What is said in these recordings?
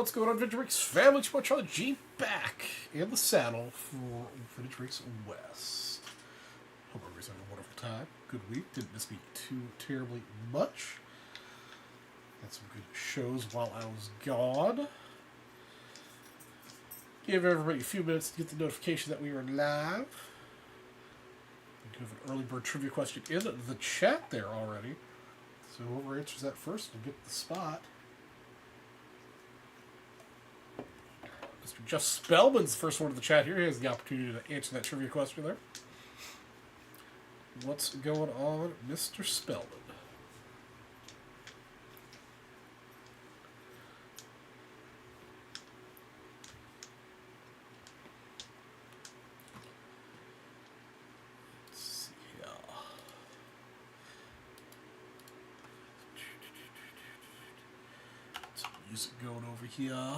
What's going on, Vintage Breaks family? It's Charlie G back in the saddle for Vintage Breaks West. Hope everybody's having a wonderful time. Good week. Didn't miss me too terribly much. Had some good shows while I was gone. Give everybody a few minutes to get the notification that we are live. We have an early bird trivia question in the chat there already. So whoever answers that first will get the spot. Mr. Jeff Spellman's the first one in the chat here. He has the opportunity to answer that trivia question there. What's going on, Mr. Spellman? Let's see here. Some music going over here.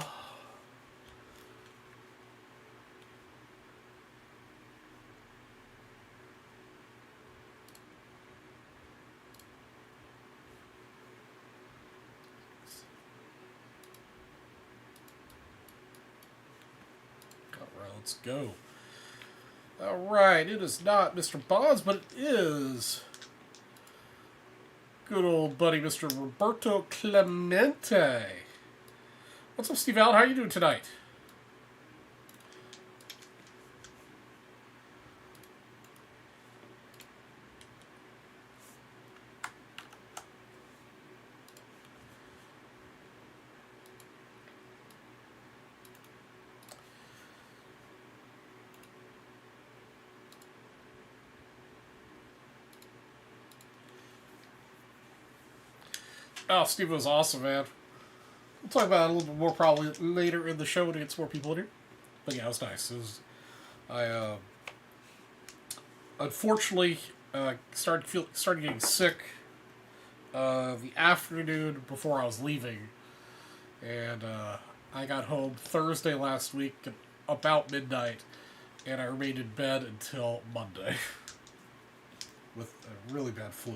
Let's go. Alright, it is not Mr. Bonds, but it is good old buddy Mr. Roberto Clemente. What's up, Steve Allen? How are you doing tonight? Oh, Steve was awesome, man. We'll talk about it a little bit more probably later in the show when it gets more people in here. But yeah, it was nice. I unfortunately started getting sick the afternoon before I was leaving, and I got home Thursday last week at about midnight, and I remained in bed until Monday with a really bad flu.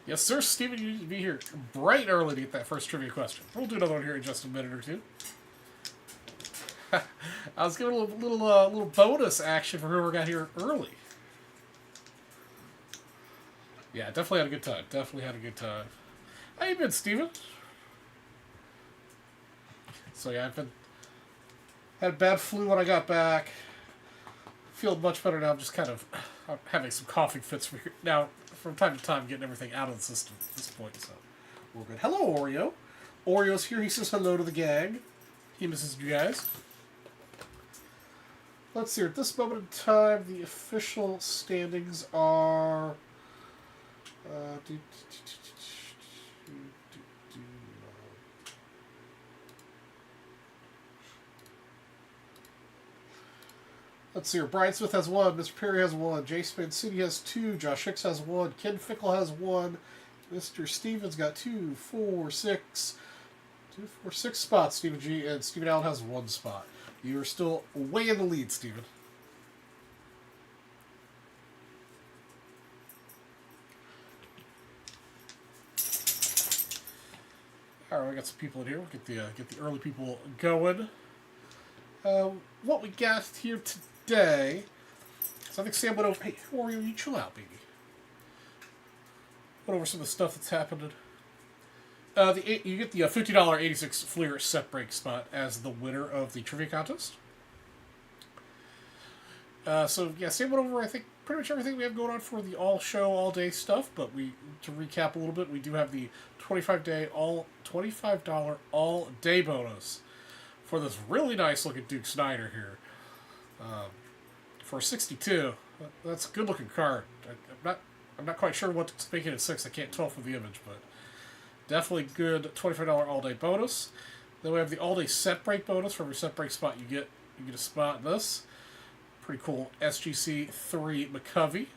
Yes, sir, Steven, you need to be here bright and early to get that first trivia question. We'll do another one here in just a minute or two. I was giving a little bonus action for whoever got here early. Yeah, definitely had a good time. Definitely had a good time. How you been, Steven? So yeah, had a bad flu when I got back. Feeling much better now. I'm just kind of having some coughing fits now. From time to time, getting everything out of the system at this point, so we're good. Hello, Oreo. Oreo's here. He says hello to the gang. He misses you guys. Let's see. At this moment in time, the official standings are. Let's see here. Brian Smith has 1. Mr. Perry has 1. Jay Spancini has 2. Josh Hicks has 1. Ken Fickle has 1. Mr. Stevens got 2, 4, 6. 2, 4, 6 spots, Stephen G. And Stephen Allen has 1 spot. You are still way in the lead, Stephen. Alright, we got some people in here. We'll get the early people going. What we got here today, so I think Sam went over. Hey, Oreo, you chill out, baby. Went over some of the stuff that's happened. You get the $50 86 Fleer set break spot as the winner of the trivia contest. So yeah, Sam went over, I think, pretty much everything we have going on for the all show, all day stuff. But to recap a little bit, we do have the $25 all day bonus for this really nice looking Duke Snyder here. For 62, that's a good looking card. I'm not quite sure what's making it 6. I can't tell from the image, but definitely good $25 all day bonus. Then we have the all day set break bonus. For every set break spot you get a spot in this. Pretty cool SGC 3 McCovey.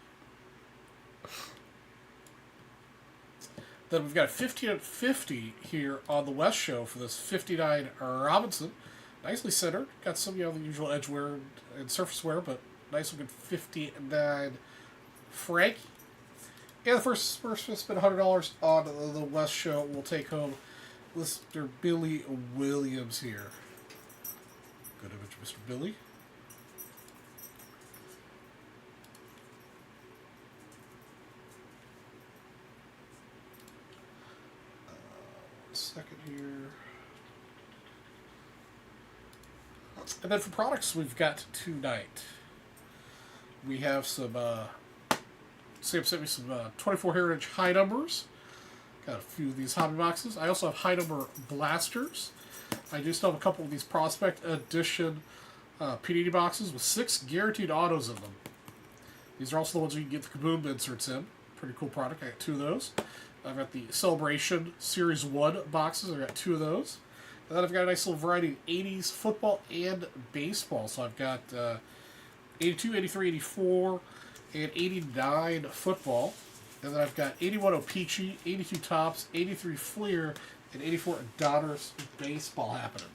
Then we've got 1550 here on the West Show for this 59 Robinson. Nicely centered. Got some, the usual edge wear and surface wear, but nice looking 59 Frankie. And the first person to spend $100 on the West Show will take home Mr. Billy Williams here. Good image, Mr. Billy. Second here. And then for products we've got tonight, we have some, Sam sent me some 24 Heritage high numbers. Got a few of these hobby boxes. I also have high number blasters. I do still have a couple of these Prospect Edition Panini boxes with 6 guaranteed autos in them. These are also the ones you can get the Kaboom inserts in. Pretty cool product. I got 2 of those. I've got the Celebration Series 1 boxes. I've got 2 of those. And then I've got a nice little variety of 80s football and baseball. So I've got 82, 83, 84, and 89 football. And then I've got 81 O-Pee-Chee, 82 Topps, 83 Fleer, and 84 Donruss baseball happening.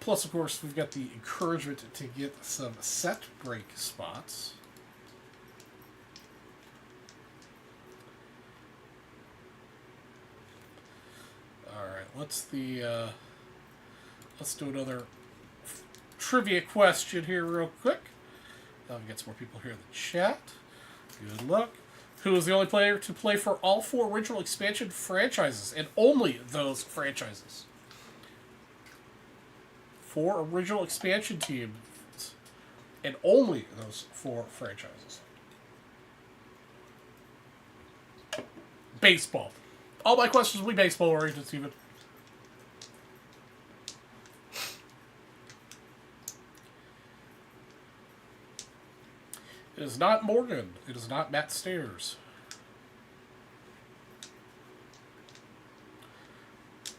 Plus, of course, we've got the encouragement to get some set break spots. Alright, let's do another trivia question here real quick. I'll get some more people here in the chat. Good luck. Who is the only player to play for all 4 original expansion franchises, and only those franchises? 4 original expansion teams, and only those 4 franchises. Baseball. All my questions will be baseball oriented, Steven. It is not Morgan. It is not Matt Stairs.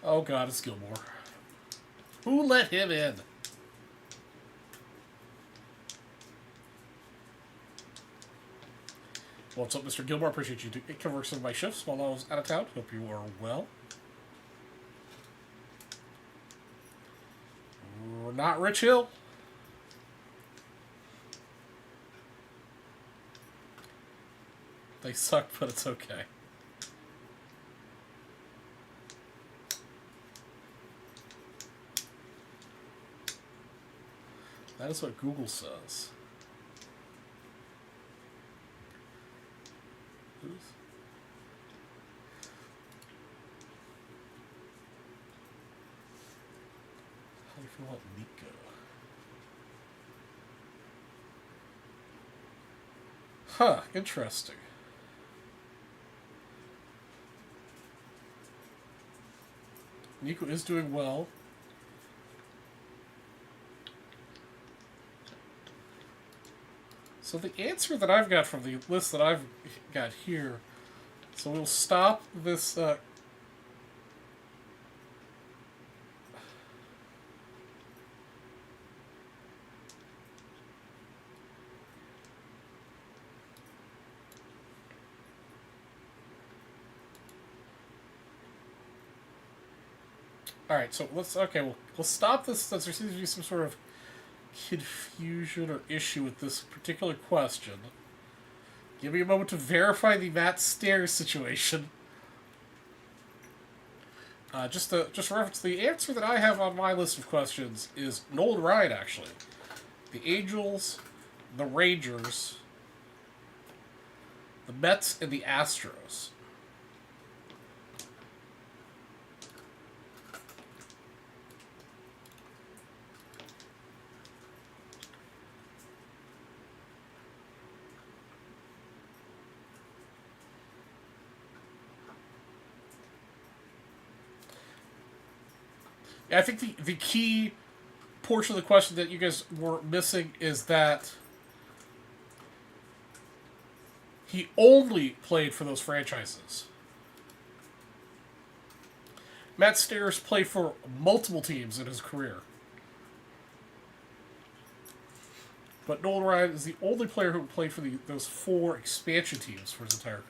Oh God, it's Gilmore. Who let him in? What's up, Mr. Gilmore? Appreciate you covering some of my shifts while I was out of town. Hope you are well. We're not Rich Hill. They suck, but it's okay. That is what Google says. How do you feel about Nico? Huh, interesting. Nico is doing well. So the answer that I've got from the list that I've got here, so we'll stop this. All right, so we'll stop this since there seems to be some sort of confusion or issue with this particular question. Give me a moment to verify the Matt Stairs situation. Just reference the answer that I have on my list of questions is Nolan Ryan, actually. The Angels, the Rangers, the Mets, and the Astros. I think the key portion of the question that you guys were missing is that he only played for those franchises. Matt Stairs played for multiple teams in his career. But Nolan Ryan is the only player who played for those 4 expansion teams for his entire career.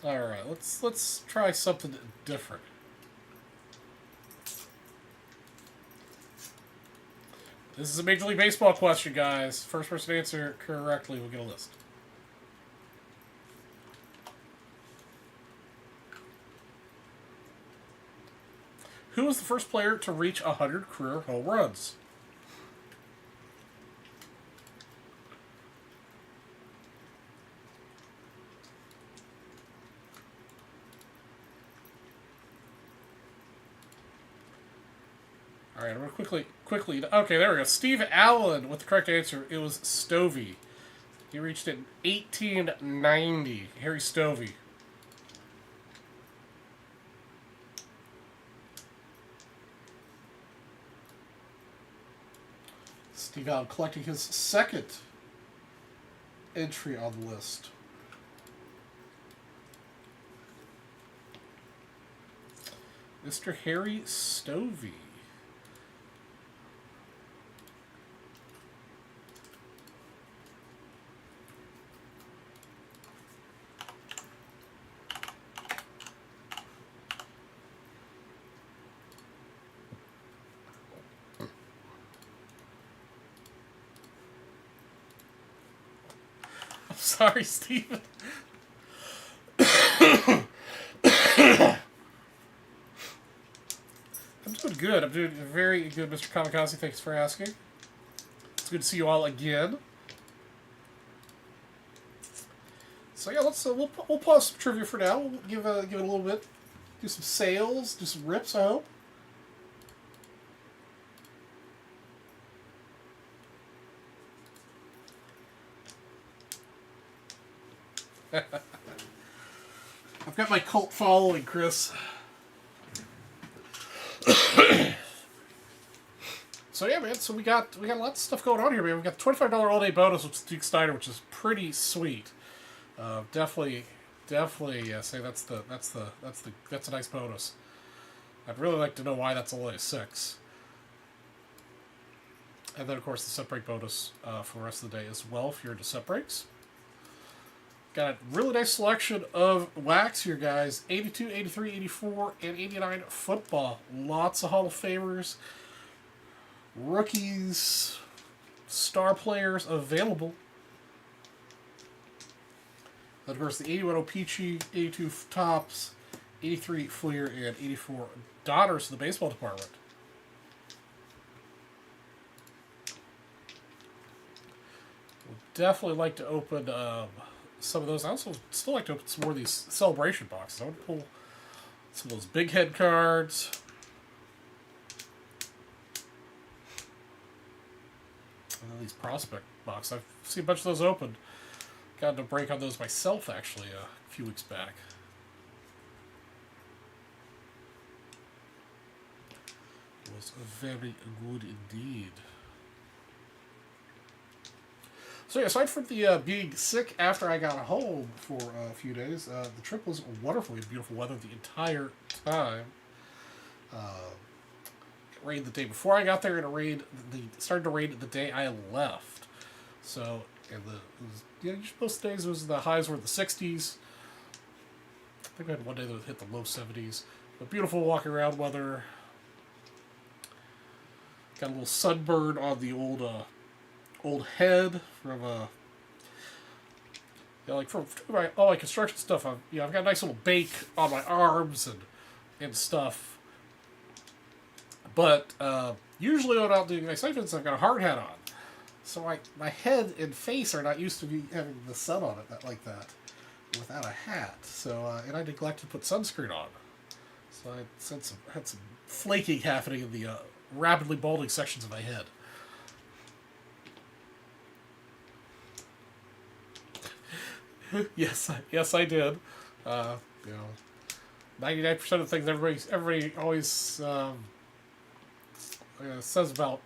All right, let's try something different. This is a Major League Baseball question, guys. First person to answer correctly will get a list. Who was the first player to reach 100 career home runs? All right, I'm going to quickly. Okay, there we go. Steve Allen with the correct answer. It was Stovey. He reached it in 1890. Harry Stovey. Steve Allen collecting his second entry on the list. Mr. Harry Stovey. I'm sorry, Steven. I'm doing good. I'm doing very good, Mr. Kamikaze. Thanks for asking. It's good to see you all again. So yeah, let's we'll pause some trivia for now. We'll give it a little bit, do some sales, do some rips. I hope. I've got my cult following, Chris. So yeah, man. So we got lots of stuff going on here, man. We got the $25 all day bonus with Duke Snyder, which is pretty sweet. Definitely, yeah. Say that's a nice bonus. I'd really like to know why that's only a 6. And then of course the set break bonus for the rest of the day as well if you're into set breaks. Got a really nice selection of wax here, guys. 82, 83, 84, and 89 football. Lots of Hall of Famers, rookies, star players available. Then, of course, the 81 O-Pee-Chee, 82 Tops, 83 Fleer, and 84 Daughters in the baseball department. Would definitely like to open some of those. I also still like to open some more of these celebration boxes. I would pull some of those big head cards. And then these prospect boxes. I've seen a bunch of those open. Got a break on those myself, actually, a few weeks back. It was very good indeed. So yeah, aside from the being sick after I got home for a few days, the trip was wonderful. We had beautiful weather the entire time. It rained the day before I got there, and it started to rain the day I left. So, most days the highs were in the 60s. I think we had one day that hit the low 70s. But beautiful walking around weather. Got a little sunburn on the old head from from all my construction stuff. I've got a nice little bake on my arms and stuff. But usually when I'm out doing my stipends, I've got a hard hat on, so my head and face are not used to me having the sun on it like that without a hat. So and I neglected to put sunscreen on, so I had some flaking happening in the rapidly balding sections of my head. Yes, I did. 99% of the things everybody always says about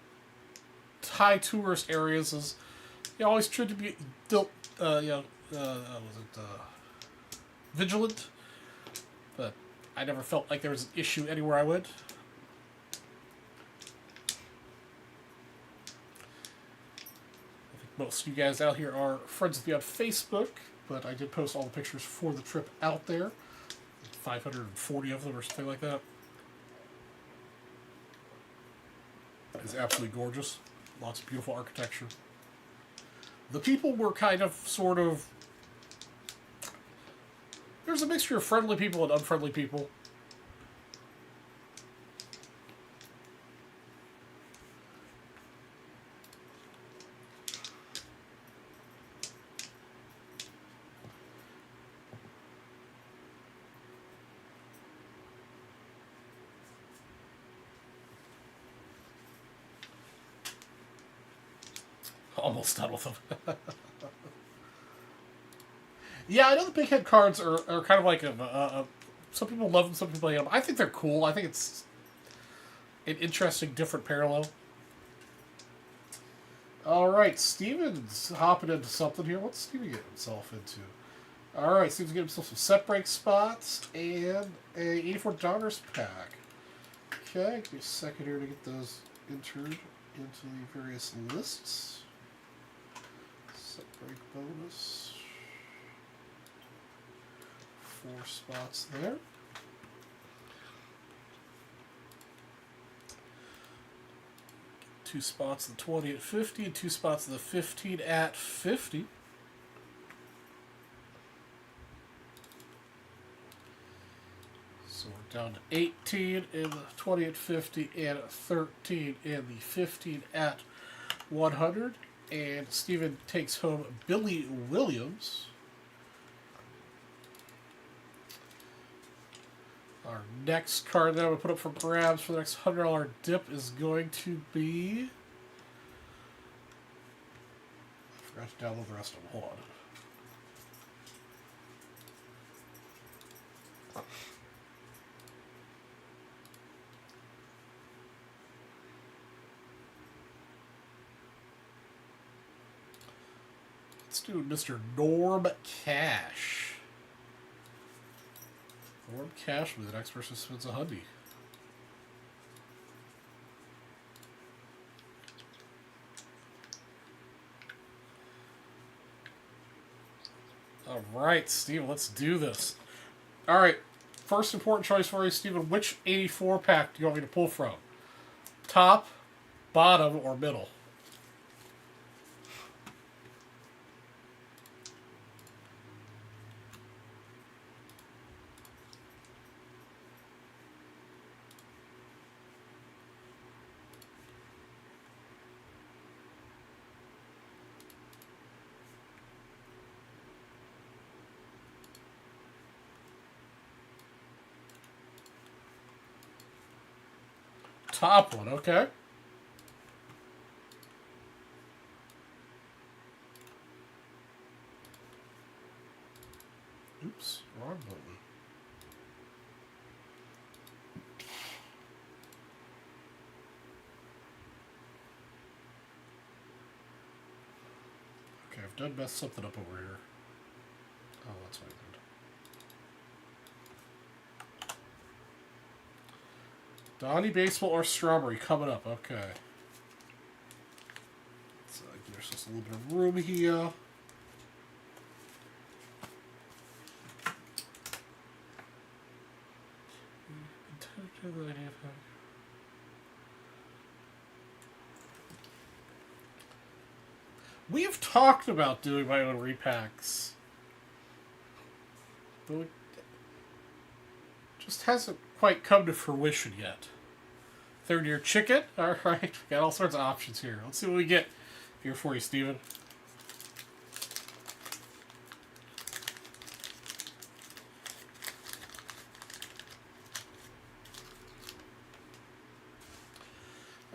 Thai tourist areas is always tried to be vigilant, but I never felt like there was an issue anywhere I went. I think most of you guys out here are friends with me on Facebook. but I did post all the pictures for the trip out there. 540 of them or something like that. It's absolutely gorgeous. Lots of beautiful architecture. The people were kind of, sort of... There's a mixture of friendly people and unfriendly people. Almost done with them. Yeah, I know the big head cards are kind of like some people love them, some people hate them. I think they're cool. I think it's an interesting, different parallel. All right, Steven's hopping into something here. What's Steven getting himself into? All right, Steven's getting himself some set break spots and a $84 pack. Okay, give me a second here to get those entered into the various lists. Set break bonus. 4 spots there. Two spots in the 20 at 50 and 2 spots in the 15 at 50. So we're down to 18 in the 20 at 50 and 13 in the 15 at 100. And Steven takes home Billy Williams. Our next card that I'm going to put up for grabs for the next $100 dip is going to be... I forgot to download the rest of them. Hold on. Let's do Mr. Norm Cash. Norm Cash will be the next person who spins a $100. All right, Steven, let's do this. All right, first important choice for you, Steven. Which 84 pack do you want me to pull from? Top, bottom, or middle? Top one, okay. Oops, wrong button. Okay, I've done messed something up over here. Oh, that's what I did. Donnie Baseball or Strawberry coming up, okay. So give us just a little bit of room here. We have talked about doing my own repacks, but it just hasn't quite come to fruition yet. Third year chicken? Alright, got all sorts of options here. Let's see what we get here for you, Steven.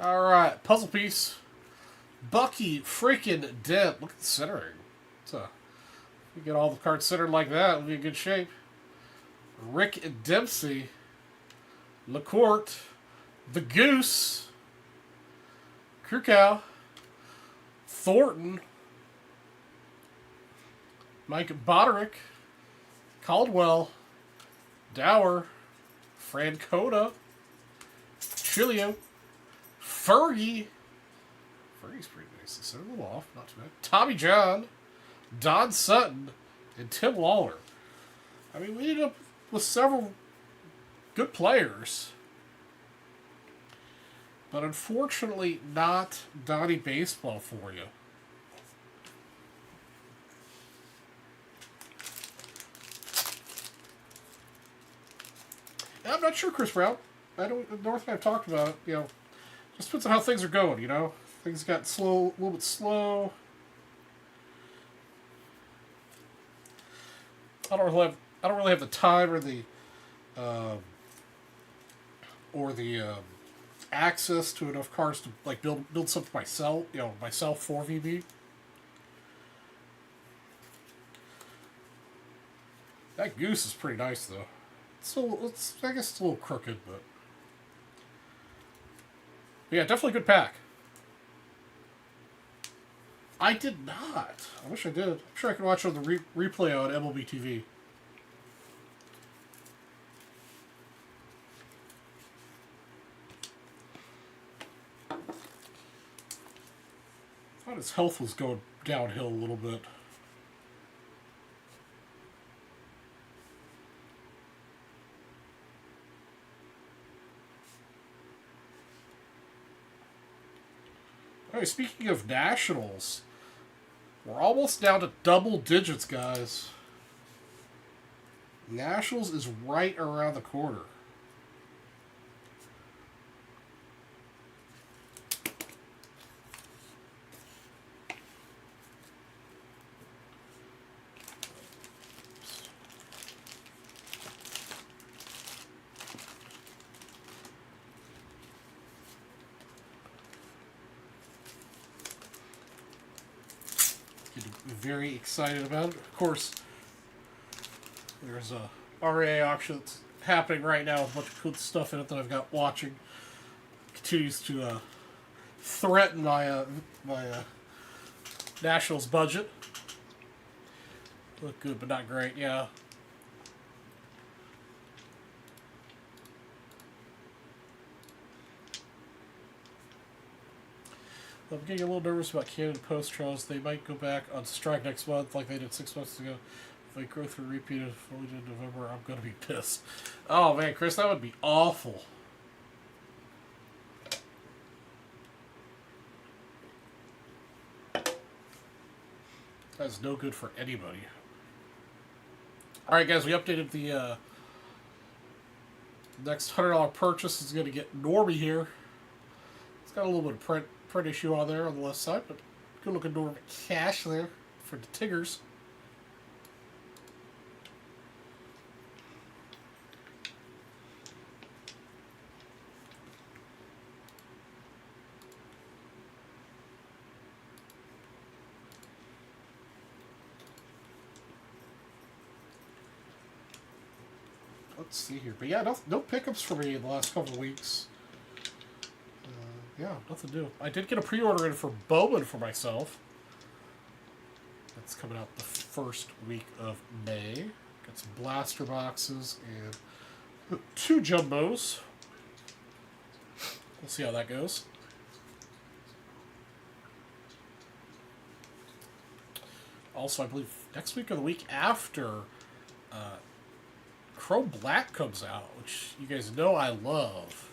Alright, puzzle piece. Bucky freaking Dent. Look at the centering. If we get all the cards centered like that, we'll be in good shape. Rick Dempsey. LaCourte. The Goose. Krukow. Thornton. Mike Boderick. Caldwell. Dower. Francona. Chilio. Fergie. Fergie's pretty nice. It's a little off, not too bad. Tommy John. Don Sutton. and Tim Lawler. I mean, we ended up with several good players, but unfortunately not Donnie Baseball for you. I'm not sure, Chris Brown. I don't. North and I have talked about it. Just depends on how things are going. Things got slow, a little bit slow. I don't really have the time or the access to enough cars to like build something myself. Myself for VB. That goose is pretty nice though. I guess it's a little crooked, but yeah, definitely good pack. I did not. I wish I did. I'm sure I can watch on the replay on MLB TV. I thought his health was going downhill a little bit. Alright, speaking of Nationals, we're almost down to double digits, guys. Nationals is right around the corner. Very excited about it. Of course, there's a RA auction that's happening right now with a bunch of cool stuff in it that I've got watching. Continues to threaten my Nationals budget. Look good, but not great. Yeah. I'm getting a little nervous about Canon Post trials. They might go back on strike next month like they did 6 months ago. If they go through repeat of what we did in November, I'm going to be pissed. Oh, man, Chris, that would be awful. That's no good for anybody. Alright, guys, we updated the next $100 purchase is going to get Normie here. It's got a little bit of print issue on there on the left side, but good looking Normie cash there for the Tigers. Let's see here. But yeah, no pickups for me in the last couple of weeks. Yeah, nothing new. I did get a pre-order in for Bowman for myself. That's coming out the first week of May. Got some blaster boxes and 2 jumbos. We'll see how that goes. Also, I believe next week or the week after, Chrome Black comes out, which you guys know I love.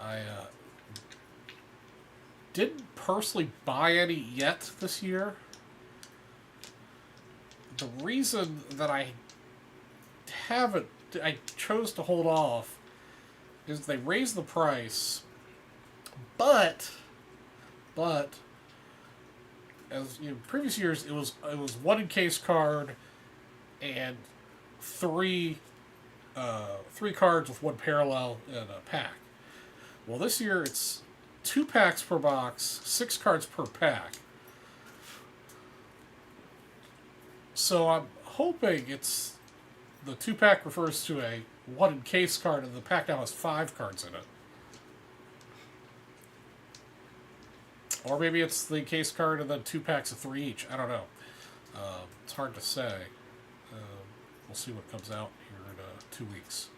I didn't personally buy any yet this year. The reason that I chose to hold off is they raised the price, but as previous years it was 1 encase card and 3 cards with 1 parallel in a pack. Well, this year it's 2 packs per box, 6 cards per pack. So I'm hoping it's the 2 pack refers to a 1 encase card, and the pack now has 5 cards in it. Or maybe it's the encase card and then 2 packs of 3 each. I don't know. It's hard to say. We'll see what comes out here in 2 weeks.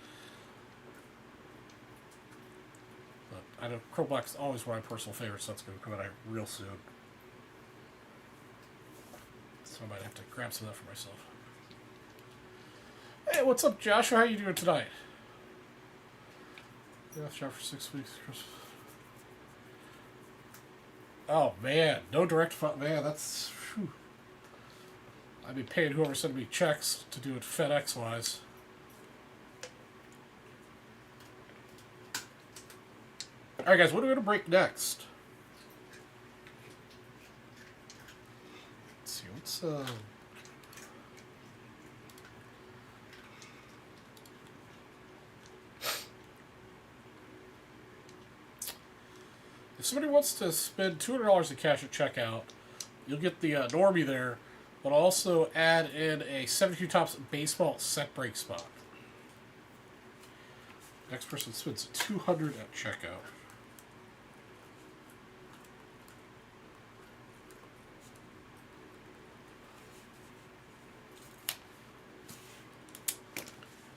But I know Chrome Black is always one of my personal favorites, so that's going to come out real soon. So So I might have to grab some of that for myself. Hey, what's up, Joshua? How you doing tonight? Yeah, job for 6 weeks. Oh man, no direct fund. Man, that's. Whew. I'd be paying whoever sent me checks to do it FedEx wise. All right, guys, what are we gonna break next? Let's see. What's If somebody wants to spend $200 in cash at checkout, you'll get the normie there, but also add in a 72 Tops baseball set break spot. Next person spends $200 at checkout.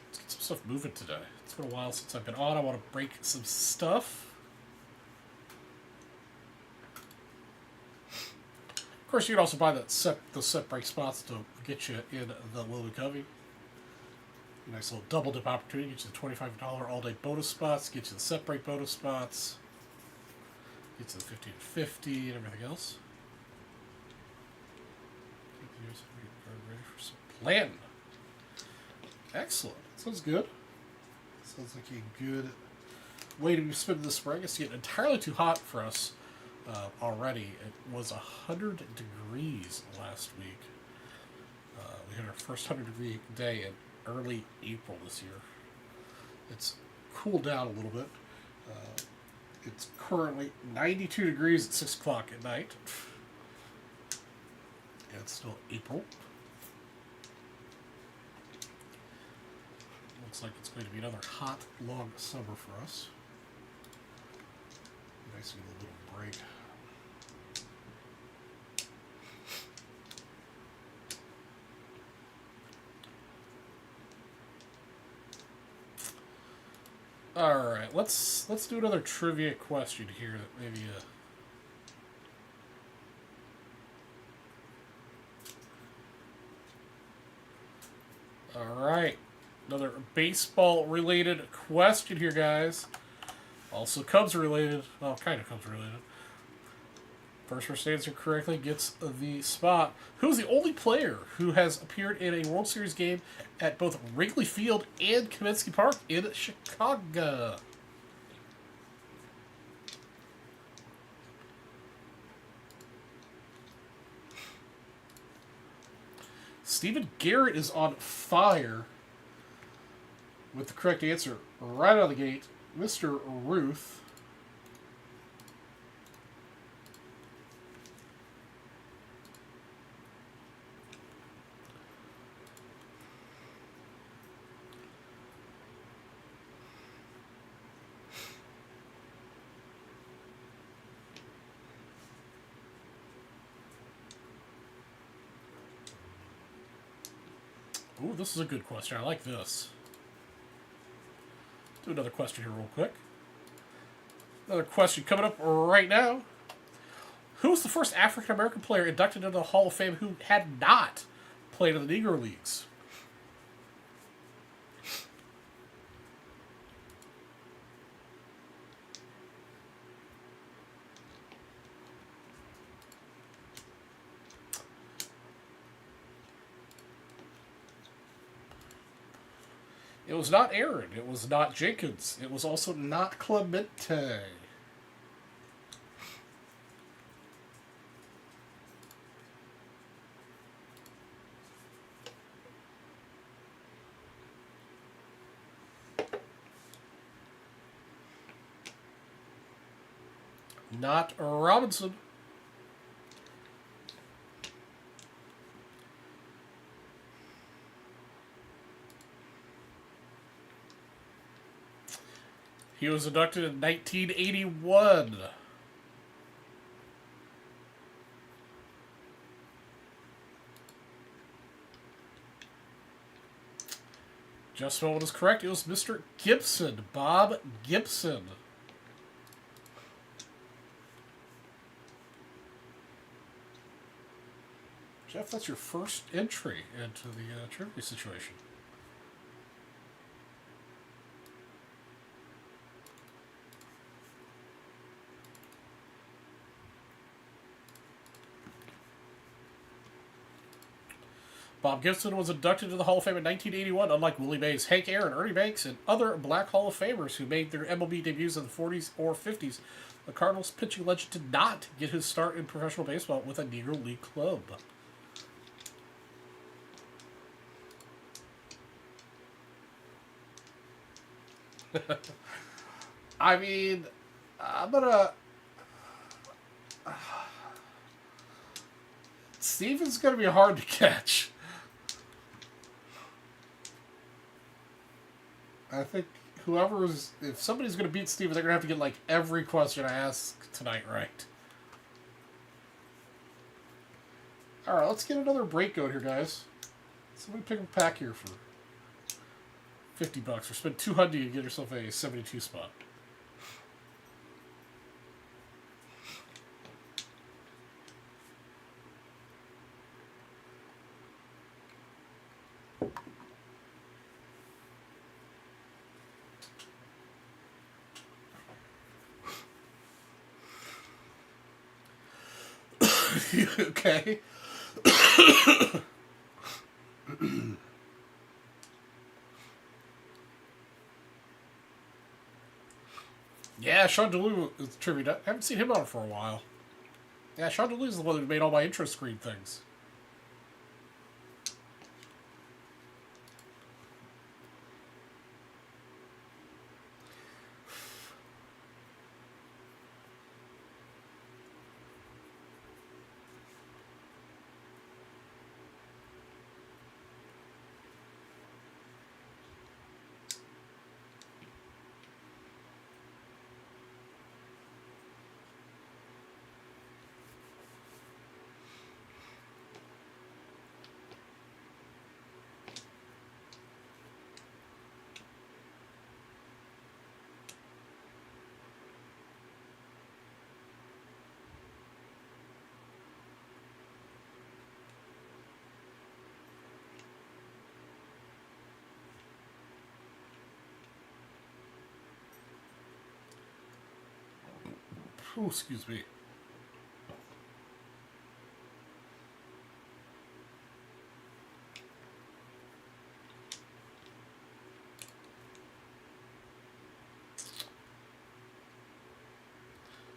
Let's get some stuff moving today. It's been a while since I've been on. I want to break some stuff. Of course, you can also buy the set break spots to get you in the Lily Covey. Nice little double dip opportunity. Get you the $25 all day bonus spots. Get you the set break bonus spots. Get you the 50 and 50 and everything else. Ready for some planting. Excellent. Sounds good. Sounds like a good way to be spending the spring. It's getting entirely too hot for us. Already. It was 100 degrees last week. We had our first 100-degree day in early April this year. It's cooled down a little bit. It's currently 92 degrees at 6 o'clock at night. And it's still April. Looks like it's going to be another hot, long summer for us. Nice to get a little break. All right, let's do another trivia question here that maybe All right, another baseball related question here, guys. Also Cubs related. Well, kind of Cubs related. First person to answer correctly gets the spot. Who is the only player who has appeared in a World Series game at both Wrigley Field and Comiskey Park in Chicago? Stephen Garrett is on fire with the correct answer right out of the gate. Mr. Ruth. Ooh, this is a good question. I like this. Do another question here real quick. Another question coming up right now. Who was the first African-American player inducted into the Hall of Fame who had not played in the Negro Leagues? It was not Aaron. It was not Jenkins. It was also not Clemente. Not Robinson. He was inducted in 1981. Just what was correct. It was Mr. Gibson, Bob Gibson. Jeff, that's your first entry into the trivia situation. Bob Gibson was inducted to the Hall of Fame in 1981, unlike Willie Mays, Hank Aaron, Ernie Banks, and other Black Hall of Famers who made their MLB debuts in the 40s or 50s. The Cardinals pitching legend did not get his start in professional baseball with a Negro League club. I mean, I'm gonna... Steven's gonna be hard to catch. I think if somebody's going to beat Steven, they're going to have to get like every question I ask tonight right. Alright, let's get another break going here, guys. Somebody pick a pack here for $50 or spend $200 to get yourself a 72 spot. Okay. Yeah, Sean DeLue is tribute. I haven't seen him on for a while. Yeah, Sean DeLue is the one who made all my intro screen things. Oh, excuse me.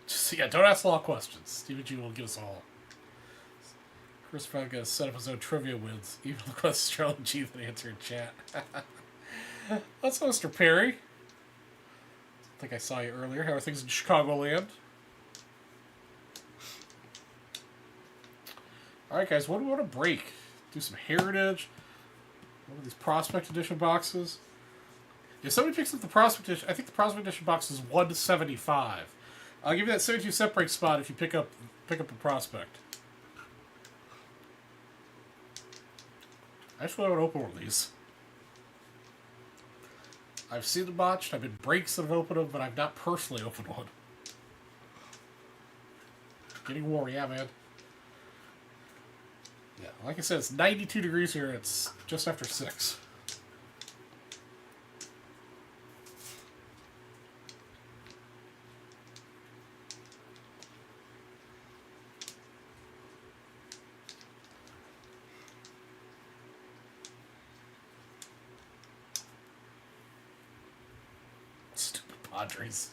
Just, yeah, don't ask a lot of questions. Stephen G will give us all. Chris probably going to set up his own trivia wins, even the questions Charlie G that answer in chat. That's Mr. Perry. I think I saw you earlier. How are things in Chicagoland? Alright, guys, what do we want to break? Do some Heritage? One of these Prospect Edition boxes? If somebody picks up the Prospect Edition, I think the Prospect Edition box is $175. I'll give you that 72 set break spot if you pick up a Prospect. I just want to open one of these. I've seen them botched. I've been breaks that have opened them, but I've not personally opened one. Getting warm, yeah, man. Yeah, like I said, it's 92 degrees here. It's just after 6. Stupid Padres.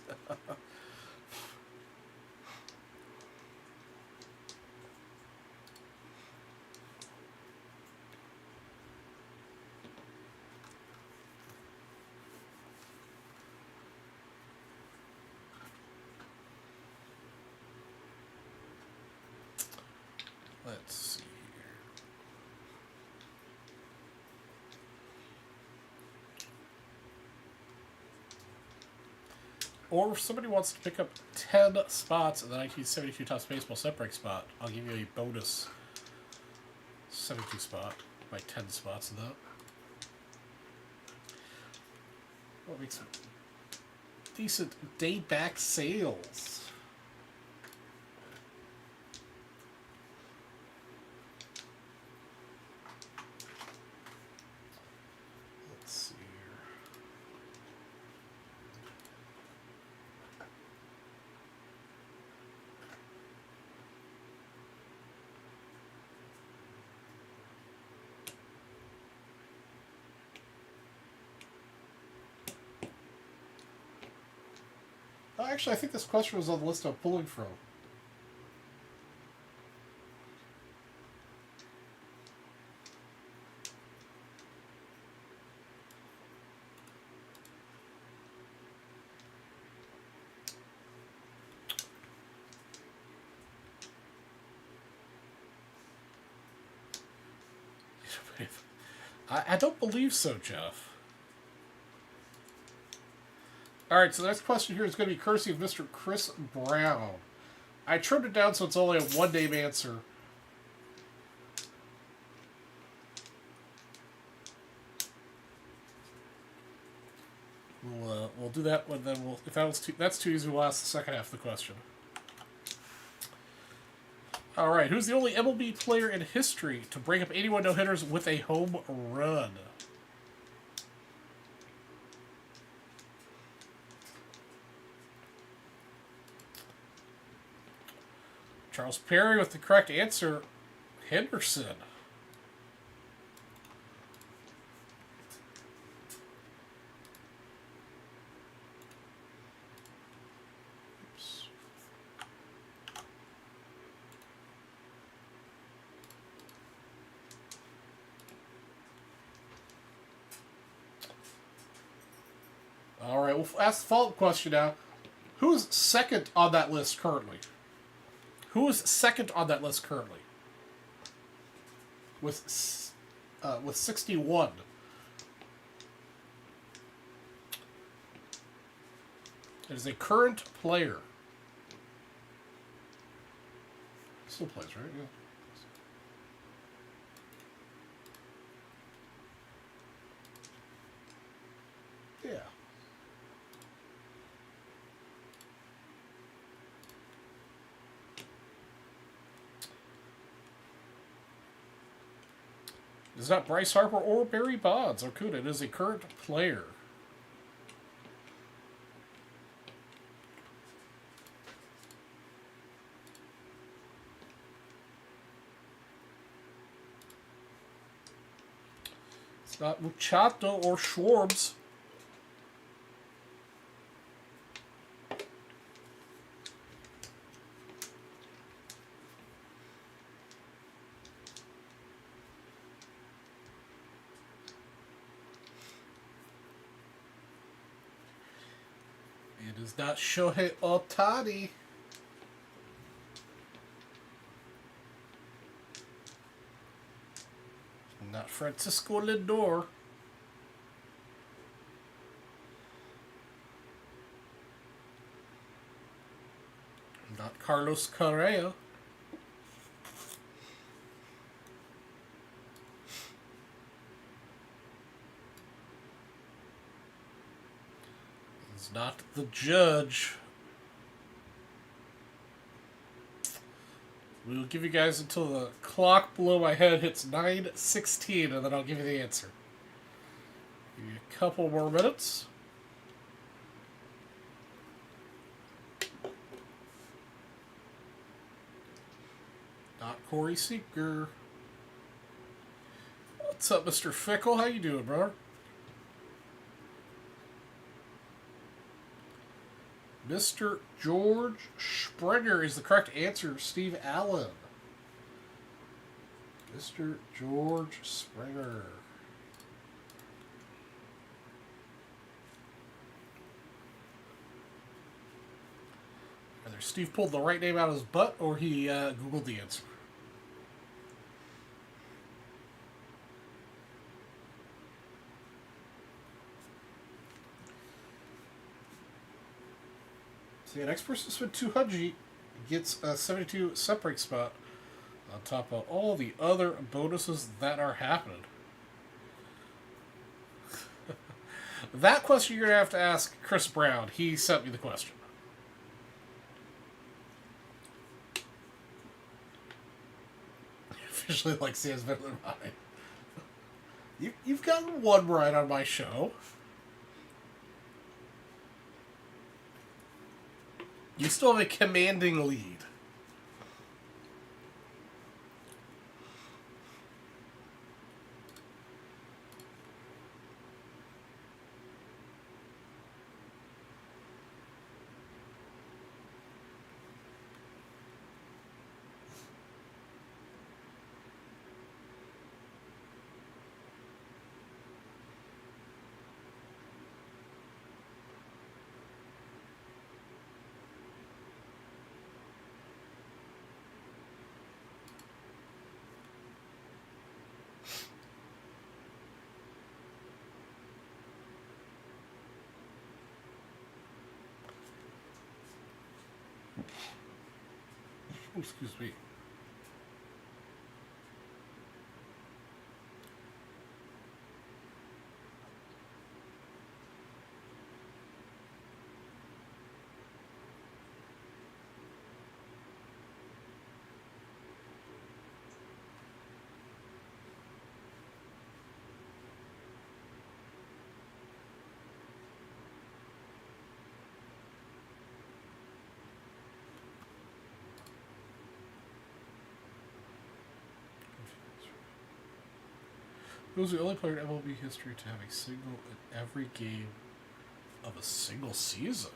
Let's see here. Or if somebody wants to pick up 10 spots in the 1972 Topps Baseball set break spot, I'll give you a bonus 72 spot by 10 spots of that. What makes decent day back sales? Actually, I think this question was on the list I'm pulling from. I don't believe so, Jeff. Alright, so the next question here is going to be courtesy of Mr. Chris Brown. I trimmed it down so it's only a one-name answer. We'll do that one, then we'll... If that's too easy, we'll ask the second half of the question. Alright, who's the only MLB player in history to break up 81 no-hitters with a home run? Charles Perry with the correct answer, Henderson. Oops. All right, we'll ask the follow-up question now. Who's second on that list currently? Who is second on that list currently? With 61. It is a current player. Still plays, right? Yeah. Yeah. It is not Bryce Harper or Barry Bonds. Or could it? It is a current player. It's not Machado or Schwartz. It is not Shohei Ohtani. Not Francisco Lindor. Not Carlos Correa. It's not the Judge. We will give you guys until the clock below my head hits 9:16, and then I'll give you the answer. Give you a couple more minutes. Not Corey Seager. What's up, Mr. Fickle? How you doing, brother? Mr. George Springer is the correct answer. Steve Allen. Mr. George Springer. Either Steve pulled the right name out of his butt or he Googled the answer. The next person to spend 200 gets a 72 set break spot on top of all the other bonuses that are happening. That question you're going to ask Chris Brown. He sent me the question. Officially like Sam's better than mine. You've gotten one right on my show. You still have a commanding lead. Oh, excuse me. He was the only player in MLB history to have a single in every game of a single season.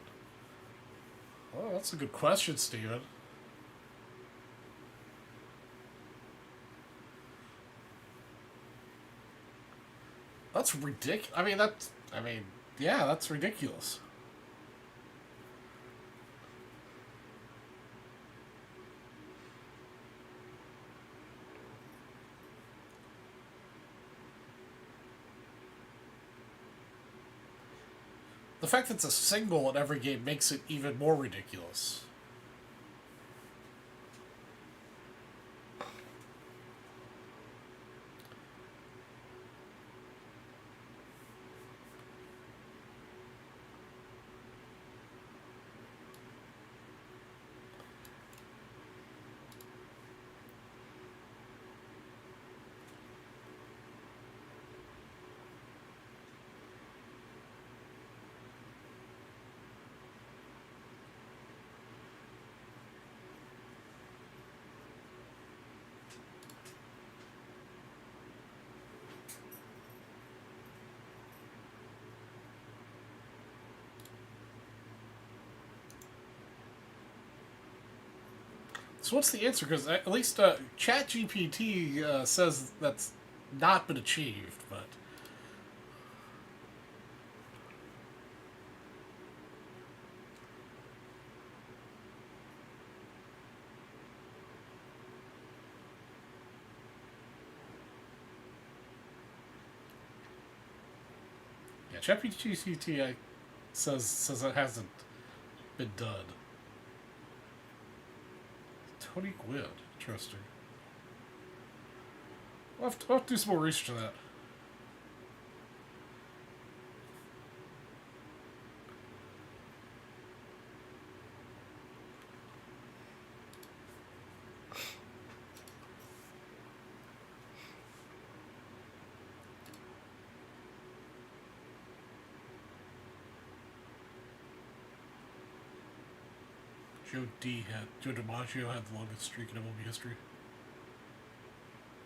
Oh, that's a good question, Steven. That's ridiculous. Yeah, that's ridiculous. The fact that it's a single in every game makes it even more ridiculous. So what's the answer? Because at least ChatGPT says that's not been achieved, but yeah, ChatGPT says it hasn't been done. Tony Gwynn, interesting. I'll have to do some more research on that. Joe DiMaggio had the longest streak in MLB history.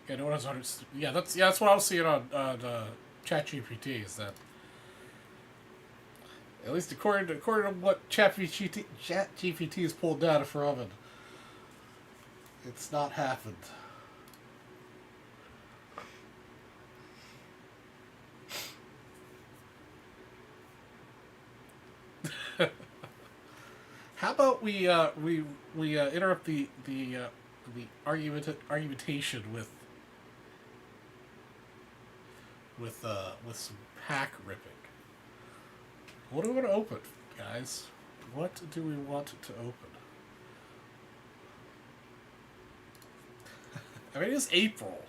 Yeah, no one has 100. Yeah, that's what I was seeing on ChatGPT. Is that at least according to what ChatGPT has pulled data from, and it's not happened. How about we interrupt the argumentation with some pack ripping. What do we want to open, guys? What do we want to open? I mean, it is April.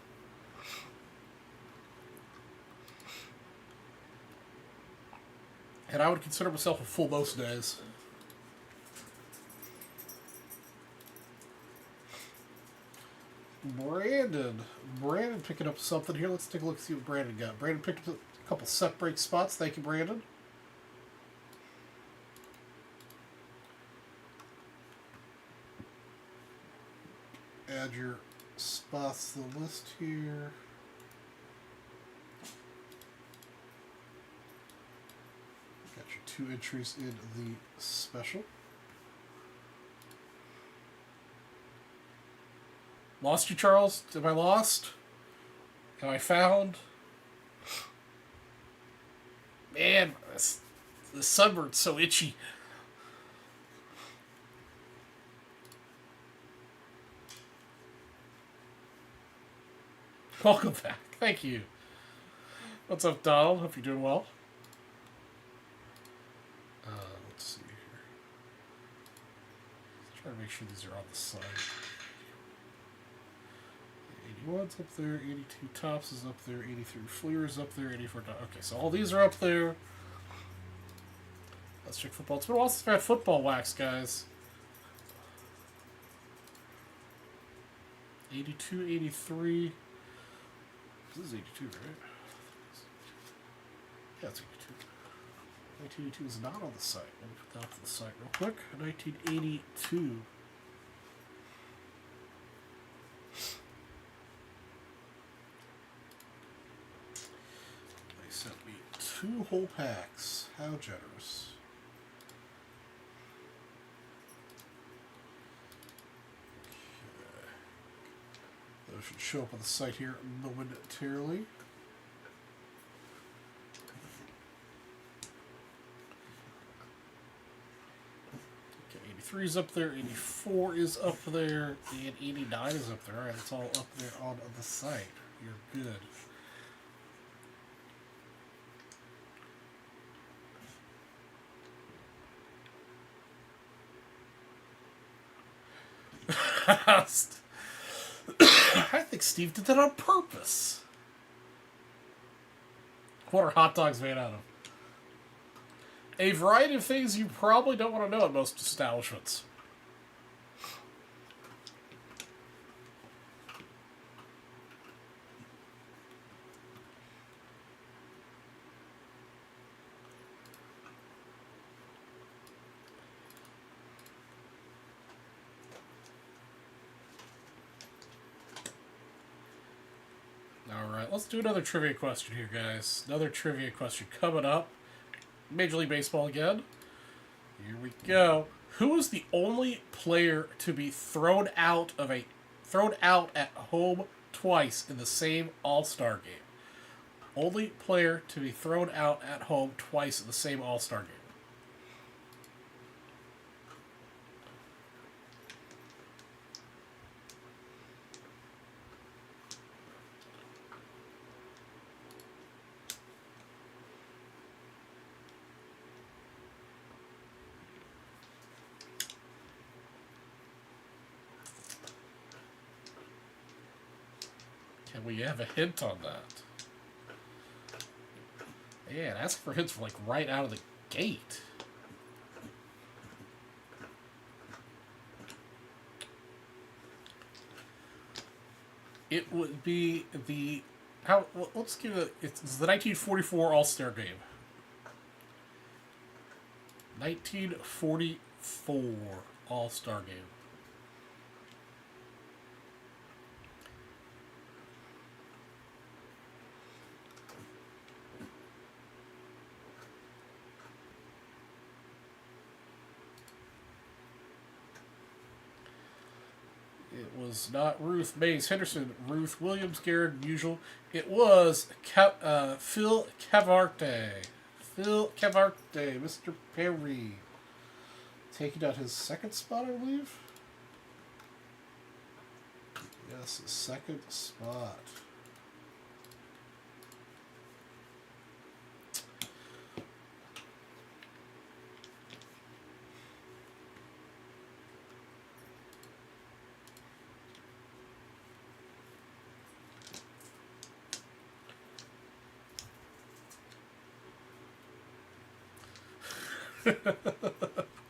And I would consider myself a fool most days. Brandon picking up something here. Let's take a look and see what Brandon got. Brandon picked up a couple set break spots. Thank you, Brandon. Add your spots to the list here. Got your 2 entries in the special. Lost you, Charles? Am I lost? Am I found? Man, the sunburn's so itchy. Welcome back. Thank you. What's up, Donald? Hope you're doing well. Let's see here. Try to make sure these are on the side. 81's up there, 82 Tops is up there, 83 Fleer is up there, 84 Okay, so all these are up there. Let's check football. It's been a while since I've had football wax, guys. 82, 83. This is 82, right? Yeah, it's 82. 1982 is not on the site. Let me put that up to the site real quick. 1982. They sent me 2 whole packs. How generous. Okay. Those should show up on the site here momentarily. Okay, 83 is up there, 84 is up there, and 89 is up there. Alright, it's all up there on the site. You're good. I think Steve did that on purpose. What are hot dogs made out of? A variety of things you probably don't want to know at most establishments. Alright, let's do another trivia question here, guys. Another trivia question coming up. Major League Baseball again. Here we go. Who was the only player to be thrown out at home twice in the same All-Star game? Only player to be thrown out at home twice in the same All-Star game. Can we have a hint on that? Man, ask for hints for like right out of the gate. It would be the let's give it. It's the 1944 All-Star Game. 1944 All-Star Game. It was not Ruth Mays Henderson, Ruth Williams, Garrett Usual. It was Phil Cavarte. Phil Cavarte, Mr. Perry. Taking out his second spot, I believe. Yes, his second spot.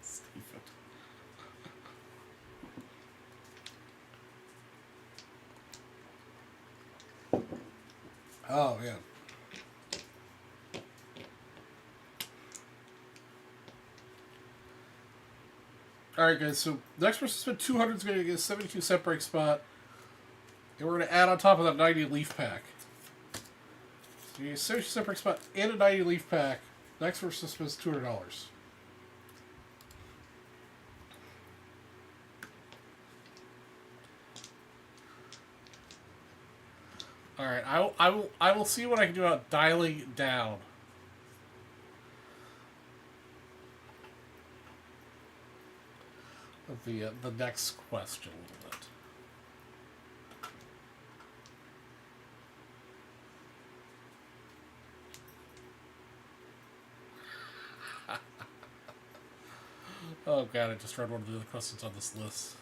Stephen. Oh, man. Alright, guys, so the next person to spend 200 is going to get a 72-cent break spot. And we're going to add on top of that 90 leaf pack. So you get a 72-cent break spot and a 90 leaf pack. Next person spends $200. All right, I will see what I can do about dialing down. The next question a little bit. Oh god, I just read one of the other questions on this list.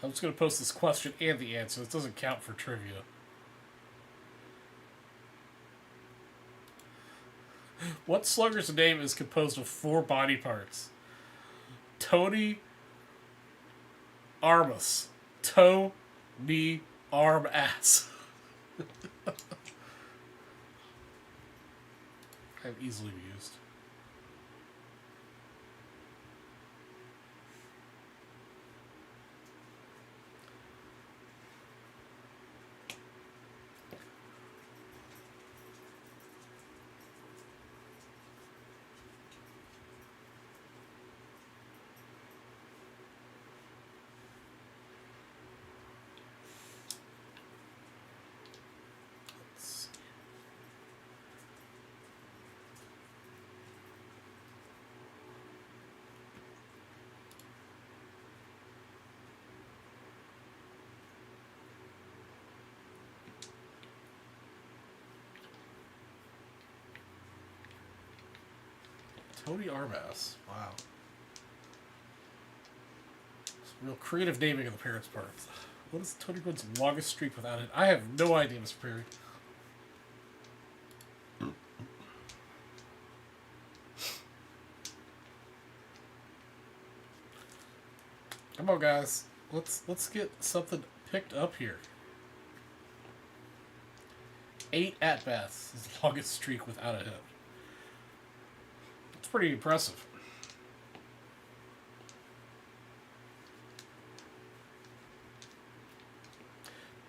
I'm just going to post this question and the answer. This doesn't count for trivia. What slugger's name is composed of 4 body parts? Tony Armus. Toe, knee, arm, ass. I've easily used. Tony Armas. Wow. It's real creative naming on the parents' part. What is Tony Gwynn's longest streak without it? I have no idea, Mr. Perry. Come on, guys. Let's get something picked up here. 8 at-bats. His longest streak without a hit. It's pretty impressive.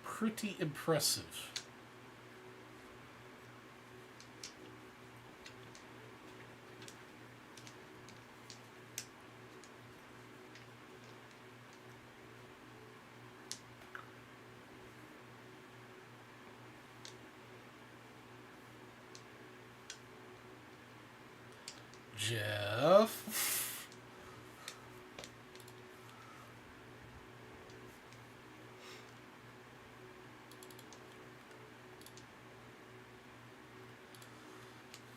Pretty impressive. Jeff.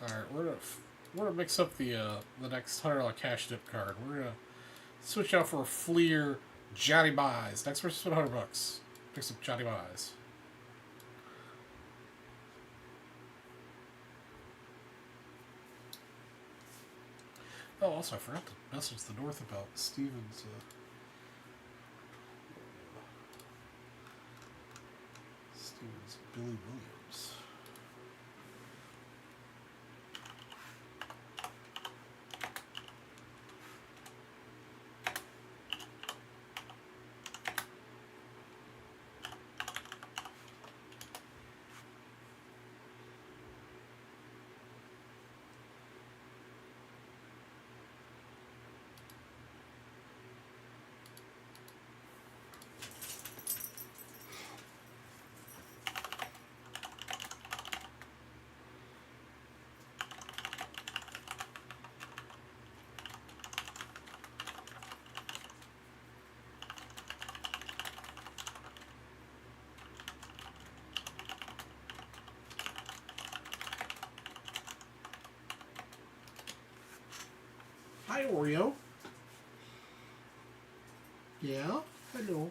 All right, we're gonna mix up the next $100 cash dip card. We're gonna switch out for a Fleer Johnny Buys. Next person spent $100. Mix up Johnny Buys. Oh, also, I forgot to message the North about Steven's. Steven's Billy Williams. Hi, Oreo. Yeah? Hello.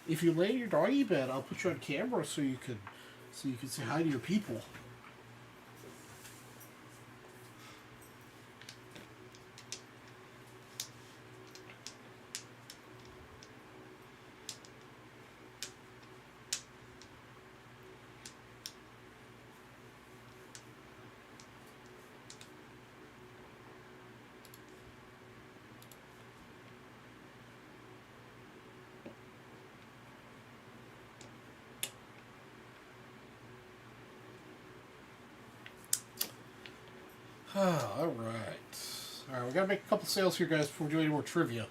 If you lay in your doggy bed, I'll put you on camera so you can say hi to your people. Alright. Alright, we gotta make a couple sales here, guys, before we do any more trivia.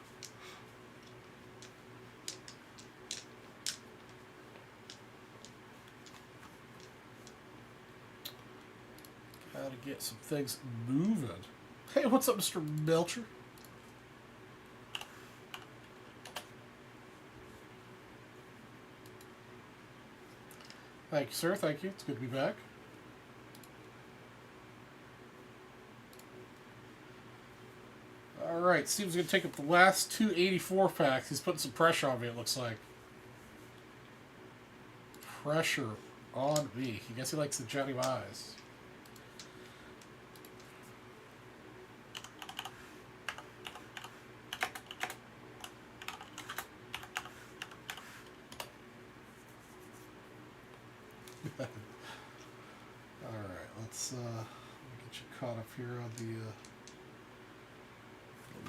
Gotta get some things moving. Hey, what's up, Mr. Melcher? Thank you, sir. Thank you. It's good to be back. Alright, Steve's going to take up the last 284 packs. He's putting some pressure on me, it looks like. Pressure on me. I guess he likes the Johnny Eyes. Alright, let's get you caught up here on the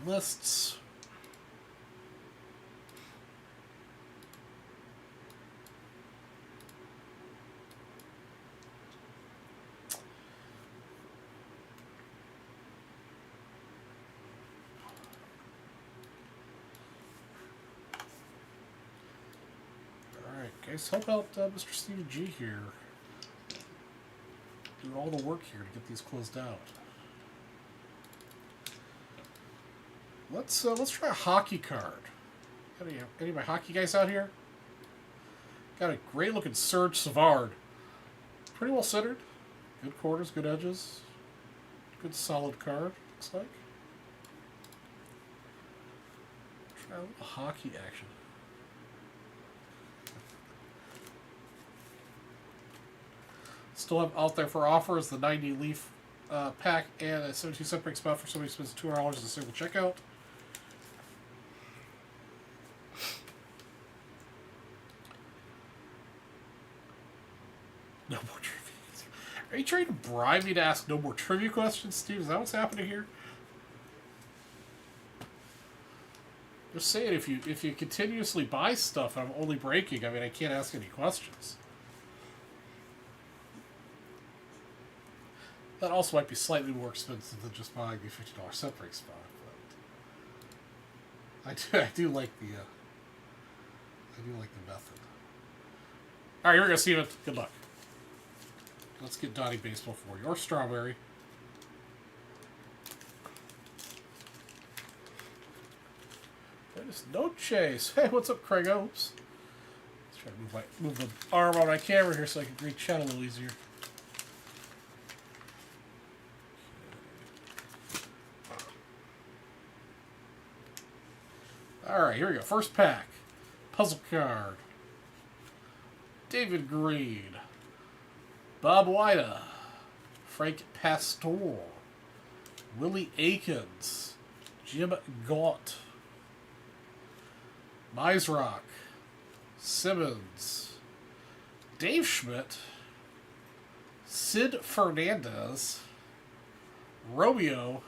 lists. Alright, guys, help out Mr. Stevie G here. Doing all the work here to get these closed out. Let's try a hockey card. Any of my hockey guys out here? Got a great looking Serge Savard. Pretty well centered. Good corners, good edges. Good solid card, looks like. Try a little hockey action. Still have out there for offers the 90 Leaf pack and a 72-cent break spot for somebody who spends $200 as a single checkout. No more trivia. Are you trying to bribe me to ask no more trivia questions, Steve? Is that what's happening here? Just saying, if you continuously buy stuff and I'm only breaking, I mean, I can't ask any questions. That also might be slightly more expensive than just buying the $50 set break spot. But I do like the method. All right, here we go, Steven. Good luck. Let's get Donnie Baseball for you, or Strawberry. There's no chase. Hey, what's up, Craig? Oops. Let's try to move the arm on my camera here so I can read chat a little easier. Alright, here we go. First pack. Puzzle card. David Green. Bob Wida. Frank Pastor. Willie Aikens. Jim Gaunt. Mizrock. Simmons. Dave Schmidt. Sid Fernandez. Romeo.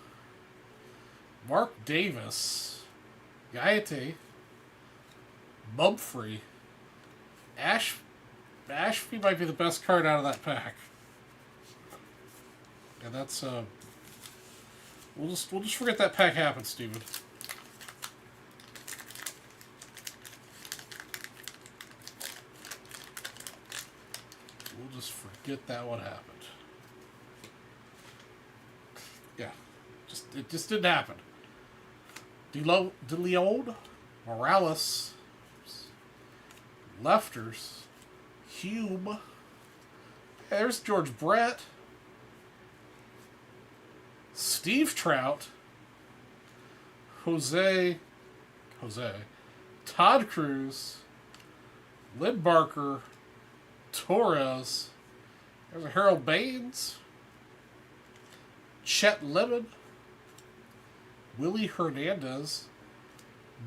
Mark Davis. Gaiety, Mumfrey, Ashby might be the best card out of that pack, and that's we'll just forget that pack happened, Steven. We'll just forget that one happened. Yeah, it just didn't happen. De Leon, Morales, Lefters, Hume. There's George Brett, Steve Trout, Jose, Todd Cruz, Lynn Barker, Torres. There's a Harold Baines, Chet Lemon, Willie Hernandez,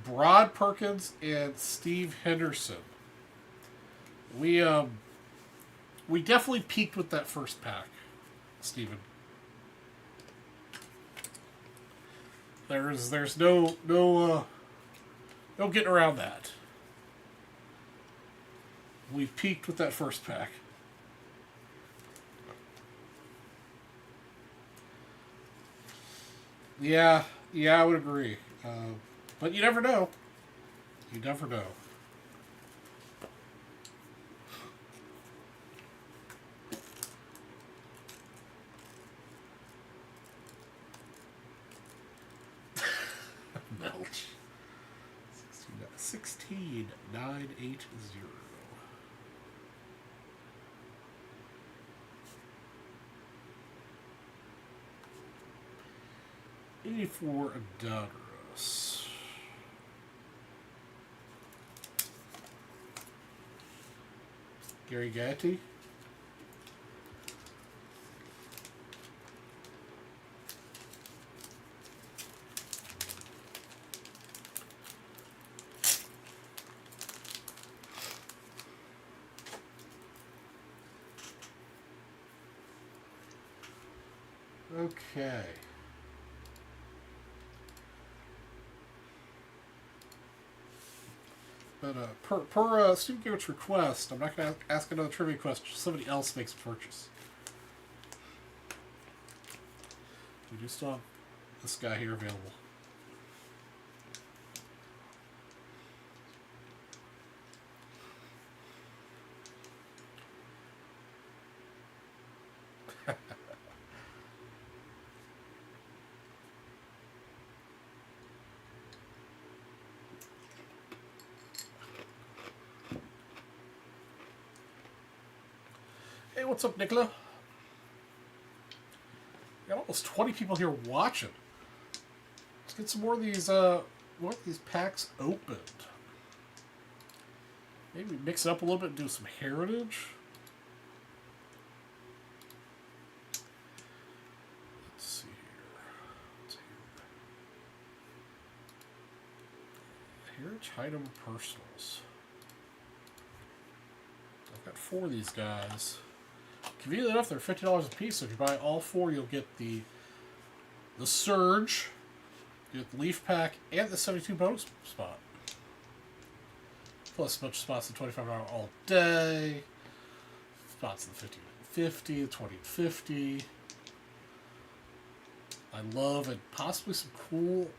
Brod Perkins, and Steve Henderson. We definitely peaked with that first pack, Steven. There's no getting around that. We peaked with that first pack. Yeah, I would agree. But you never know. You never know. Melch. 16980. 84 Donner. Gary Gatti. Okay. But per Steve Garrett's request, I'm not going to ask another trivia question. Somebody else makes a purchase. We do still have this guy here available. Hey, what's up, Nicola? We got almost 20 people here watching. Let's get some more of these packs opened. Maybe mix it up a little bit and do some heritage. Let's see here. Heritage item personals. I've got 4 of these guys. Conveniently enough, they're $50 a piece. So if you buy all 4, you'll get the Surge, you get the Leaf Pack, and the 72 bonus spot. Plus a bunch of spots at $25 all day. Spots in the 50 and 50, the 20 and 50. I love and possibly some cool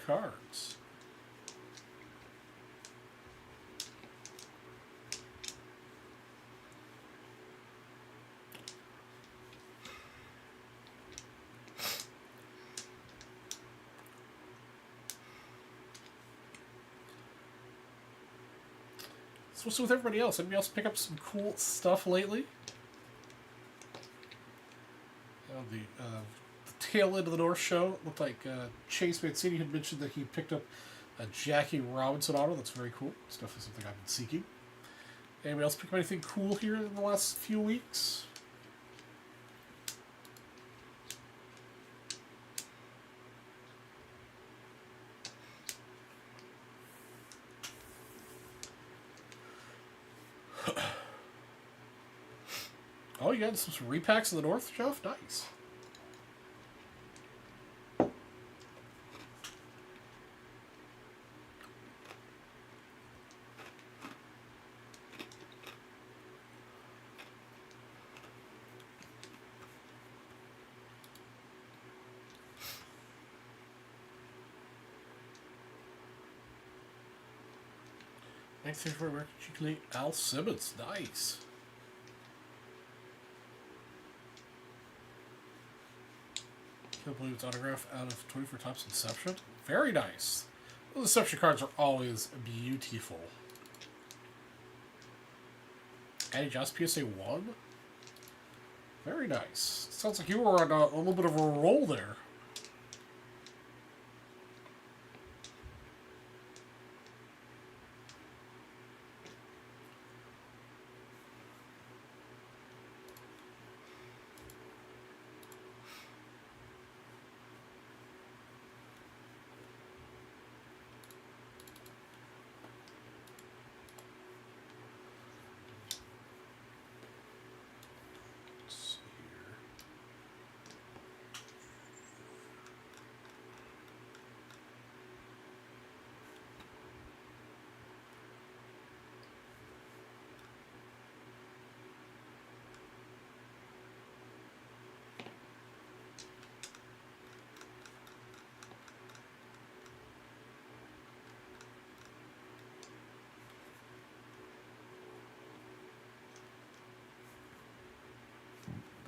cards. So what's with everybody else? Anybody else pick up some cool stuff lately? The tail end of the North show, it looked like Chase Mancini had mentioned that he picked up a Jackie Robinson auto. That's very cool. It's definitely something I've been seeking. Anybody else pick up anything cool here in the last few weeks? Oh, you got some repacks in the North, Jeff? Nice. Thanks for working, Chickly. Al Simmons. Nice. Can't believe it's autograph out of 24 Topps Inception. Very nice. Those Inception cards are always beautiful. Eddie Joss PSA 1. Very nice. Sounds like you were on a little bit of a roll there.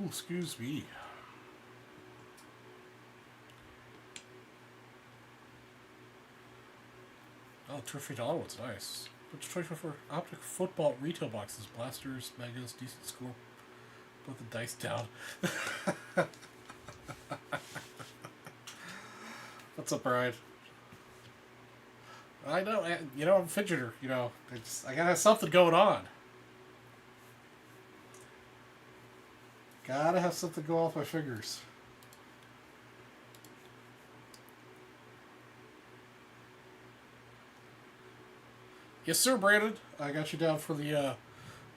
Ooh, excuse me. Oh, $2 one's nice. What's your choice for optic football retail boxes? Blasters, Megas, decent score. Put the dice down. What's up, Brian? I know, I'm a fidgeter, I gotta have something going on. Gotta have something go off my fingers. Yes, sir, Brandon. I got you down for the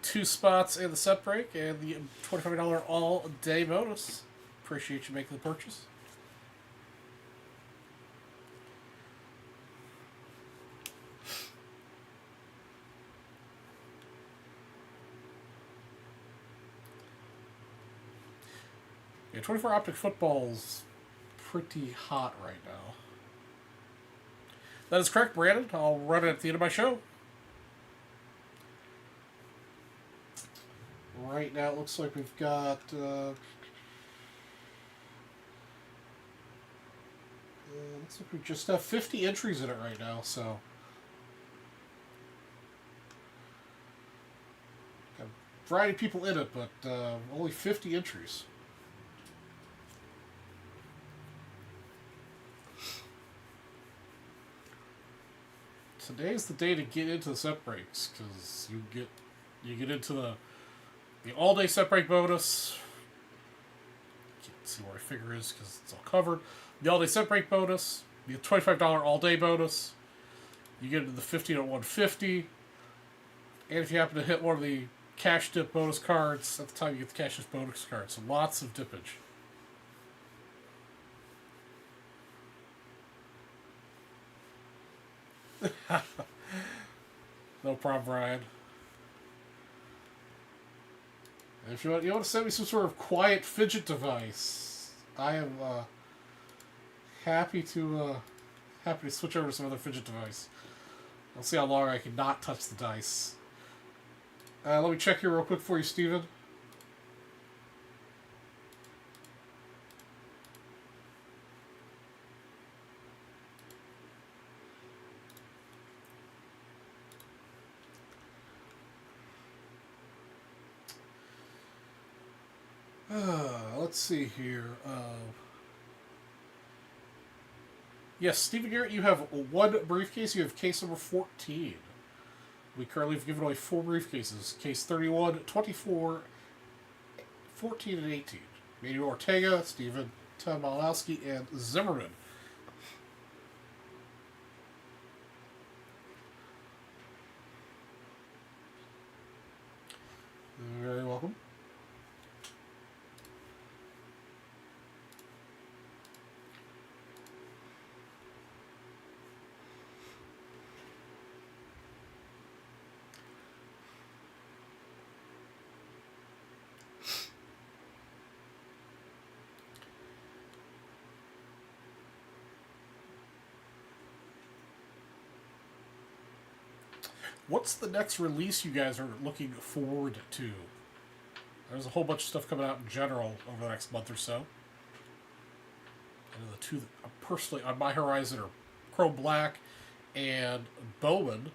2 spots and the set break and the $25 all-day bonus. Appreciate you making the purchase. Yeah, 24 Optic Football's pretty hot right now. That is correct, Brandon. I'll run it at the end of my show. Right now, it looks like we've got looks like we just have 50 entries in it right now. So, got a variety of people in it, but only 50 entries. Today's the day to get into the set breaks because you get into the all day set break bonus. Can't see where my finger is because it's all covered. The all day set break bonus, the $25 all day bonus. You get into the 50 to 150, and if you happen to hit one of the cash dip bonus cards at the time, you get the cash dip bonus card. So lots of dippage. No problem, Brian. And if you want to send me some sort of quiet fidget device, I am happy to switch over to some other fidget device. I'll see how long I can not touch the dice. Let me check here real quick for you, Steven. Let's see here. Yes, Stephen Garrett, you have 1 briefcase. You have case number 14. We currently have given away 4 briefcases. Case 31, 24, 14, and 18. Manuel Ortega, Stephen Tomalowski, and Zimmerman. You're very welcome. What's the next release you guys are looking forward to? There's a whole bunch of stuff coming out in general over the next month or so. And the 2 that personally on my horizon are Chrome Black and Bowman.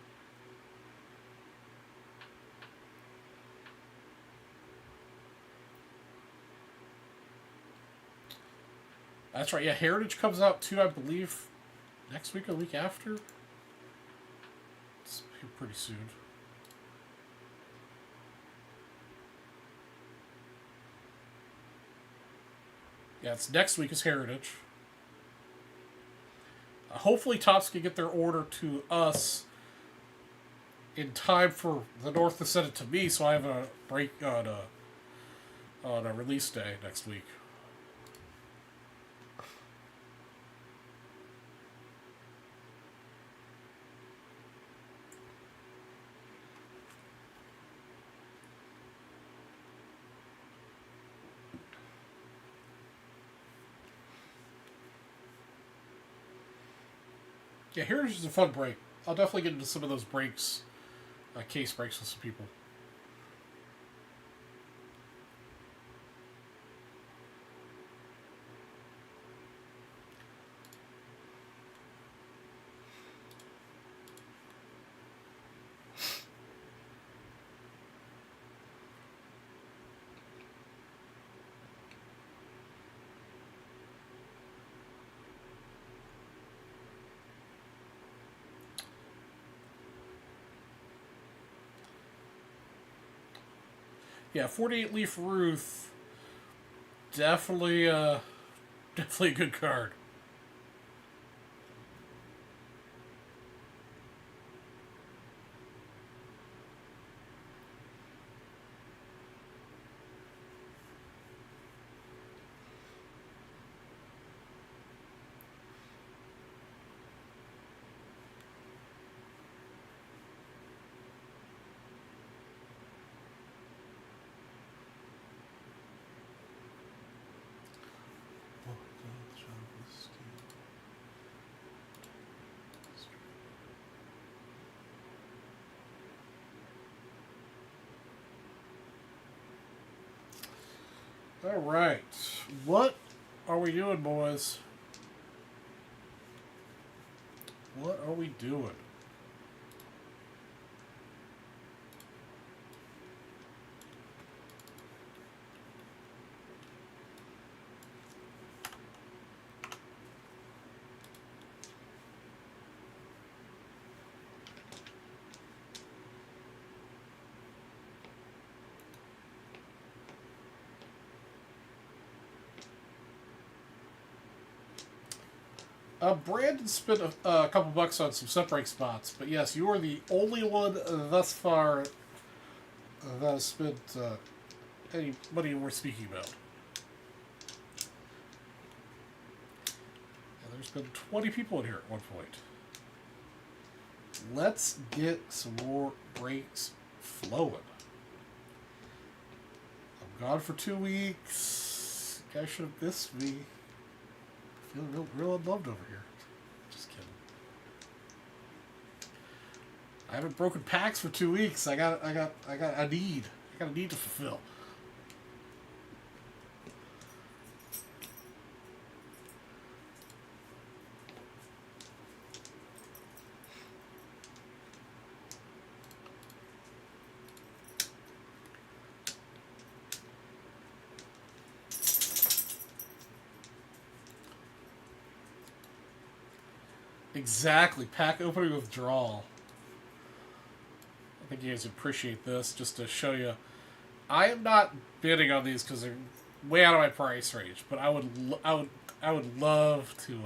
That's right, yeah, Heritage comes out too, I believe, next week or the week after. It's pretty soon. Yeah, it's next week is Heritage. Hopefully Topps can get their order to us in time for the North to send it to me, so I have a break on a release day next week. Yeah, Heritage is a fun break. I'll definitely get into some of those breaks, case breaks with some people. Yeah, 48 Leaf Ruth. definitely, definitely a good card. All right, what are we doing, boys? What are we doing? Brandon spent a couple bucks on some separate spots, but yes, you are the only one thus far that has spent any money worth speaking about. And there's been 20 people in here at one point. Let's get some more breaks flowing. I'm gone for 2 weeks. You guys should have missed me. Feeling real unloved over here. Just kidding. I haven't broken packs for 2 weeks. I got a need to fulfill. Exactly. Pack opening withdrawal. I think you guys appreciate this. Just to show you, I am not bidding on these because they're way out of my price range. But I would love to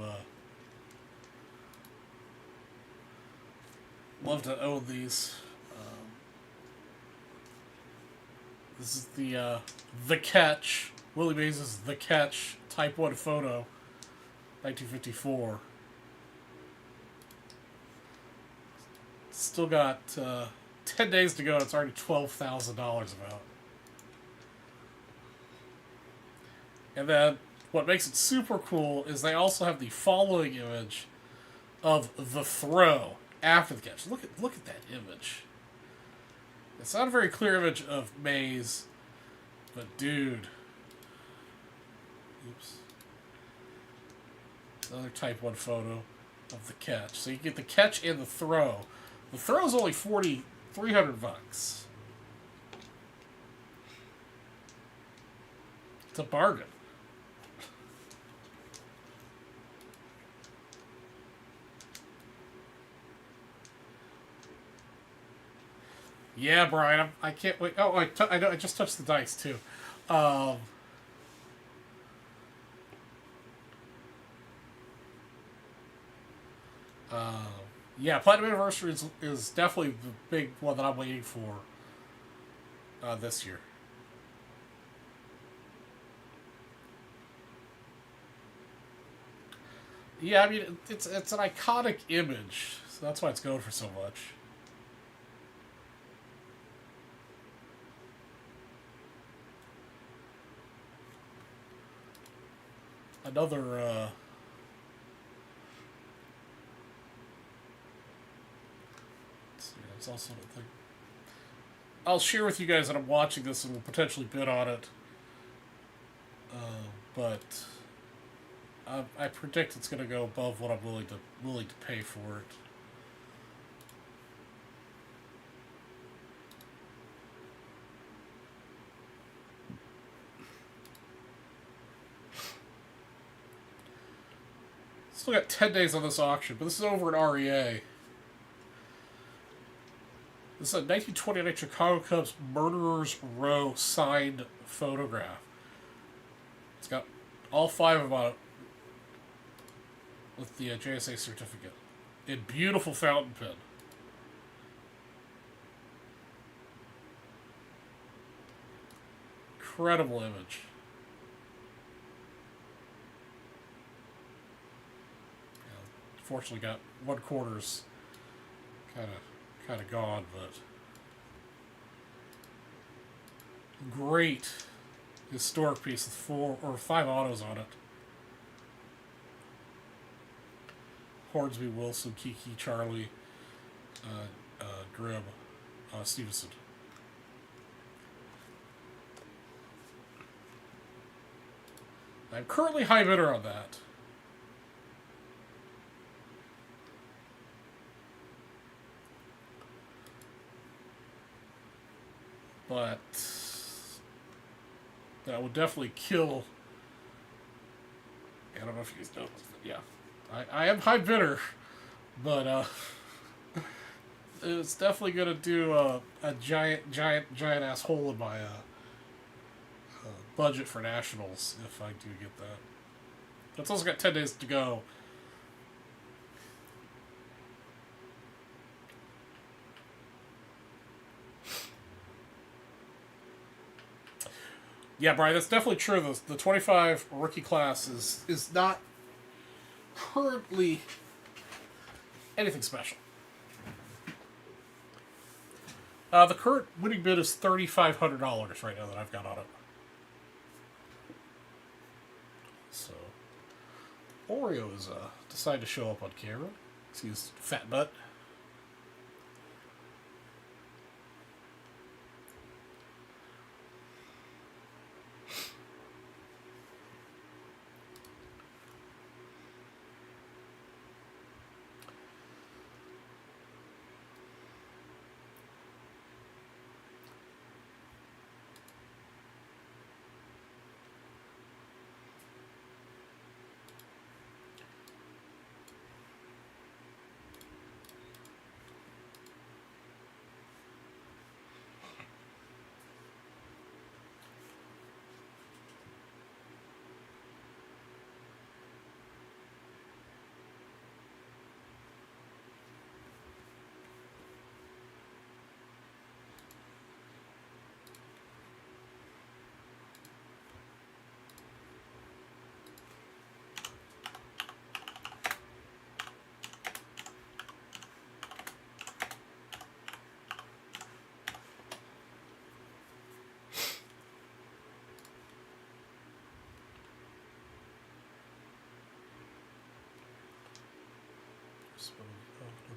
own these. This is the Catch. Willie Mays' The Catch Type 1 photo, 1954. Still got 10 days to go. It's already $12,000 about. And then what makes it super cool is they also have the following image of the throw after the catch. Look at that image. It's not a very clear image of Mays, but dude. Oops. Another Type 1 photo of the catch. So you get the catch and the throw. The throw's only $300. It's a bargain. Yeah, Brian, I can't wait. Oh, I just touched the dice too. Yeah, Platinum Anniversary is definitely the big one that I'm waiting for this year. Yeah, I mean it's an iconic image, so that's why it's going for so much. Another it's also a thing. I'll share with you guys that I'm watching this and will potentially bid on it. But I predict it's going to go above what I'm willing to pay for it. Still got 10 days on this auction, but this is over at REA. This is a 1929 Chicago Cubs Murderers Row signed photograph. It's All 5 of them on it with the JSA certificate. In beautiful fountain pen. Incredible image. Yeah, unfortunately, got 1/4's kind of gone, but great historic piece with 4 or 5 autos on it. Hornsby, Wilson, Kiki, Charlie, Grimm, Stevenson. I'm currently high bidder on that. But that would definitely kill. I don't know if you guys know. Yeah. I am high bidder, but it's definitely going to do a giant ass hole in my budget for nationals if I do get that. It's also got 10 days to go. Yeah, Brian, that's definitely true. The 25 rookie class is not currently anything special. The current winning bid is $3,500 right now that I've got on it. So, Oreo has decided to show up on camera. See his fat butt.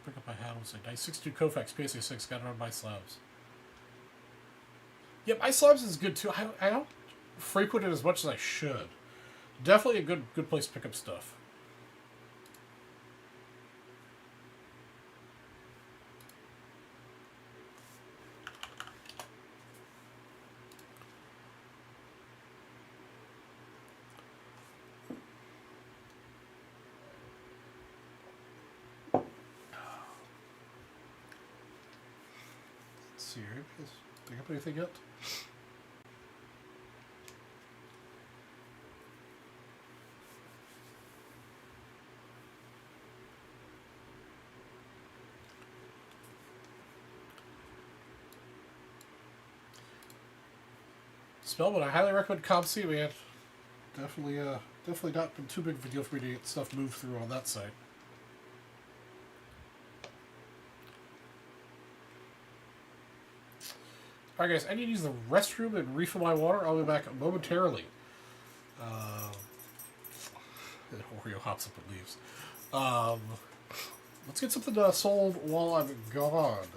Pick up my hat and say, nice 62 Koufax, PSA 6, got it on my slabs. Yep, my slabs is good too. I don't frequent it as much as I should. Definitely a good place to pick up stuff. See here, pick up anything yet? Spellman, I highly recommend ComC, man. Definitely not been too big of a deal for me to get stuff moved through on that site. Alright guys, I need to use the restroom and refill my water. I'll be back momentarily. Oreo hops up and leaves. Let's get something sold while I'm gone.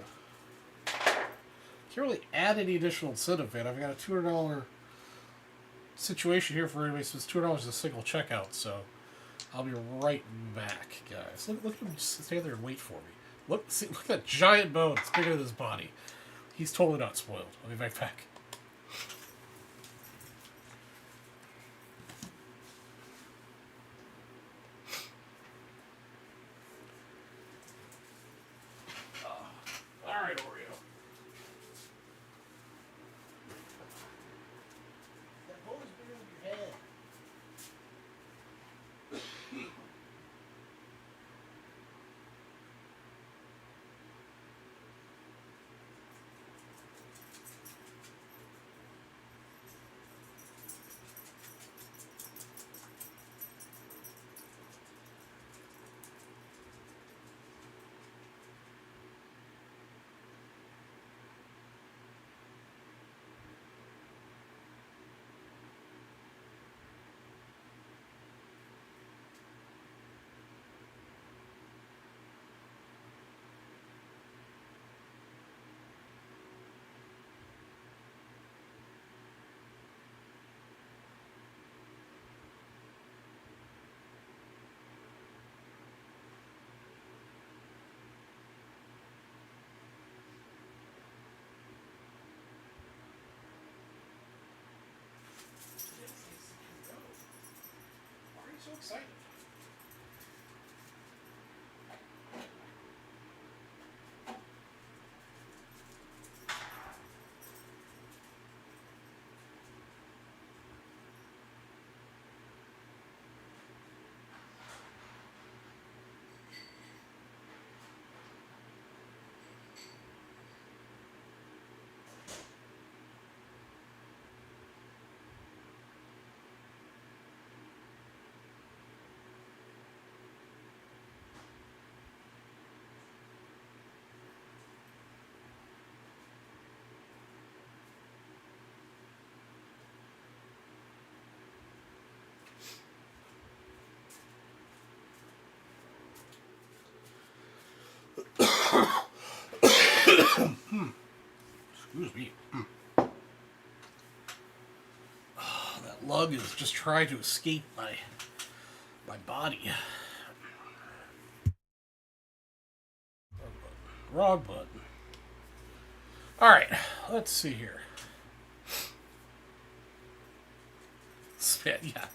Can't really add any additional incentive, man. I've got a $200 situation here for anybody, so it's $200 a single checkout, so I'll be right back, guys. Look at him just stand there and wait for me. Look at that giant bone. It's bigger than his body. He's totally not spoiled. I'll be right back. All right, Oreo. That bone is bigger than your head. so excited? Excuse me. Oh, that lug is just trying to escape my body. Wrong button. Alright, let's see here. Spit, yeah.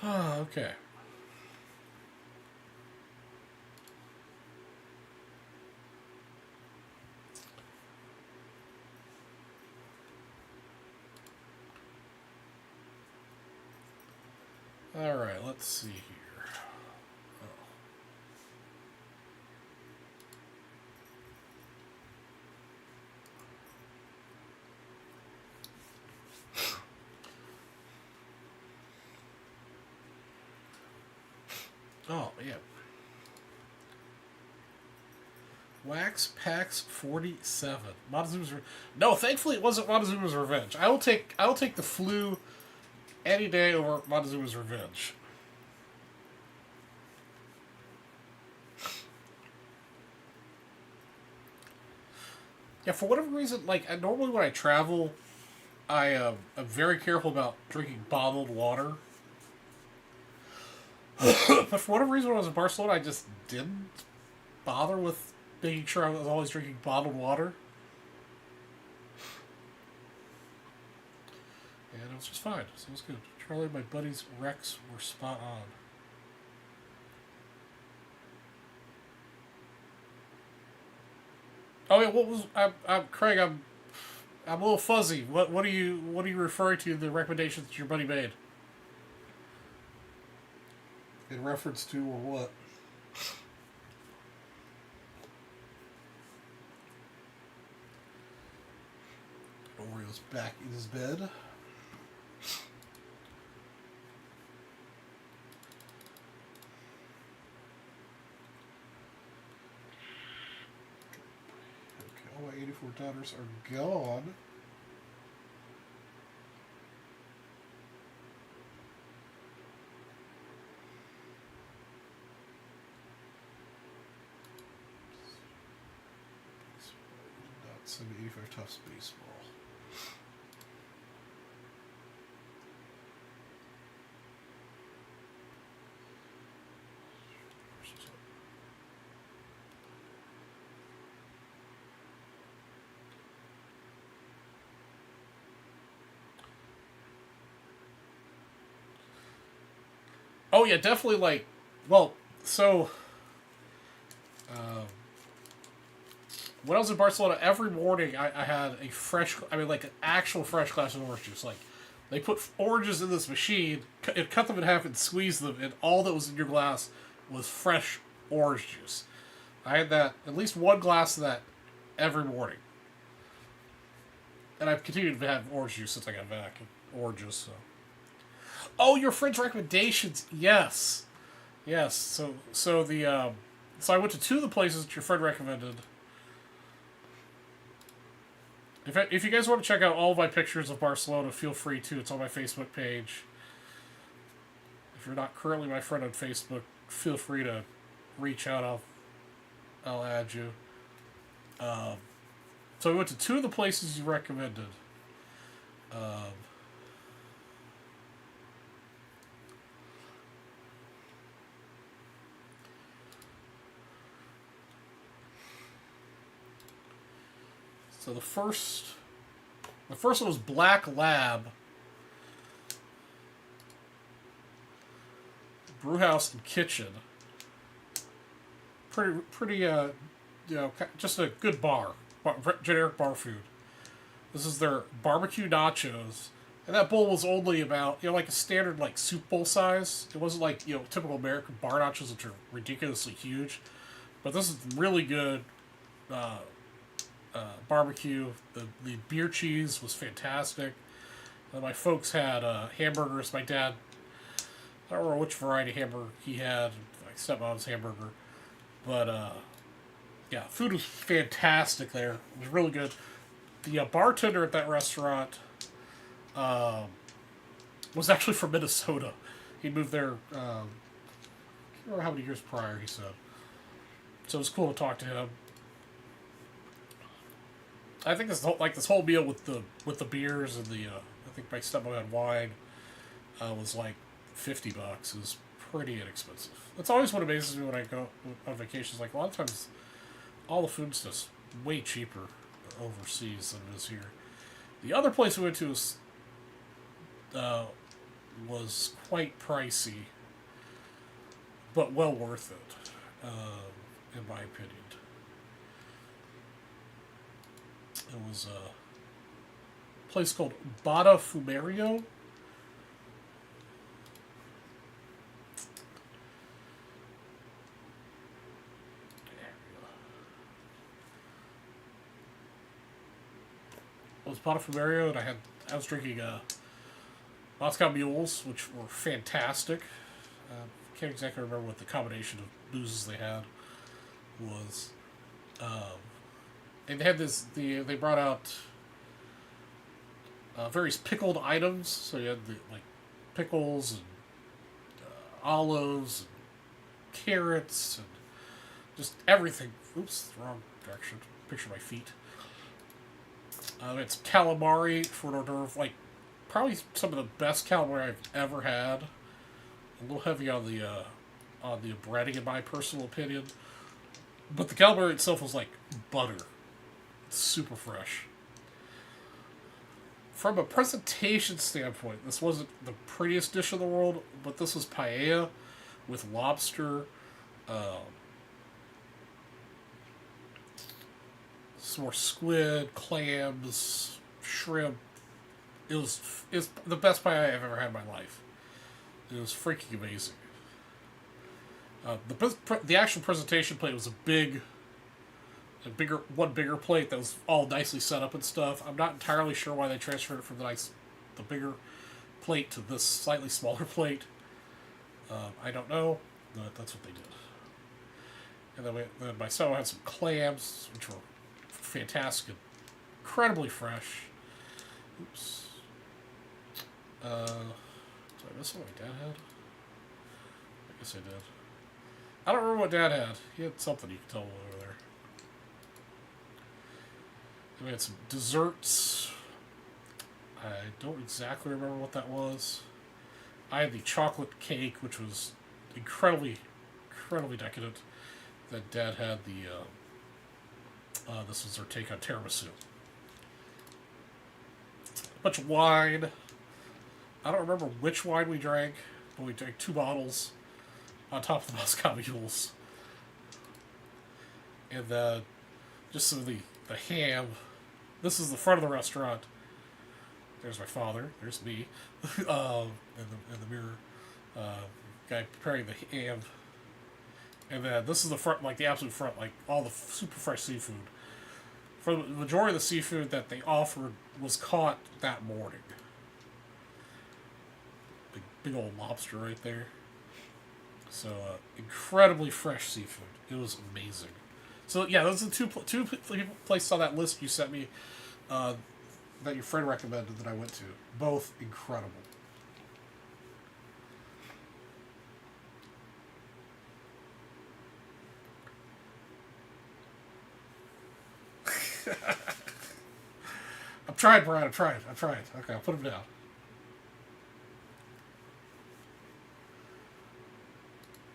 Oh, okay. Alright, let's see here. Oh, yeah. Wax Packs 47. Montezuma's No, thankfully it wasn't Montezuma's Revenge. I will take the flu any day over Montezuma's Revenge. Yeah, for whatever reason, like normally when I travel, I'm very careful about drinking bottled water. But for whatever reason, when I was in Barcelona, I just didn't bother with making sure I was always drinking bottled water. And it was just fine. So it was good. Charlie and my buddies Rex were spot on. Oh yeah, what was I'm Craig? I'm a little fuzzy. What are you referring to? The recommendations that your buddy made in reference to or what? Oreo's back in his bed. Okay, all my 84 daughters are gone. Not 85 Tufts baseball. Oh yeah, definitely. Well, so um, when I was in Barcelona, every morning I had a fresh, like an actual fresh glass of orange juice. Like they put oranges in this machine, it cut them in half and squeezed them, and all that was in your glass was fresh orange juice. I had that, at least one glass of that every morning. And I've continued to have orange juice since I got back. Oranges, so. Oh, your friend's recommendations. Yes. Yes. So I went to two of the places that your friend recommended. If you guys want to check out all of my pictures of Barcelona, feel free to. It's on my Facebook page. If you're not currently my friend on Facebook, feel free to reach out. I'll add you. So we went to two of the places you recommended. So the first one was Black Lab Brewhouse and Kitchen. Pretty just a good generic bar food. This is their barbecue nachos, and that bowl was only about like a standard like soup bowl size. It wasn't like typical American bar nachos, which are ridiculously huge. But this is really good barbecue. The beer cheese was fantastic. My folks had hamburgers. My dad, I don't remember which variety of hamburger he had. My stepmom's hamburger. But, yeah, food was fantastic there. It was really good. The bartender at that restaurant was actually from Minnesota. He moved there, I don't remember how many years prior, he said. So it was cool to talk to him. I think this whole meal with the beers and I think my stepmom had wine was like $50. It was pretty inexpensive. That's always what amazes me when I go on vacations. Like a lot of times, all the food's just way cheaper overseas than it is here. The other place we went to was quite pricey, but well worth it, in my opinion. It was a place called Bada Fumerio. It was Bada Fumerio, and I was drinking Moscow Mules, which were fantastic. Can't exactly remember what the combination of boozes they had was. And they had they brought out various pickled items. So you had pickles and olives and carrots and just everything. Oops, wrong direction. Picture my feet. It's calamari for an hors d'oeuvre. Probably some of the best calamari I've ever had. A little heavy on the breading, in my personal opinion. But the calamari itself was like butter. Super fresh. From a presentation standpoint, this wasn't the prettiest dish in the world, but this was paella with lobster, some more squid, clams, shrimp. It was the best paella I've ever had in my life. It was freaking amazing. The actual presentation plate was a bigger plate that was all nicely set up and stuff. I'm not entirely sure why they transferred it from the bigger plate to this slightly smaller plate. I don't know, but that's what they did. And then my son had some clams, which were fantastic, incredibly fresh. Oops. Did I miss what my dad had? I guess I did. I don't remember what Dad had. He had something you could tell over there. We had some desserts. I don't exactly remember what that was. I had the chocolate cake, which was incredibly decadent. Then Dad had this was our take on tiramisu. A bunch of wine. I don't remember which wine we drank, but we drank 2 bottles on top of the Moscow Mules. And then just some of the ham. This is the front of the restaurant. There's my father. There's me. in the mirror. Guy preparing the ham. And then this is the front, like the absolute front, like all the super fresh seafood. For the majority of the seafood that they offered was caught that morning. Big old lobster right there. So incredibly fresh seafood. It was amazing. So yeah, those are the two places on that list you sent me that your friend recommended that I went to. Both incredible. I'm trying, Brian. I'm trying. Okay, I'll put him down.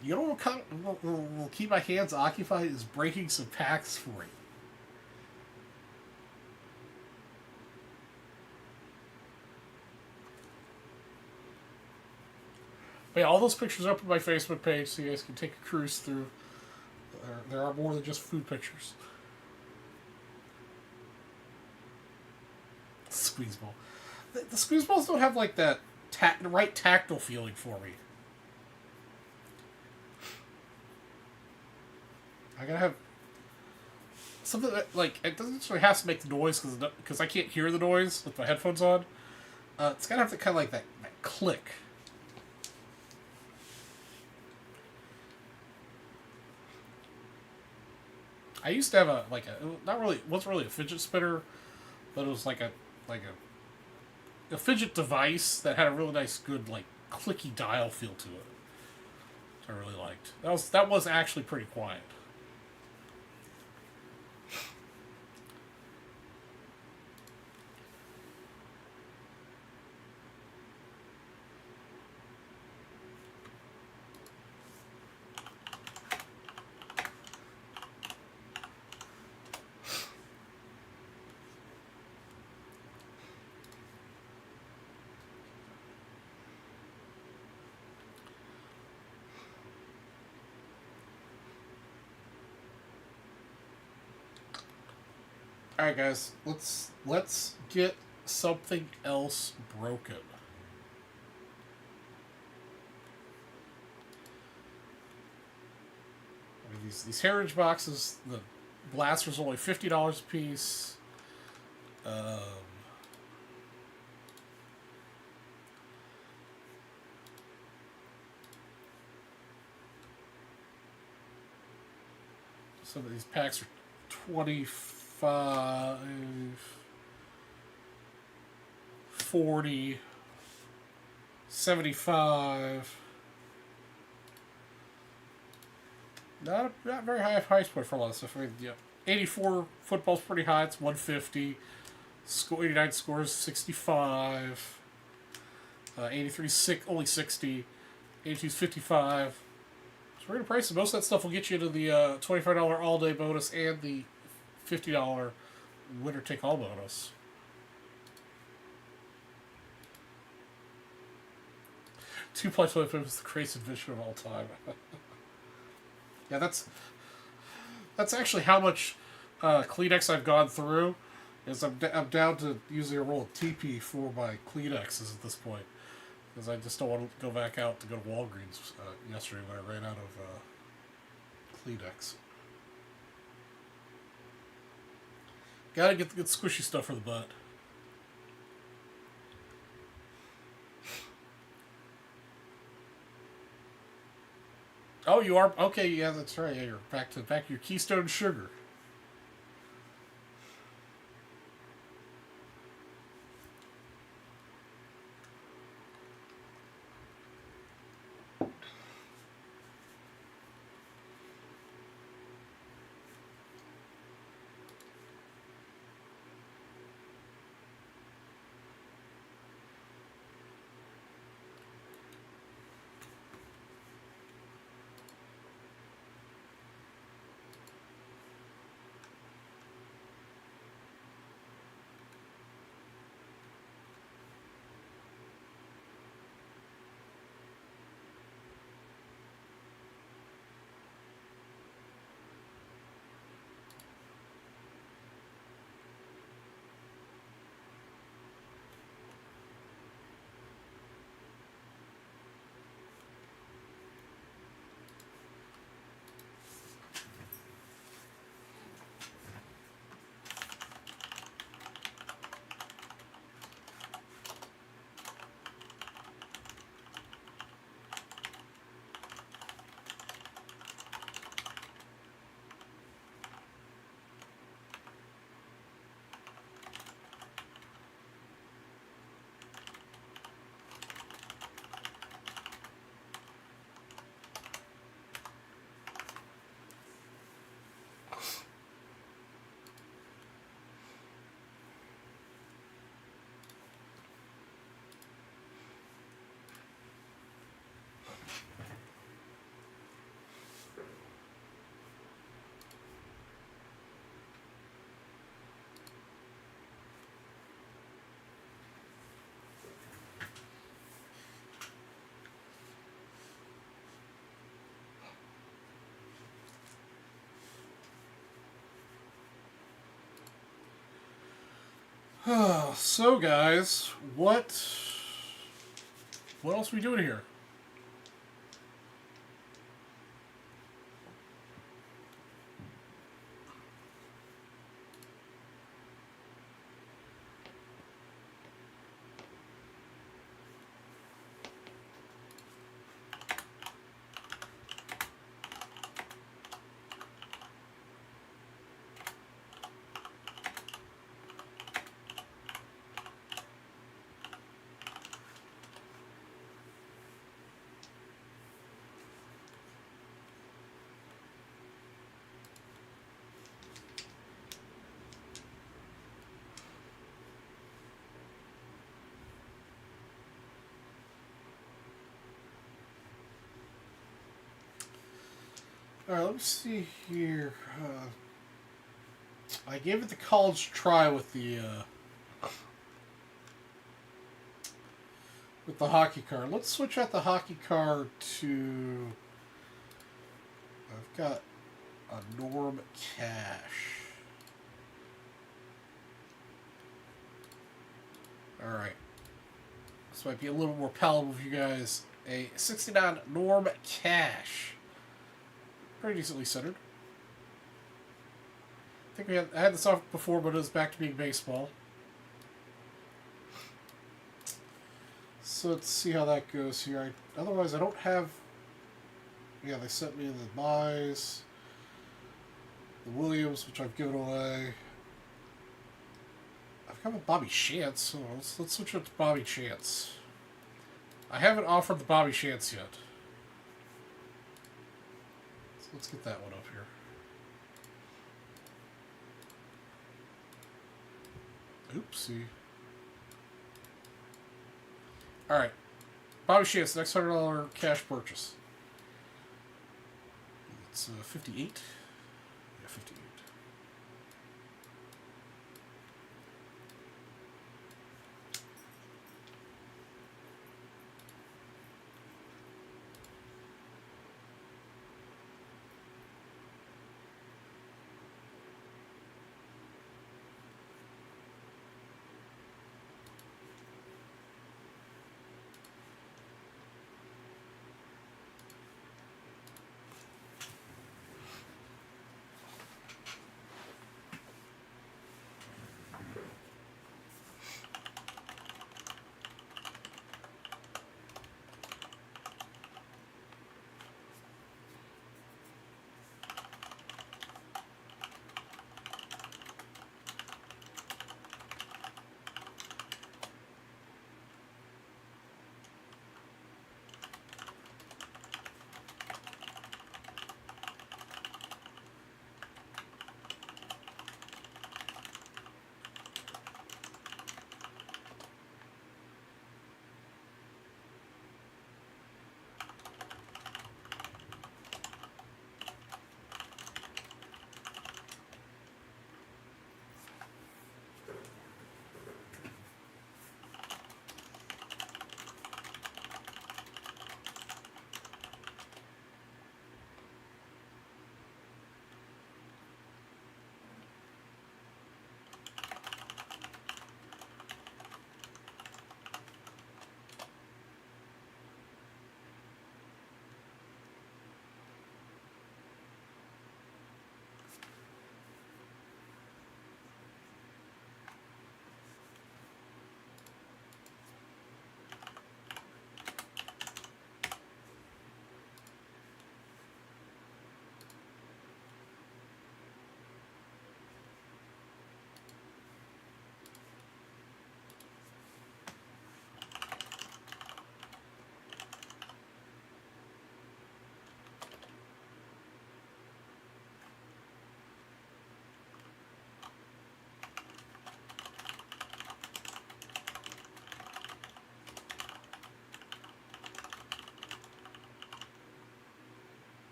You know what will keep my hands occupied is breaking some packs for you. But yeah, all those pictures are up on my Facebook page, so you guys can take a cruise through. There are more than just food pictures. Squeeze ball. The squeeze balls don't have like that right tactile feeling for me. I gotta have something that like it doesn't actually have to make the noise because I can't hear the noise with my headphones on. It's gotta have to kind of like that click. I used to have wasn't really a fidget spinner, but it was like a fidget device that had a really nice good like clicky dial feel to it. Which I really liked. That was actually pretty quiet. All right, guys, let's get something else broken. I mean, these heritage boxes, the blaster's only $50 a piece. Some of these packs are 25, 40, 75. Not very high price point for a lot of stuff. I mean, yeah, 84 football's pretty high. It's 150. 89 scores 65. 83 only 60. 82 is 55. So we're gonna price it. Most of that stuff will get you into the $25 all day bonus and the $50 winner take all bonus. Two plus one was the craziest adventure of all time. Yeah, that's actually how much Kleenex I've gone through. Is I'm down to using a roll of TP for my Kleenexes at this point, because I just don't want to go back out to go to Walgreens yesterday when I ran out of Kleenex. Gotta get the good squishy stuff for the butt. Oh, you are? Okay, yeah, that's right. Yeah, you're back to your Keystone Sugar. So, guys, what else are we doing here? Alright, let me see here. I gave it the college try with the hockey card. Let's switch out the hockey card to... I've got a Norm Cash. Alright. This might be a little more palatable for you guys. A 69 Norm Cash. Pretty decently centered. I think I had this off before, but it was back to being baseball. So let's see how that goes here. Otherwise, I don't have... Yeah, they sent me the buys. The Williams, which I've given away. I've got a Bobby Chance, so let's switch up to Bobby Chance. I haven't offered the Bobby Chance yet. So let's get that one up here. Oopsie. Alright. Bobby Chance, next $100 cash purchase. It's 58. Yeah, 58.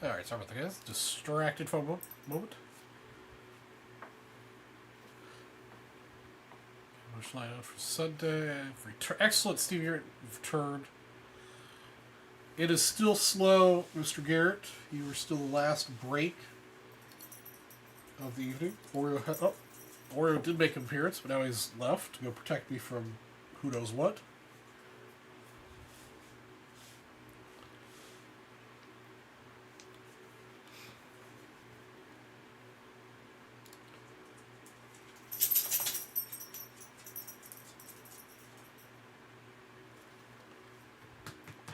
Alright, sorry about that, guys. Distracted for a moment. Much line out for Sunday. Excellent, Steve Garrett returned. It is still slow, Mr. Garrett. You were still the last break of the evening. Oreo did make an appearance, but now he's left to go protect me from who knows what.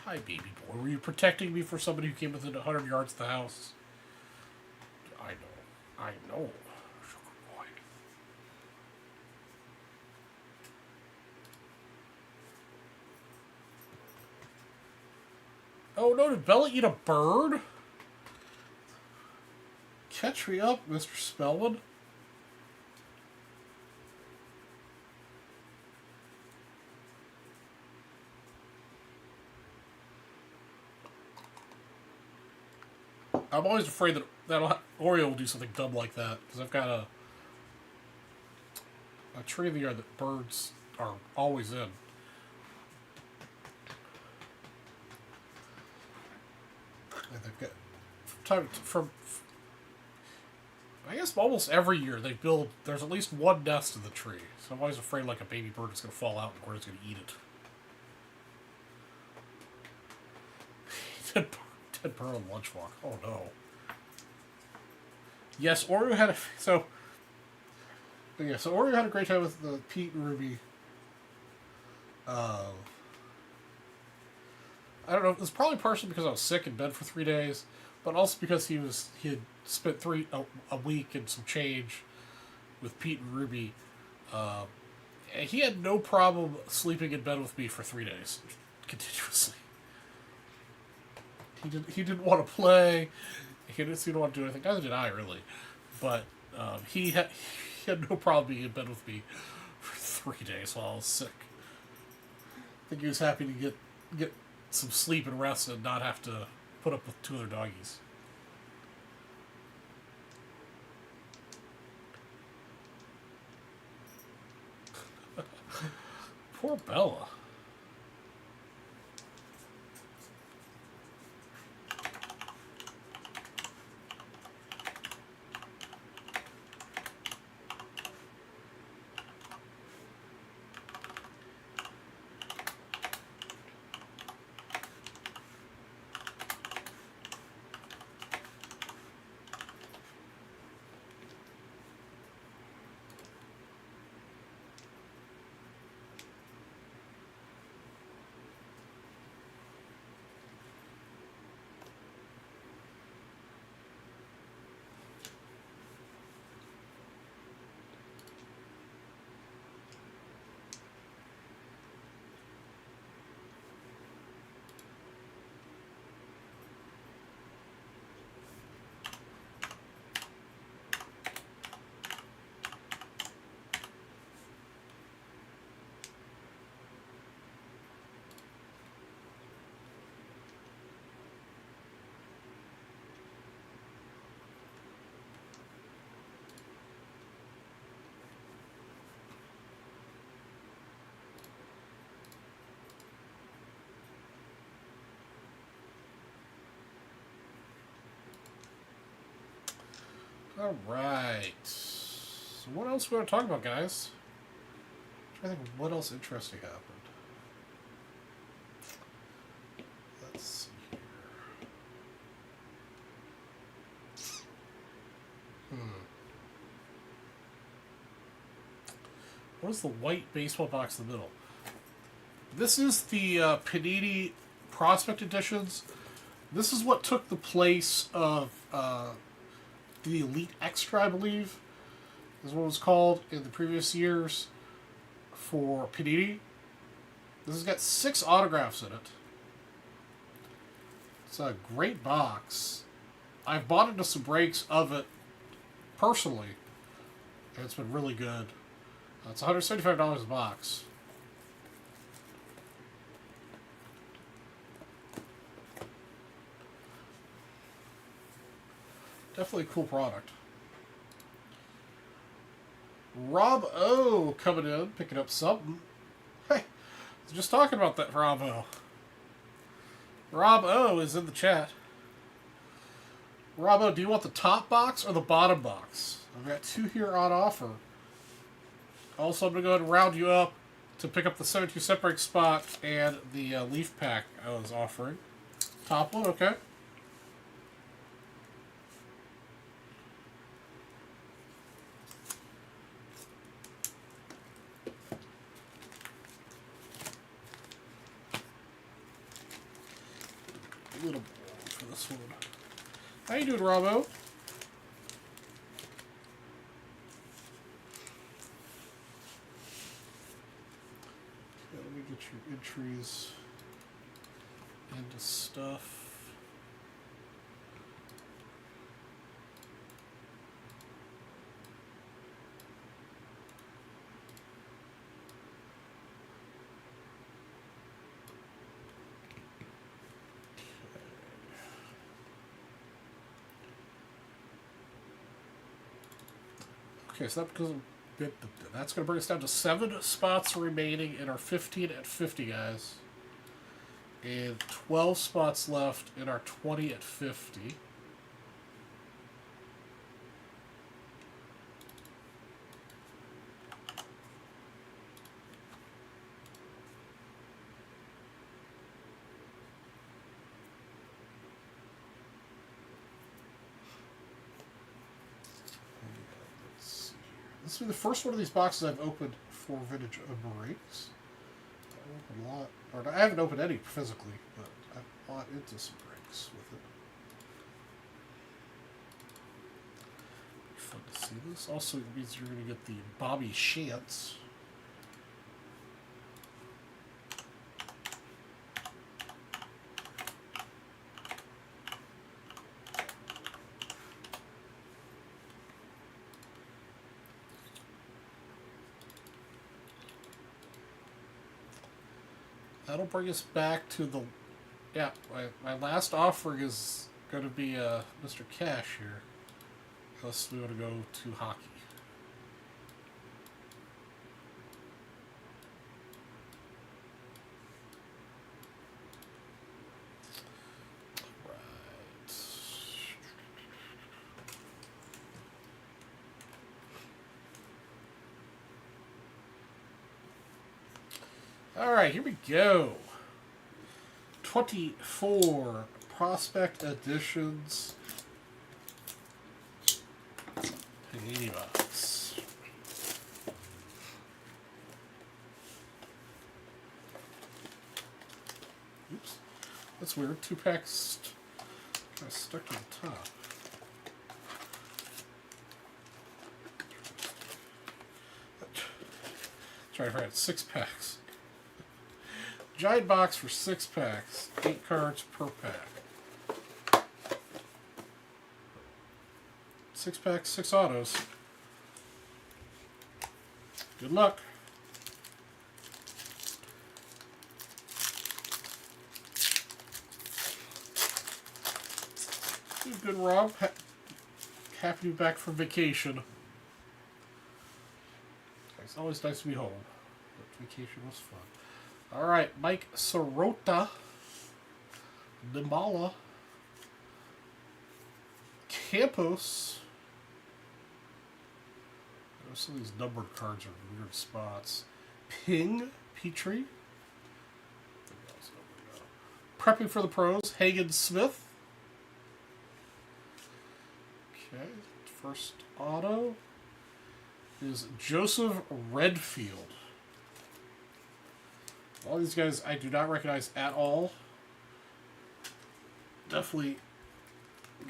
Hi, baby boy. Were you protecting me for somebody who came within 100 yards of the house? I know. Sugar boy. Oh no, did Bella eat a bird? Catch me up, Mr. Spellman. I'm always afraid that Oreo will do something dumb like that, because I've got a tree in the yard that birds are always in. And they've got I guess almost every year there's at least one nest in the tree, so I'm always afraid like a baby bird is going to fall out and Gordon's going to eat it. Dead bird on lunch walk. Oh no. Yes, Oreo had so Oreo had a great time with the Pete and Ruby. I don't know. It was probably partially because I was sick in bed for 3 days, but also because he had spent a week and some change with Pete and Ruby. And he had no problem sleeping in bed with me for 3 days continuously. He didn't want to play. He didn't want to do anything. Neither did I, really. But he had no problem being in bed with me for 3 days while I was sick. I think he was happy to get some sleep and rest and not have to put up with 2 other doggies. Poor Bella. All right. So what else are we going to talk about, guys? I'm trying to think of what else interesting happened. Let's see here. What is the white baseball box in the middle? This is the Panini Prospect Editions. This is what took the place of the Elite Extra, I believe, is what it was called in the previous years for Panini. This has got 6 autographs in it. It's a great box. I've bought into some breaks of it personally, and it's been really good. It's $175 a box. Definitely a cool product. Rob O coming in, picking up something. Hey, I was just talking about that, Rob O. Rob O is in the chat. Rob O, do you want the top box or the bottom box? I've got 2 here on offer. Also, I'm going to go ahead and round you up to pick up the 72 set break spot and the leaf pack I was offering. Top one, okay. A little bold for this one. How you doing, Robo? Okay, let me get your entries into stuff. Okay, so that's going to bring us down to 7 spots remaining in our 15 at 50, guys. And 12 spots left in our 20 at 50. This will be the first one of these boxes I've opened for vintage breaks. I opened a lot, or I haven't opened any physically, but I've bought into some breaks with it. Fun to see this. Also, it means you're going to get the Bobby Shantz. That'll bring us back to the... Yeah, my last offering is going to be Mr. Cash here. Unless we want to go to hockey. Alright, here we go. 24 Prospect Editions. Panini box. Oops. That's weird. 2 packs kind of stuck to the top. Try to find 6 packs. Giant box for 6 packs. 8 cards per pack. 6 packs, 6 autos. Good luck. Good, Rob. Happy to be back from vacation. It's always nice to be home. But vacation was fun. Alright, Mike Sirota, Nimbala, Campos. Some of these numbered cards are in weird spots. Ping, Petrie. Prepping for the pros, Hagen Smith. Okay, first auto is Joseph Redfield. All these guys I do not recognize at all. Definitely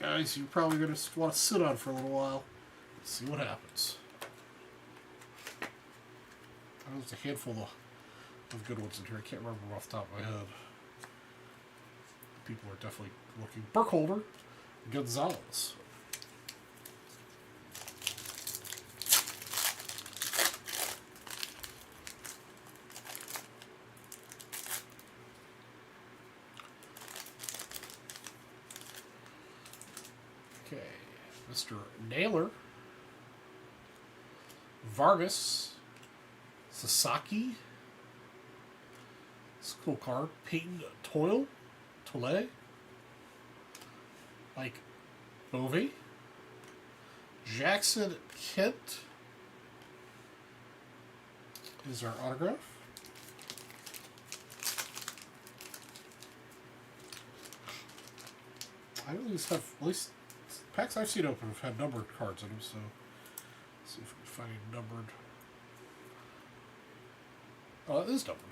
guys you're probably going to want to sit on for a little while. Let's see what happens. There's a handful of good ones in here. I can't remember off the top of my head. People are definitely looking. Burkholder, Gonzalez. Mr. Naylor. Vargas. Sasaki. It's a cool card. Peyton Toyle. Mike Bovee. Jackson Kent is our autograph. I at least packs I've seen open have had numbered cards in them, so let's see if we can find any numbered. Oh, it is numbered.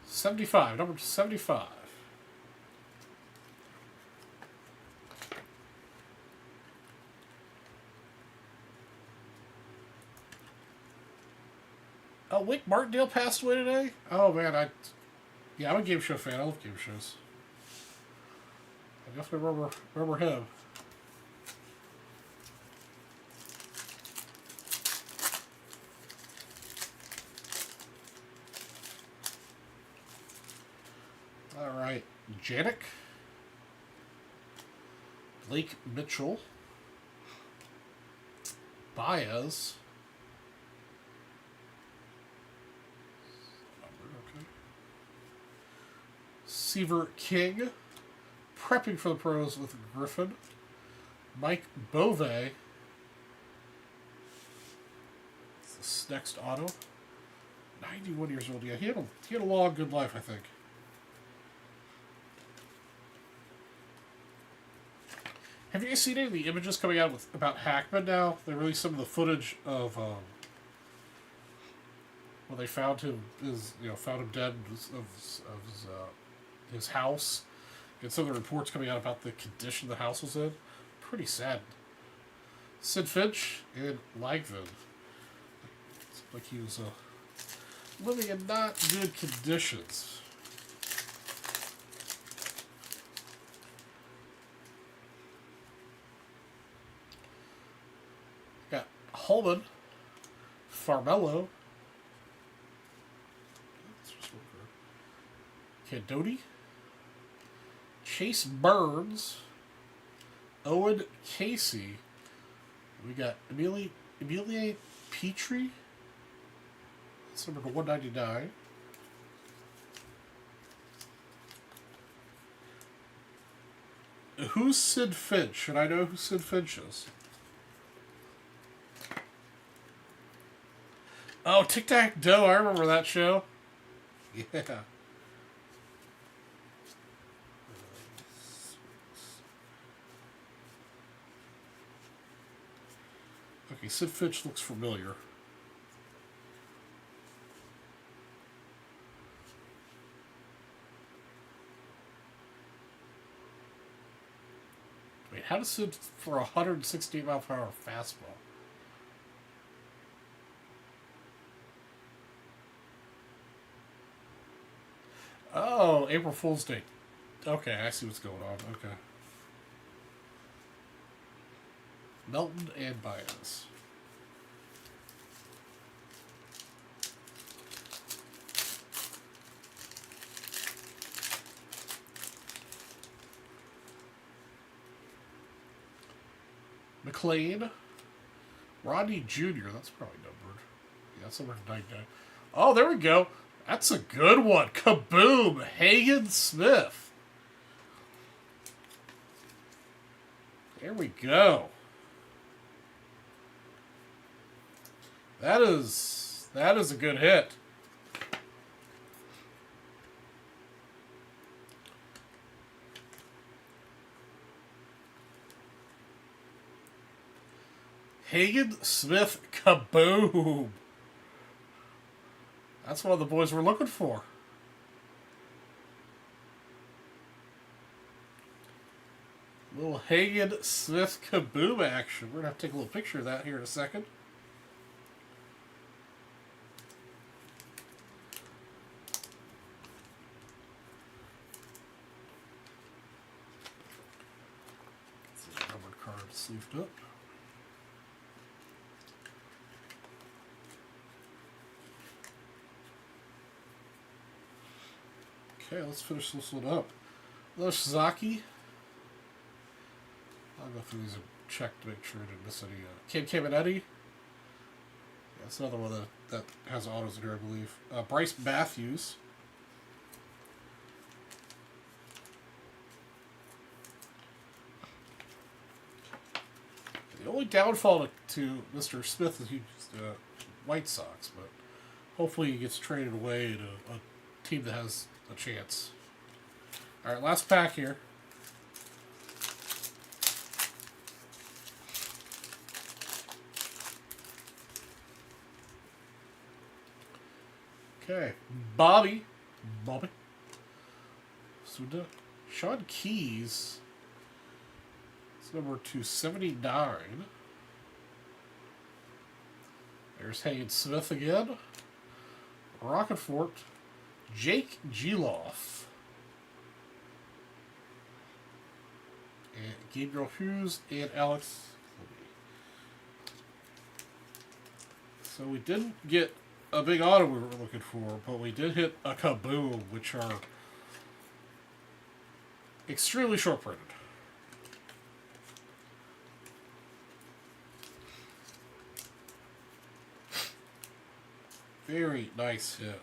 75, number 75. Oh, Wick Martindale passed away today? Oh, man, I'm a game show fan. I love game shows. I definitely remember him. All right, Janik, Blake Mitchell, Baez, Seaver King, prepping for the pros with Griffin, Mike Bovee. This next auto, 91 years old. Yeah, he had a long, good life, I think. Have you guys seen any of the images coming out about Hackman now? They released some of the footage of when they found him dead of his house, and some of the reports coming out about the condition the house was in. Pretty sad. Sid Finch in Langford. It's like he was living in not good conditions. Got Holman, Farmello, Cadoti, Chase Burns, Owen Casey. We got Emilie Petrie. That's number 199. Who's Sid Finch? Should I know who Sid Finch is? Oh, Tic Tac Doe. I remember that show. Yeah. Okay, Sid Finch looks familiar. Wait, how does Sid for a 168 mile per hour fastball? Oh, April Fool's Day. Okay, I see what's going on. Okay. Melton and Baez. McLean. Rodney Jr. That's probably numbered. Yeah, that's number 99. Oh, there we go. That's a good one. Kaboom! Hagen Smith. There we go. That is a good hit. Hagen Smith, kaboom. That's one of the boys we're looking for. Little Hagen Smith kaboom action. We're going to have to take a little picture of that here in a second. Get the numbered card sleeved up. Okay, let's finish this one up. Hello, Shizaki. I'll go through these and check to make sure I didn't miss any. Cam Caminetti. Yeah, that's another one that has autos in here, I believe. Bryce Matthews. The only downfall to Mr. Smith is he's White Sox, but hopefully he gets traded away to a team that has a chance. All right, last pack here. Okay, Bobby. Suda. Sean Keys. It's number 279. There's Hayden Smith again. Rockenfort. Jake Geloff. And Gabriel Hughes and Alex. So we didn't get a big auto we were looking for, but we did hit a Kaboom, which are extremely short printed. Very nice hit.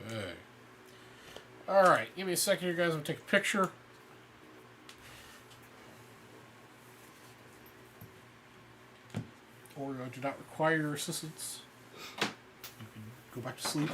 Okay. Alright, give me a second here, guys. I'm going to take a picture. Or I do not require your assistance. You can go back to sleep.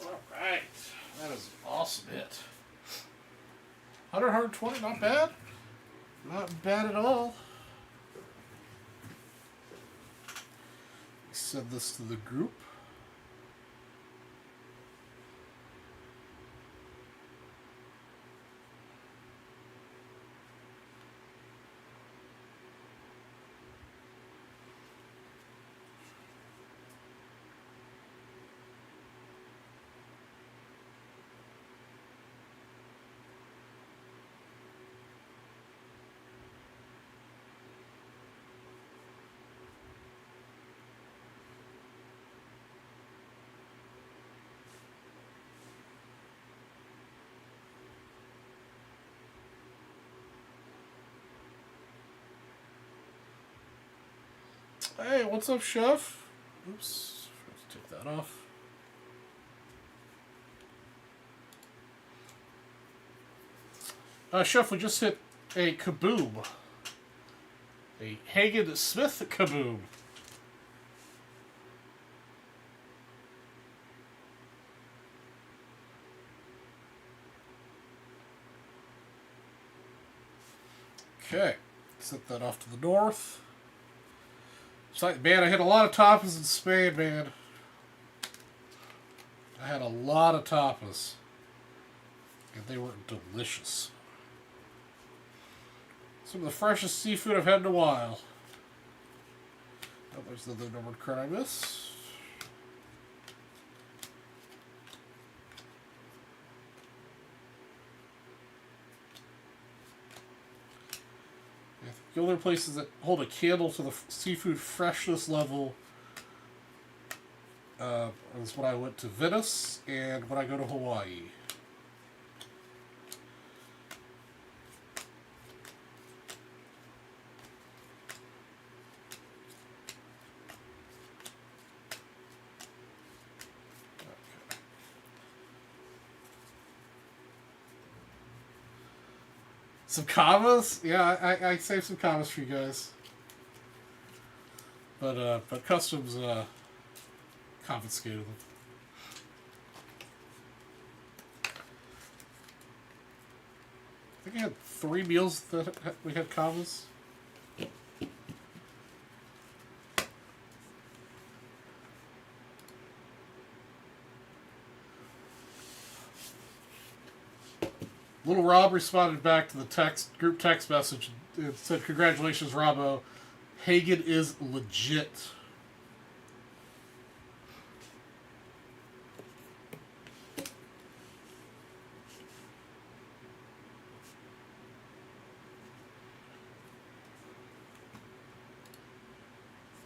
Alright. That is an awesome hit. 120, not bad. Not bad at all. Send this to the group. Hey, what's up, Chef? Oops, let's take that off. Chef, we just hit a Kaboom. A Hagen Smith Kaboom. Okay, set that off to the north. It's like, man, I hit a lot of tapas in Spain, man. I had a lot of tapas. And they were delicious. Some of the freshest seafood I've had in a while. Oh, there's the numbered card I missed. The only places that hold a candle to the seafood freshness level is when I went to Venice and when I go to Hawaii. Some commas? Yeah, I saved some commas for you guys. But Customs confiscated them. think I had 3 meals that we had kavas. Little Rob responded back to the group text message and said, "Congratulations, Robbo. Hagen is legit."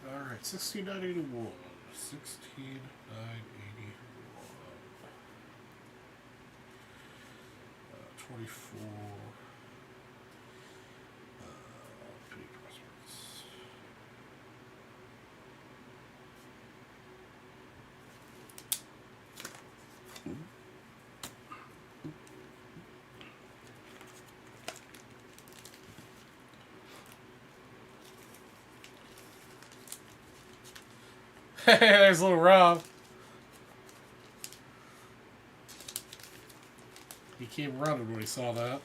All right, 16,981. 16,981. 24. Penny prospects. Hey, there's little Rob. He came running when he saw that.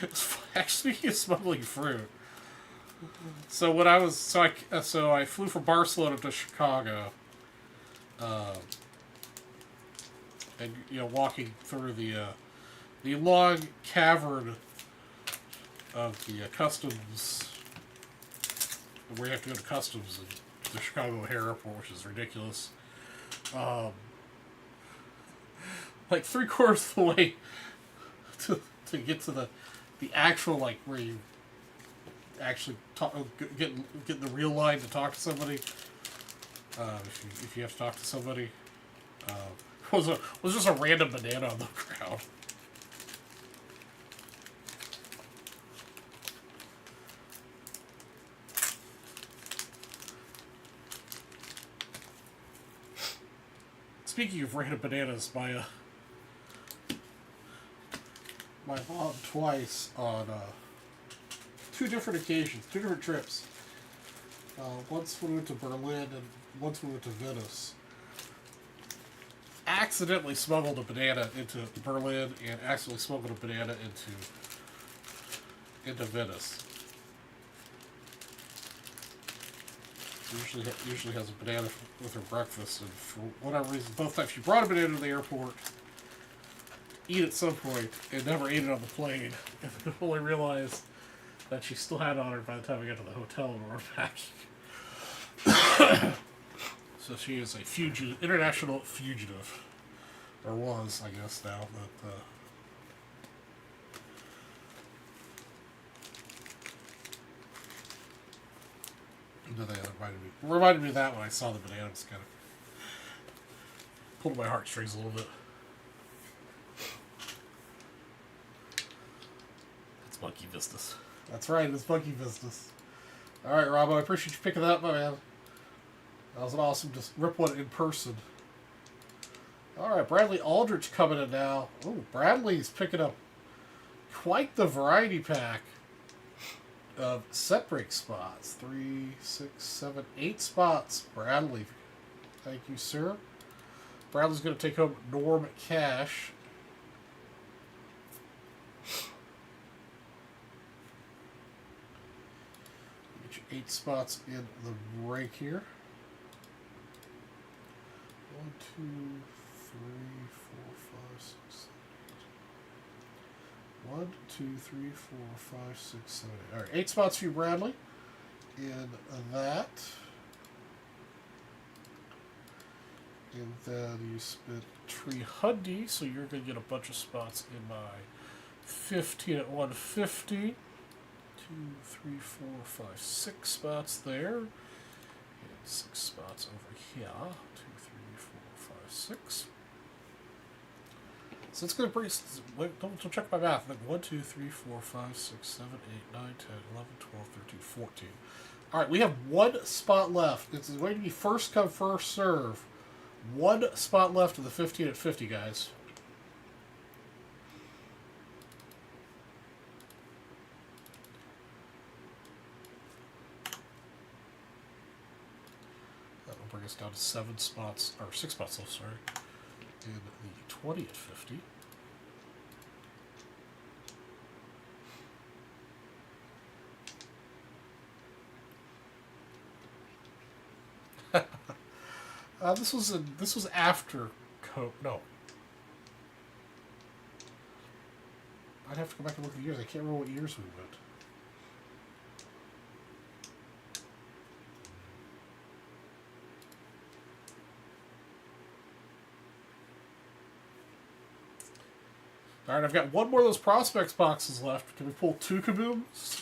Oops. Actually, speaking of smuggling fruit, so when I was so I flew from Barcelona to Chicago, and walking through the long cavern of the customs, where you have to go to customs in the Chicago O'Hare Airport, which is ridiculous. Like 3/4 of the way to get to the actual, like, where you actually get in the real line to talk to somebody. If you have to talk to somebody, was just a random banana on the ground. Speaking of random bananas, my mom twice on 2 different occasions, 2 different trips. Once we went to Berlin and once we went to Venice. Accidentally smuggled a banana into Berlin and accidentally smuggled a banana into Venice. Usually has a banana with her breakfast, and for whatever reason, both times she brought a banana to the airport to eat at some point and never ate it on the plane, and then only realized that she still had it on her by the time we got to the hotel and we were packing. So she is a fugitive, international fugitive, or was, I guess, now. But that reminded me of that when I saw the banana. It's kind of pulled my heartstrings a little bit. It's monkey business. That's right, it's monkey business. All right, Robbo, I appreciate you picking that up, my man. That was an awesome just rip one in person. All right, Bradley Aldrich coming in now. Oh, Bradley's picking up quite the variety pack of set break spots. 3, 6, 7, 8 spots. Bradley, thank you, sir. Bradley's going to take home Norm Cash. Get you 8 spots in the break here. 1, 2, 3, 4, 5, 6, 7, 8. 1, 2, 3, 4, 5, 6, 7, 8. All right, 8 spots for you, Bradley. In that. And then you spent $300, so you're going to get a bunch of spots in my 15 at 150. 2, 3, 4, 5, 6 spots there. And 6 spots over here. 2, 3, 4, 5, 6. So it's going to bring, don't check my math. Like 1, 2, 3, 4, 5, 6, 7, 8, 9, 10, 11, 12, 13, 14. All right, we have 1 spot left. This is going to be first come, first serve. 1 spot left of the 15 at 50, guys. That will bring us down to 7 spots, or 6 spots left, sorry. in the 20 at 50. This was after no. I'd have to go back and look at the years. I can't remember what years we went. All right, I've got one more of those prospects boxes left. Can we pull 2 kabooms?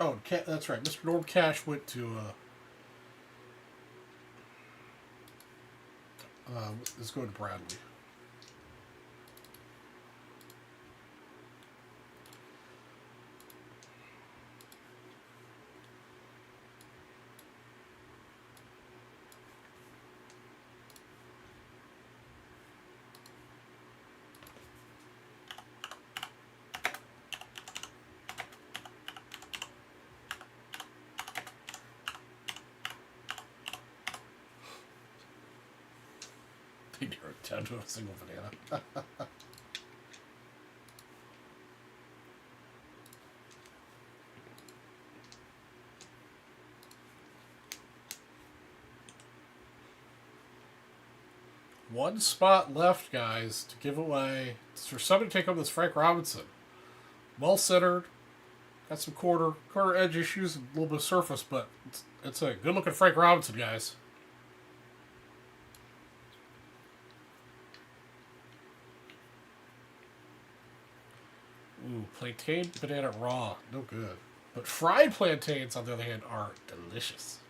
Oh, that's right. Mr. Norm Cash went to let's go to Bradley. They narrowed it down to a single banana. One spot left, guys, to give away. It's for somebody to take up this Frank Robinson. Well centered. Got some quarter edge issues and a little bit of surface, but it's a good looking Frank Robinson, guys. Ooh, plantain banana raw. No good. But fried plantains, on the other hand, are delicious.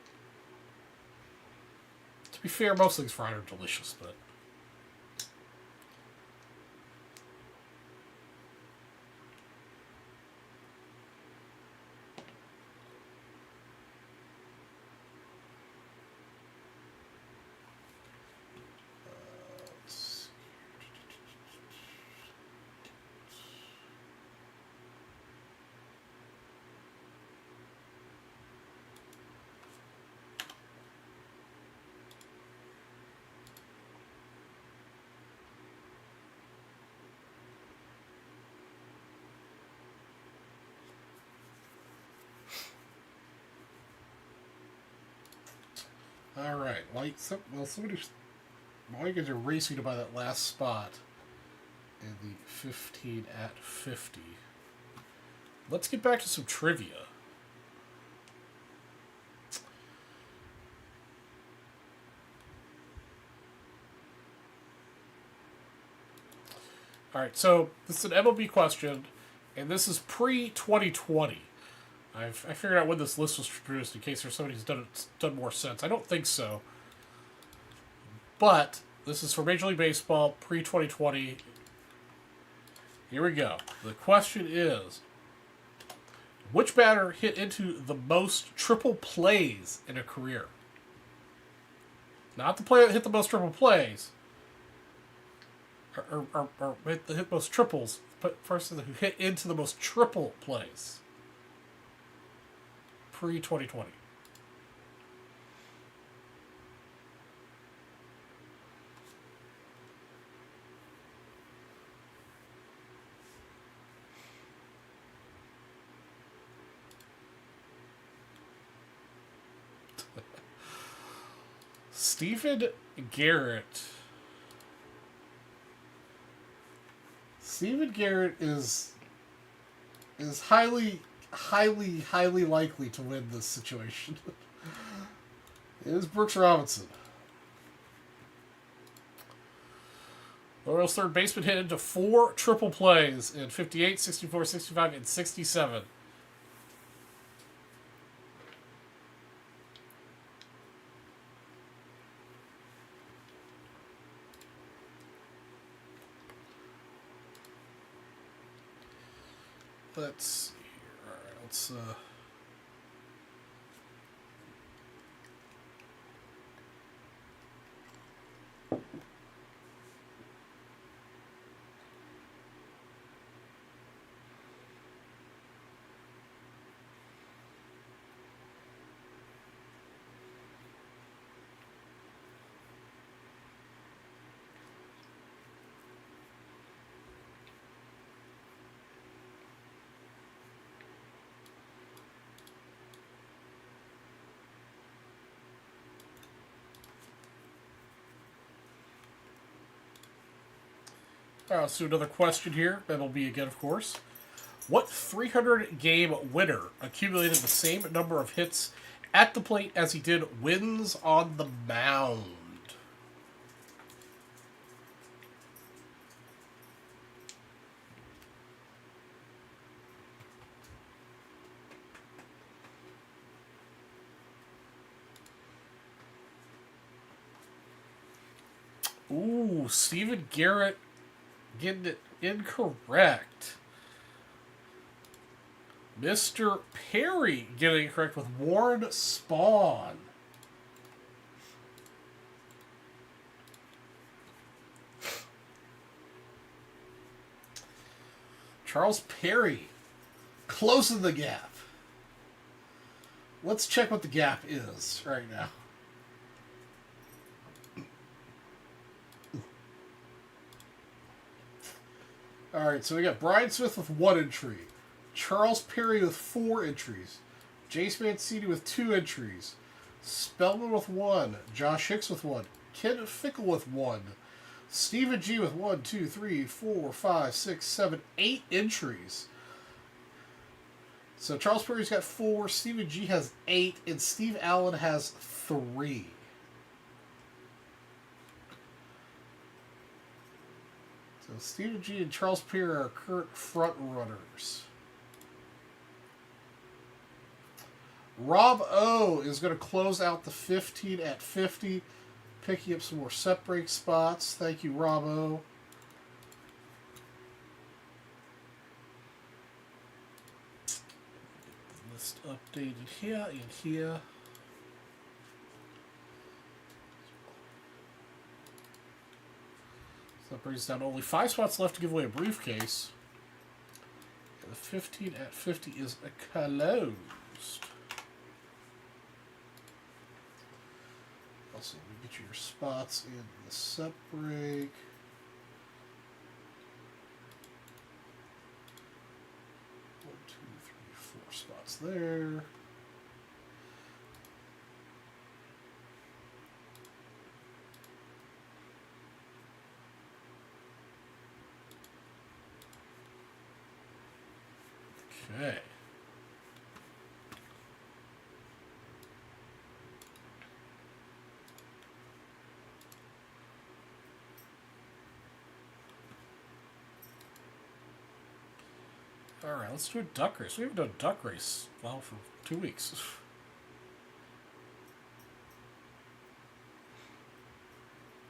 To be fair, most things fried are delicious, but... All right. While you guys are racing to buy that last spot in the 15 at 50, let's get back to some trivia. All right. So this is an MLB question, and this is pre-2020. I figured out when this list was produced in case there's somebody who's done more sense. I don't think so. But this is for Major League Baseball pre-2020. Here we go. The question is, which batter hit into the most triple plays in a career? Not the player that hit the most triple plays. Or hit most triples. But person who hit into the most triple plays. Pre-2020. Stephen Garrett. Stephen Garrett is highly likely to win this situation. It is Brooks Robinson. The Royals' third baseman hit into 4 triple plays in 58, 64, 65, and 67. Let's see here. All right, let's Let's do another question here. MLB again, of course. What 300-game winner accumulated the same number of hits at the plate as he did wins on the mound? Ooh, Stephen Garrett getting it incorrect. Mr. Perry getting it correct with Warren Spahn. Charles Perry closing the gap. Let's check what the gap is right now. Alright, so we got Brian Smith with 1 entry. Charles Perry with 4 entries. Jace Mancini with 2 entries. Spellman with 1. Josh Hicks with 1. Ken Fickle with 1. Stephen G with 1, 2, 3, 4, 5, 6, 7, 8 entries. So Charles Perry's got 4, Stephen G has 8, and Steve Allen has 3. So Stephen G and Charles Perry are current front runners. Rob O is going to close out the 15 at 50, picking up some more set break spots. Thank you, Rob O. List updated here and here. So that brings us down to only 5 spots left to give away a briefcase. And the 15 at 50 is closed. Also, let me get you your spots in the set break. One, two, three, 4 spots there. Okay. Alright, let's do a duck race. We haven't done a duck race, well, for 2 weeks.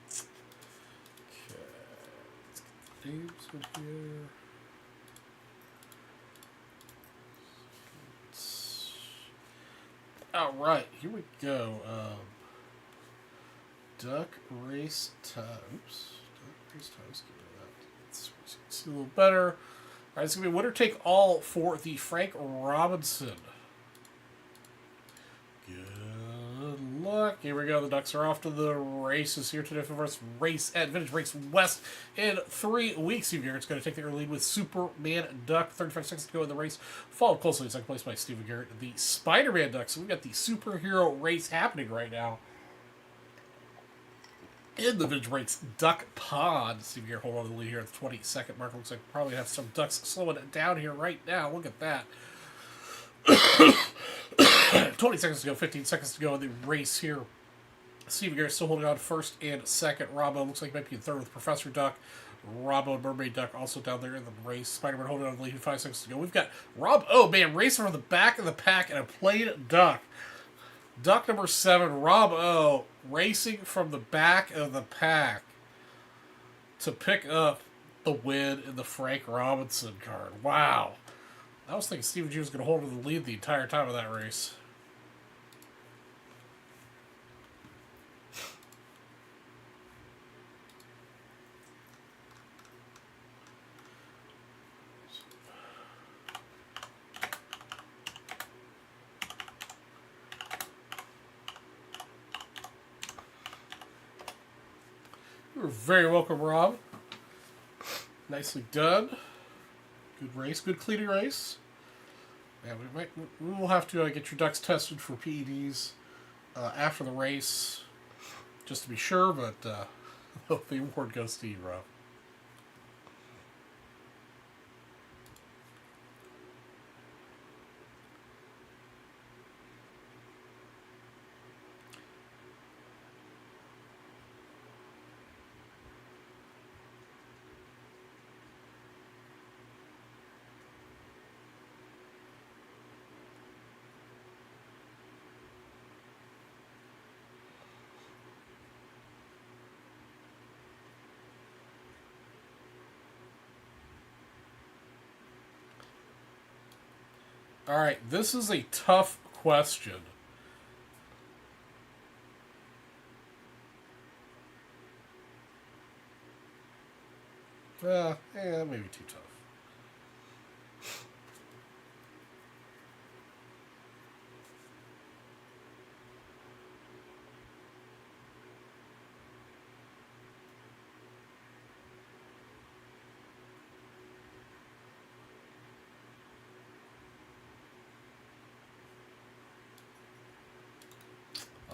Okay. Let's get the names in here. Alright, here we go. Duck race times. Duck race times. Give me that. Let's see a little better. Alright, it's going to be winner take all for the Frank Robinson. Good luck. Here we go. The Ducks are off to the races here today for the first race at Vintage Race West in 3 weeks. Steve Garrett's going to take the early lead with Superman Duck. 35 seconds to go in the race. Followed closely in second place by Stephen Garrett, the Spider-Man Duck. So we've got the superhero race happening right now in the Vintage Race Duck Pod. Steve Garrett hold on to the lead here at the 20-second mark. Looks like we probably have some ducks slowing it down here right now. Look at that. 20 seconds to go, 15 seconds to go in the race here. Steve Garrett still holding on first and second. Robbo looks like he might be in third with Professor Duck. Robbo and Mermaid Duck also down there in the race. Spider-Man holding on to the lead, 5 seconds to go. We've got Rob O, man, racing from the back of the pack and a plain duck. Duck number 7, Rob O, racing from the back of the pack to pick up the win in the Frank Robinson card. Wow. I was thinking Stephen G was going to hold the lead the entire time of that race. You're very welcome, Rob. Nicely done. Good race, good cleaning race. Yeah, we will have to get your ducks tested for PEDs after the race, just to be sure. But the award goes to you, Rob. All right, this is a tough question. Maybe too tough.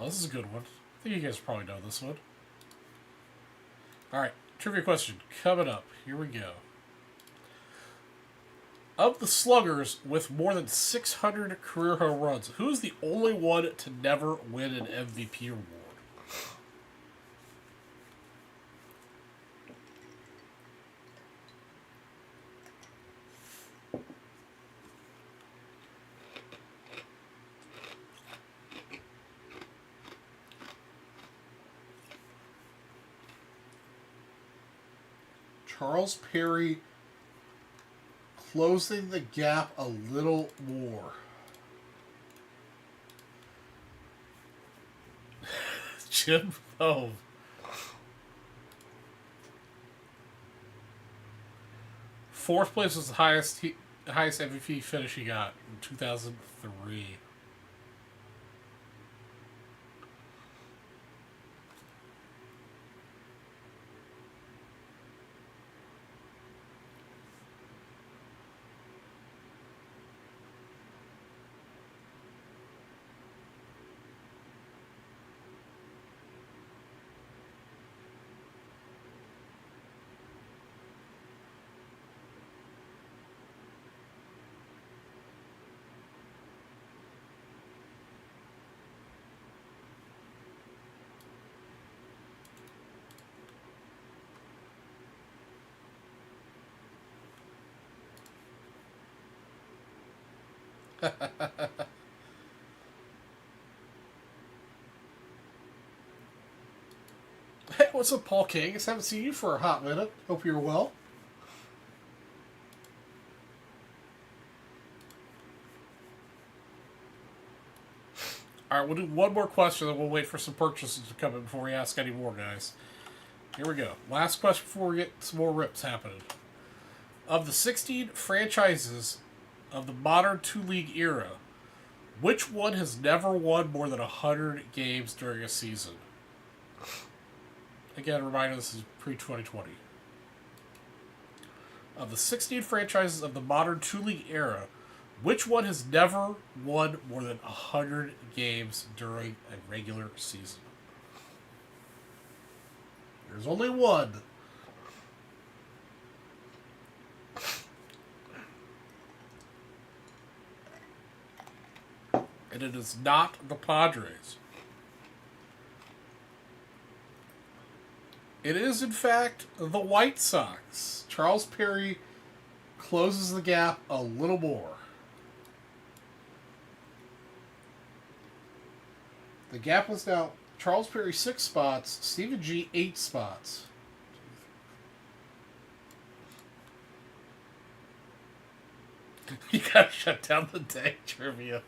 Oh, this is a good one. I think you guys probably know this one. All right, trivia question coming up. Here we go. Of the sluggers with more than 600 career home runs, who is the only one to never win an MVP award? Charles Perry closing the gap a little more. Jim Thome. Fourth place was the highest MVP finish he got in 2003. Hey, what's up, Paul King? I haven't seen you for a hot minute. Hope you're well. All right, we'll do one more question, then we'll wait for some purchases to come in before we ask any more, guys. Here we go. Last question before we get some more rips happening. Of the 16 franchises of the modern two-league era, which one has never won more than 100 games during a season? Again, reminder, this is pre-2020. Of the 16 franchises of the modern two-league era, which one has never won more than 100 games during a regular season? There's only one. And it is not the Padres. It is, in fact, the White Sox. Charles Perry closes the gap a little more. The gap was now Charles Perry 6 spots, Stephen G 8 spots. You gotta shut down the day trivia.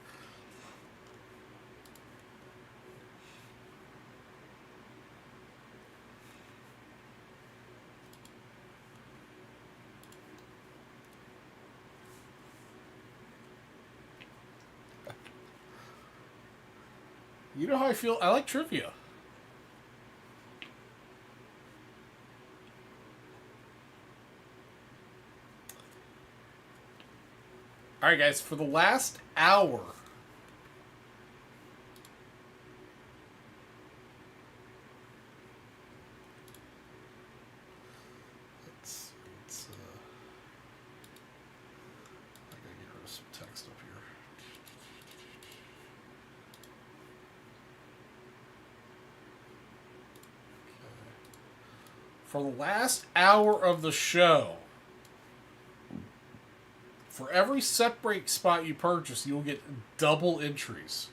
You know how I feel? I like trivia. Alright, guys, for the last hour, let's I gotta get rid of some text up here. For the last hour of the show, for every set break spot you purchase, you'll get double entries.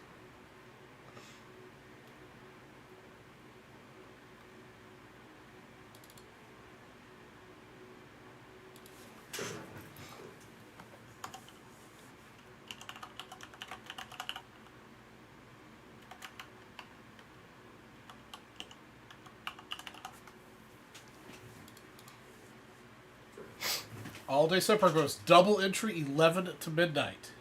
All day separate goes double entry 11 to midnight.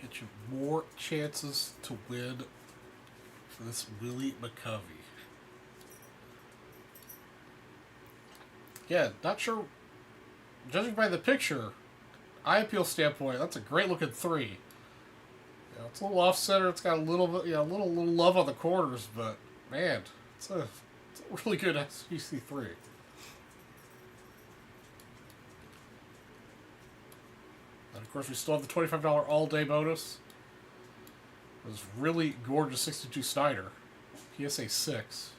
Get you more chances to win for this Willie McCovey. Yeah, not sure. Judging by the picture, eye appeal standpoint, that's a great looking 3. You know, it's a little off center. It's got a little bit, little love on the corners, but man, it's a really good SPC3. And of course, we still have the $25 all-day bonus. This really gorgeous 62 Snyder, PSA 6.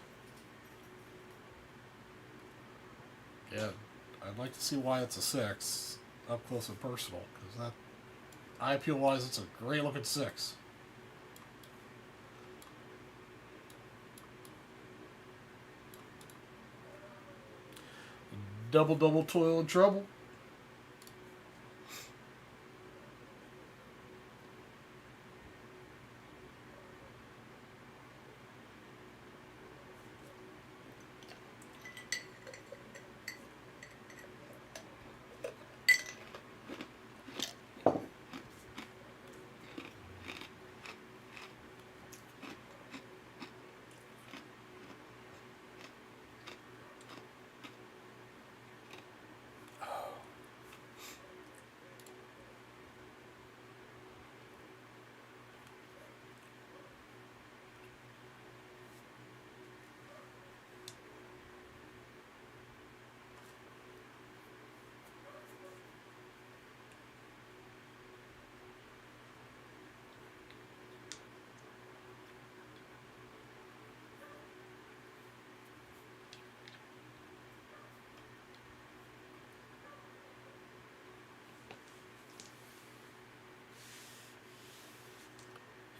Yeah, I'd like to see why it's a 6 up close and personal, because that eye appeal wise, it's a great looking 6. Double toil and trouble.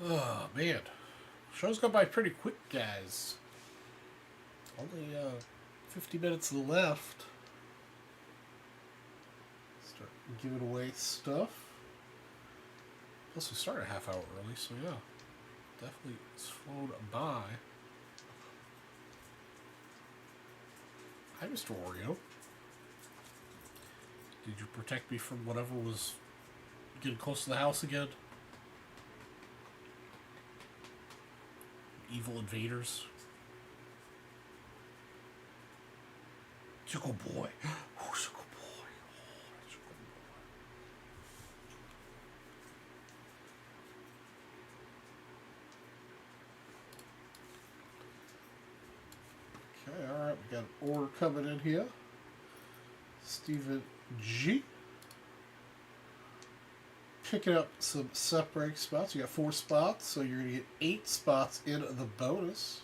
Oh, man. Show's gone by pretty quick, guys. Only 50 minutes left. Start giving away stuff. Plus, we started a half hour early, so yeah. Definitely slowed by. Hi, Mr. Oreo. Did you protect me from whatever was getting close to the house again? Evil invaders. Sickle boy. Oh, sickle boy. Oh, sickle boy. Okay, alright, we got an order coming in here. Stephen G. Picking up some separating spots. You got 4 spots, so you're going to get 8 spots in the bonus.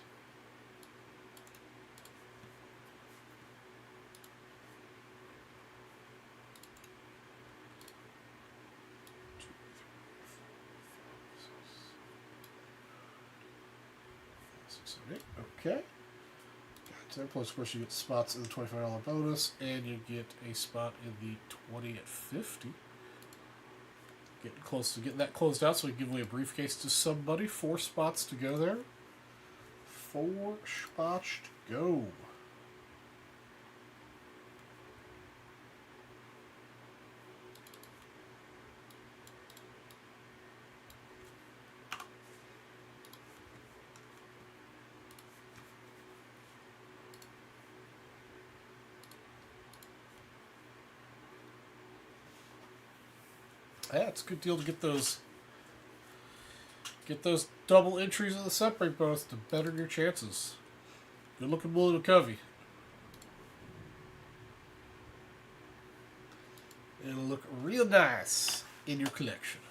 Okay. So plus, of course, you get spots in the $25 bonus, and you get a spot in the 20 at 50. Getting close to getting that closed out, so we can give away a briefcase to somebody. 4 spots to go there. 4 spots to go. Yeah, it's a good deal to get those double entries in the separate bonus to better your chances. Good looking Willie McCovey. It'll look real nice in your collection.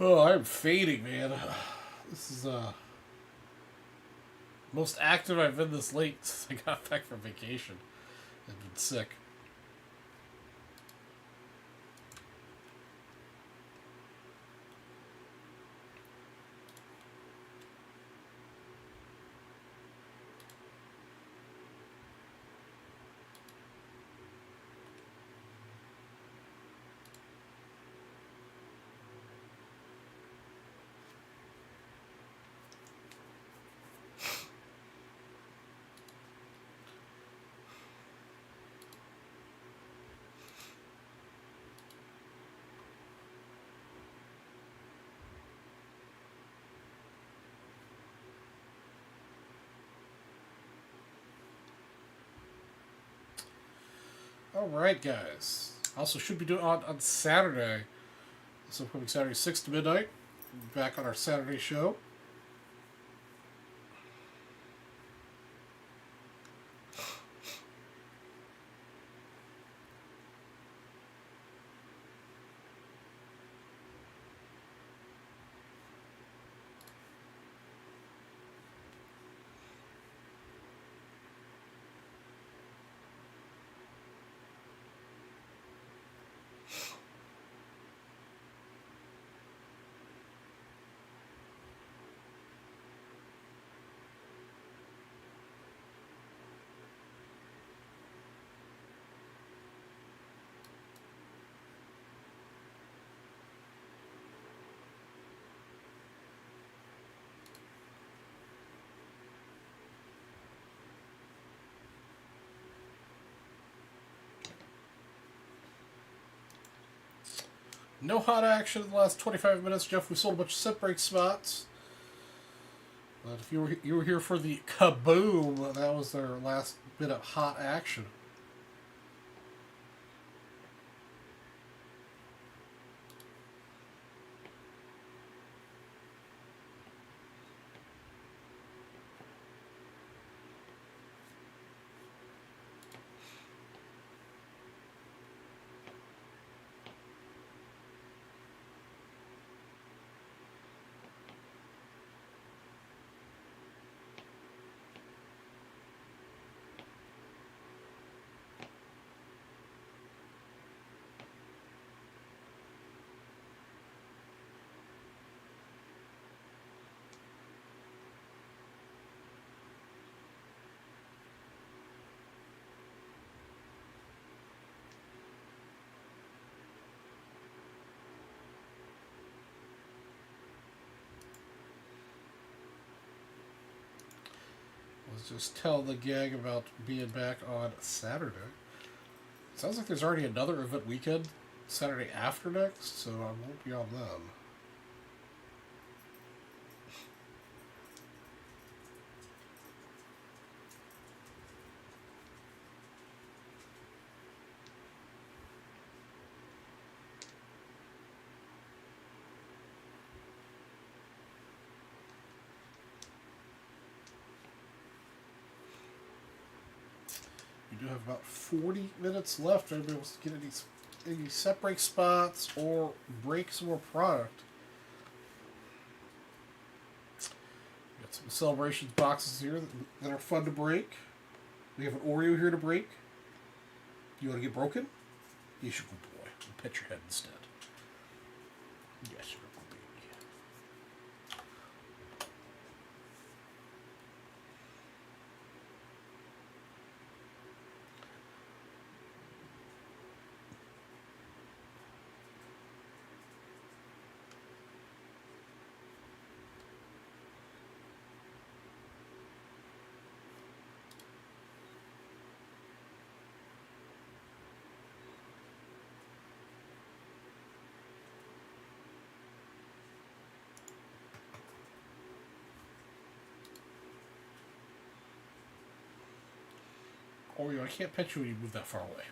Oh, I'm fading, man. This is most active I've been this late since I got back from vacation. I've been sick. All right, guys. Also, should be doing on Saturday. This upcoming Saturday, 6 to midnight. Back on our Saturday show. No hot action in the last 25 minutes, Jeff. We sold a bunch of set break spots. But if you were here for the kaboom, that was their last bit of hot action. Let's just tell the gang about being back on Saturday. Sounds like there's already another event weekend, Saturday after next, so I won't be on them. We do have about 40 minutes left. Everybody wants to get any set break spots or break some more product. Got some celebrations boxes here that are fun to break. We have an Oreo here to break. You want to get broken? Yes, you good boy. I'll pet your head instead. Yes, you're a good baby. Oreo, I can't pet you when you move that far away.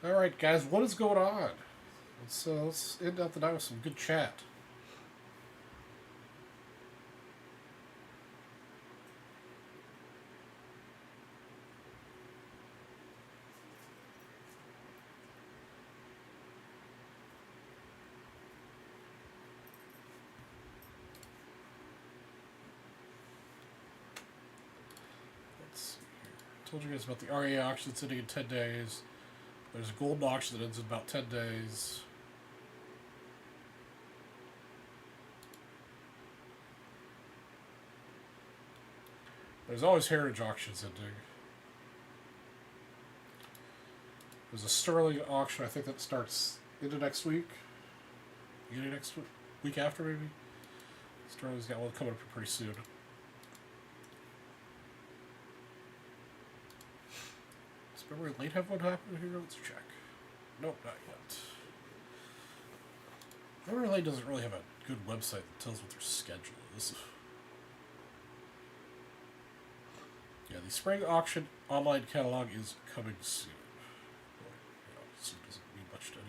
All right, guys, what is going on? Let's end out the night with some good chat. Let's see here. I told you guys about the REA auction that's ending in 10 days. There's a golden auction that ends in about 10 days. There's always heritage auctions ending. There's a sterling auction, I think that starts into next week. Beginning next week after, maybe? Sterling's got one coming up pretty soon. Does Memory Lane have one happening here? Let's check. Nope, not yet. Memory Lane doesn't really have a good website that tells what their schedule is. Yeah, the spring auction online catalog is coming soon. Well, soon doesn't mean much to anybody.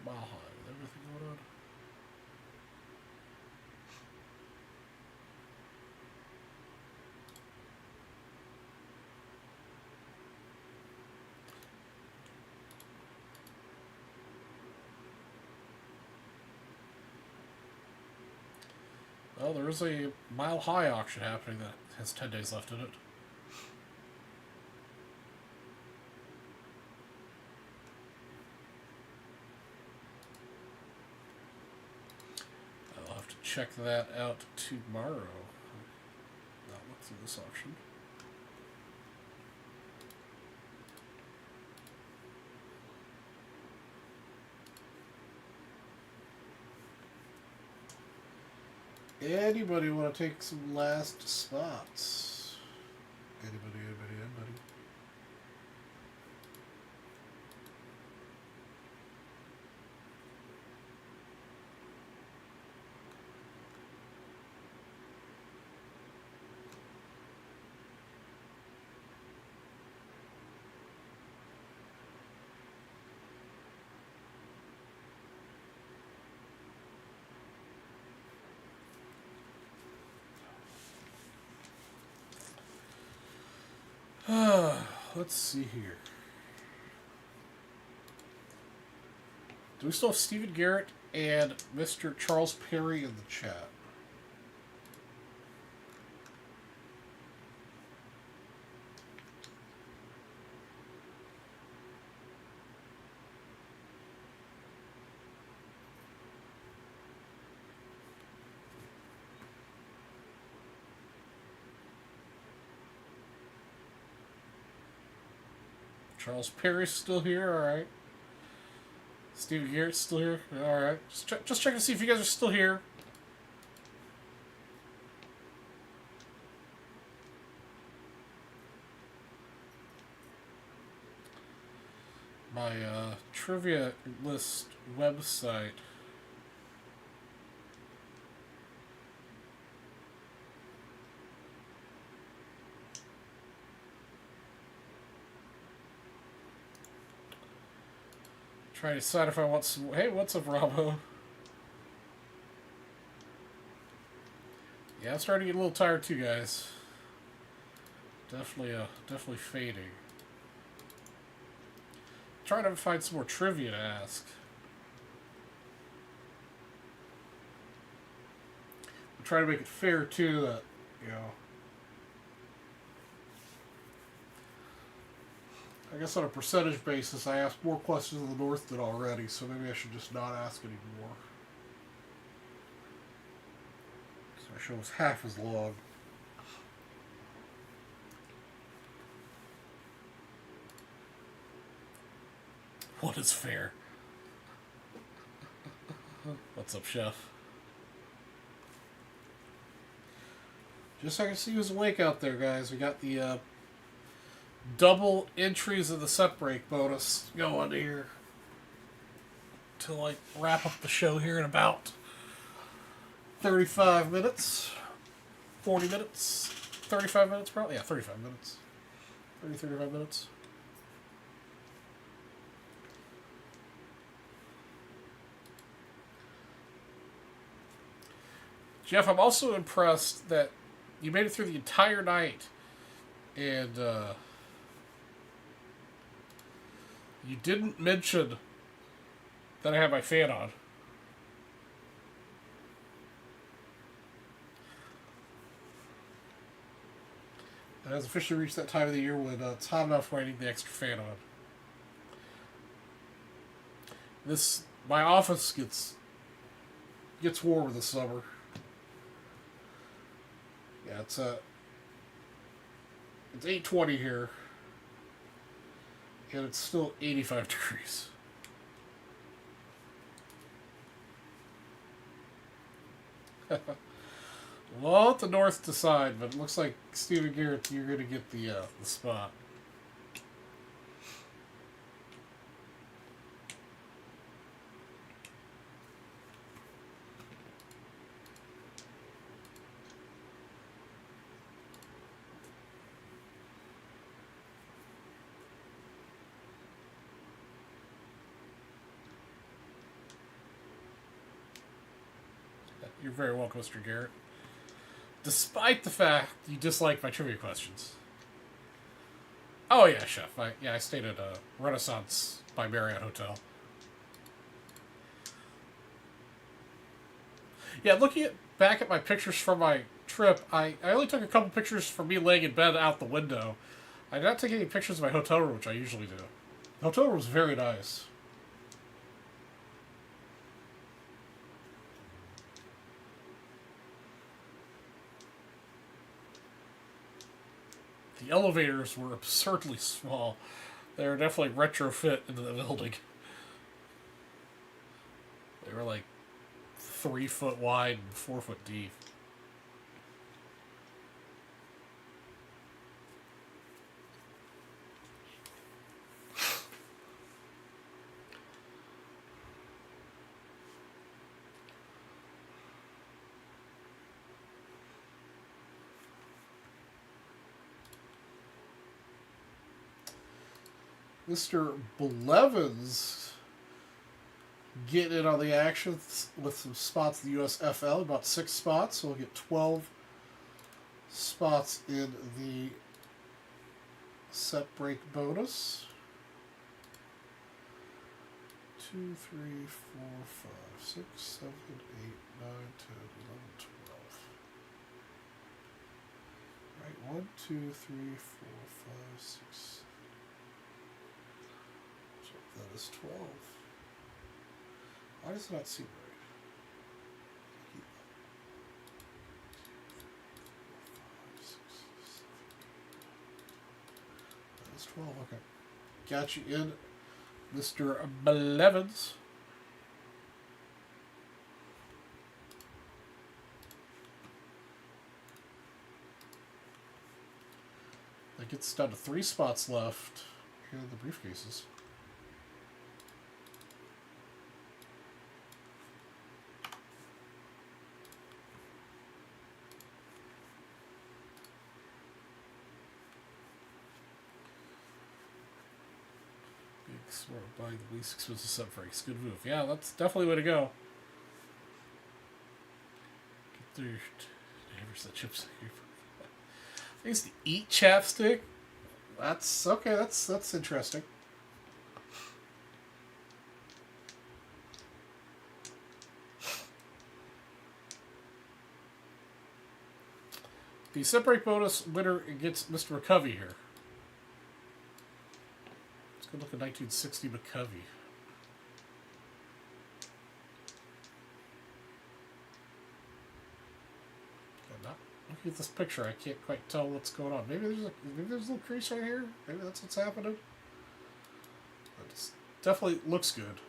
Mile high, with everything going on. Well, there is a Mile High auction happening that has 10 days left in it. I'll have to check that out tomorrow. Not look through this auction. Anybody want to take some last spots? Anybody? Let's see here. Do we still have Stephen Garrett and Mr. Charles Perry in the chat? Charles Perry's still here, alright. Stephen Garrett's still here, alright. Just check to see if you guys are still here. My trivia list website. Trying to decide if I want some. Hey, what's up, Robo? Yeah, I'm starting to get a little tired too, guys. Definitely fading. Trying to find some more trivia to ask. I'm trying to make it fair too. That I guess on a percentage basis, I asked more questions in the North than already, so maybe I should just not ask anymore. So my show was half as long. What is fair? What's up, Chef? Just so I can see who's awake out there, guys. We got the double entries of the set break bonus going here. till I wrap up the show here in about 35 minutes, 40 minutes, 35 minutes probably. Yeah, 35 minutes. 35 minutes. Jeff, I'm also impressed that you made it through the entire night and you didn't mention that I have my fan on. It has officially reached that time of the year when it's hot enough where I need the extra fan on. My office gets warmer this summer. Yeah, it's 8:20 here, and it's still 85 degrees. We'll let the North decide, but it looks like Stephen Garrett, you're going to get the spot. You're very welcome, Mr. Garrett. Despite the fact you dislike my trivia questions. Oh yeah, Chef. I stayed at a Renaissance by Marriott Hotel. Yeah, looking back at my pictures from my trip, I only took a couple pictures for me laying in bed out the window. I did not take any pictures of my hotel room, which I usually do. The hotel room was very nice. The elevators were absurdly small. They were definitely retrofit into the building. They were like 3 foot wide and 4 foot deep. Mr. Blevins getting in on the action with some spots in the USFL, about 6 spots, so we'll get 12 spots in the set break bonus. 2, 3, 4, 5, 6, 7, 8, 9, 10, 11, 12. Right, 1, 2, 3, 4, 5, 6. That is 12. Why does it not seem right? That is 12, okay. Got you in, Mr. Blevins. That gets down to 3 spots left here in the briefcases. Smart buying the least expensive set breaks. Good move. Yeah, that's definitely the way to go. Get through neighbors that chips. I used to eat chapstick. That's okay. That's interesting. The set break bonus winner gets Mr. McCovey here. Good look at 1960 McCovey. Looking at this picture, I can't quite tell what's going on. Maybe there's a little crease right here. Maybe that's what's happening. But it definitely looks good.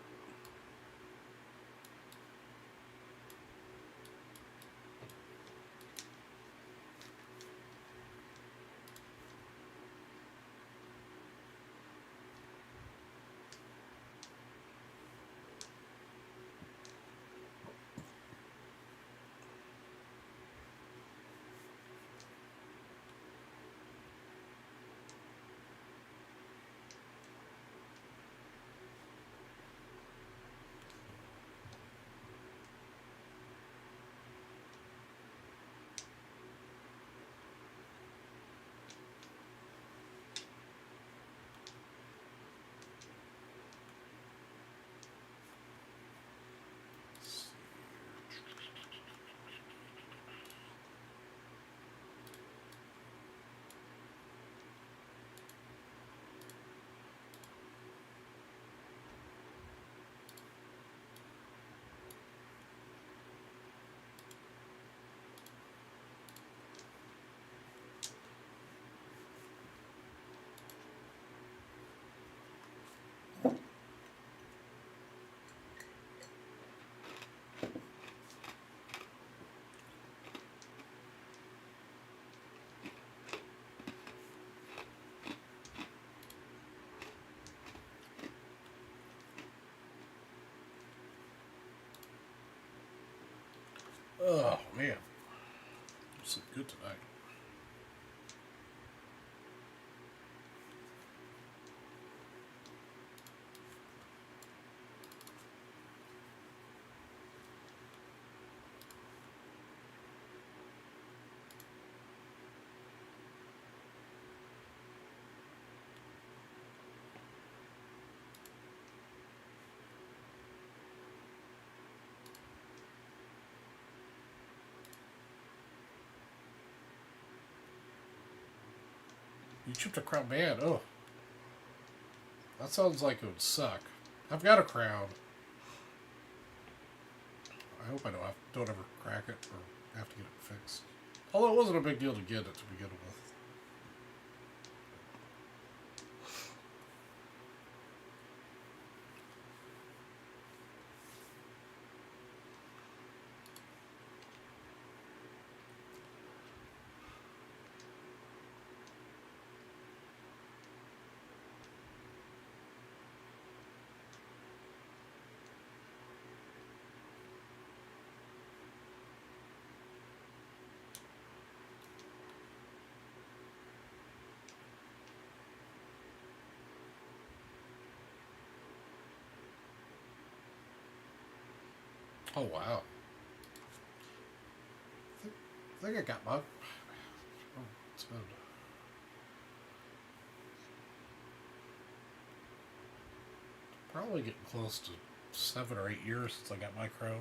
Oh, man. It's good tonight. You chipped a crown, man. Oh, that sounds like it would suck. I've got a crown. I hope I don't ever crack it or have to get it fixed. Although it wasn't a big deal to get it to begin with. Oh, wow. I think I got my... Oh, it's been... Probably getting close to 7 or 8 years since I got my crown.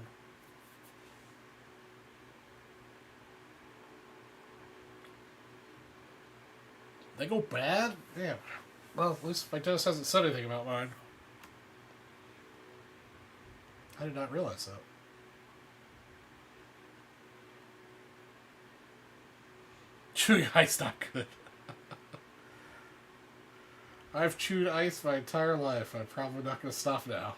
They go bad? Damn. Well, at least my dentist hasn't said anything about mine. I did not realize that. Chewing ice not good. I've chewed ice my entire life. I'm probably not going to stop now.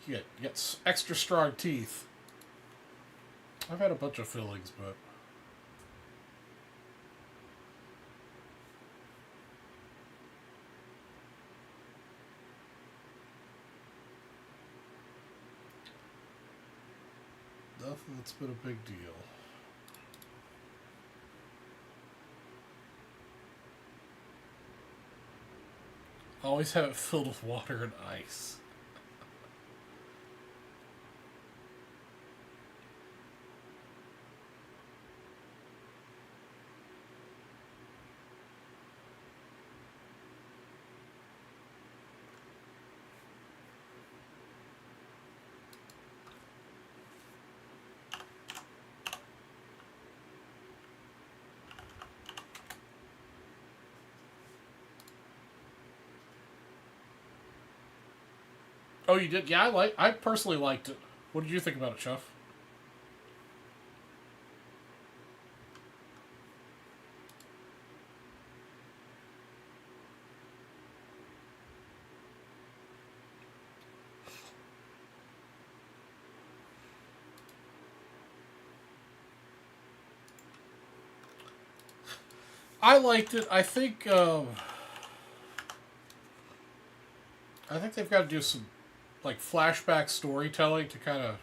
You get extra strong teeth. I've had a bunch of fillings, but... nothing that's been a big deal. Always have it filled with water and ice. Oh, you did? Yeah, I personally liked it. What did you think about it, Chef? I liked it. I think they've got to do some like flashback storytelling to kind of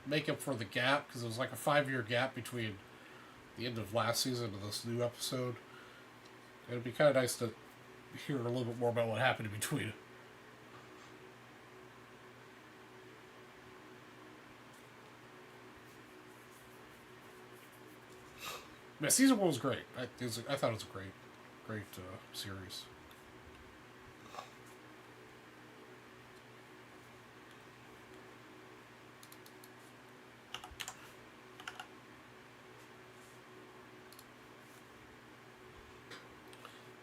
make up for the gap because it was like a 5-year gap between the end of last season and this new episode. It'd be kind of nice to hear a little bit more about what happened in between. Yeah, season 1 was great. I thought it was a great series.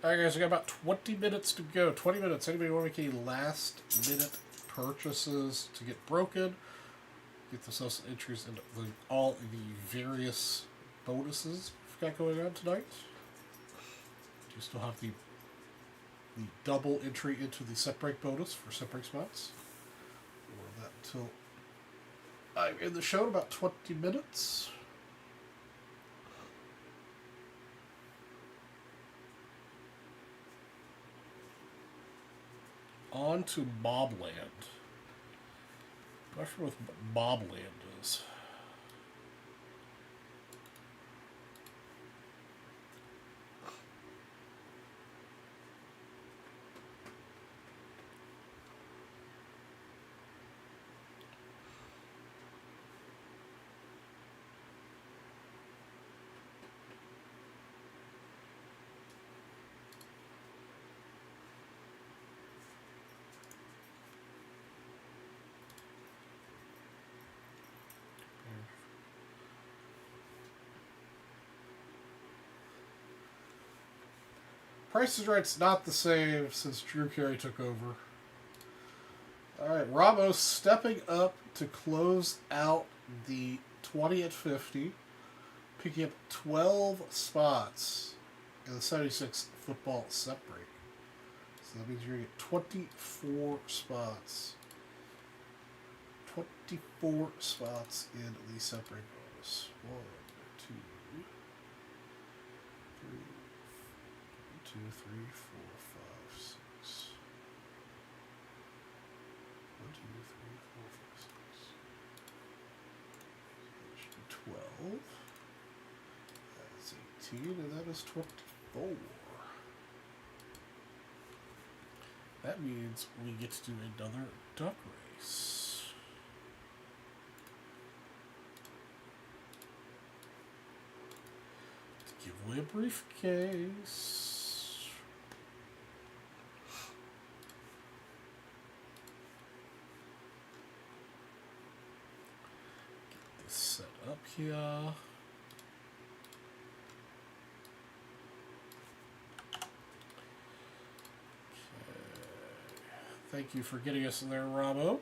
Alright, guys, we got about 20 minutes to go. 20 minutes. Anybody want to make any last minute purchases to get broken? Get themselves entries into all the various bonuses we've got going on tonight. Do you still have the double entry into the set break bonus for set break spots? Or that until I'm in the show in about 20 minutes. On to Mobland. I'm not sure what Mobland is. Price is Right's not the same since Drew Carey took over. Alright, Ramos stepping up to close out the 20 at 50, picking up 12 spots in the 76 football set break. So that means you're going to get 24 spots. 24 spots in the set break bonus. 1, 2, 3, 2, 3, 4, 5, 6. 1, 2, 3, 4, 5, 6. That should be 12. That is 18, and that is 24. That means we get to do another duck race. To give away a briefcase. Set up here. Okay. Thank you for getting us in there, Ramo.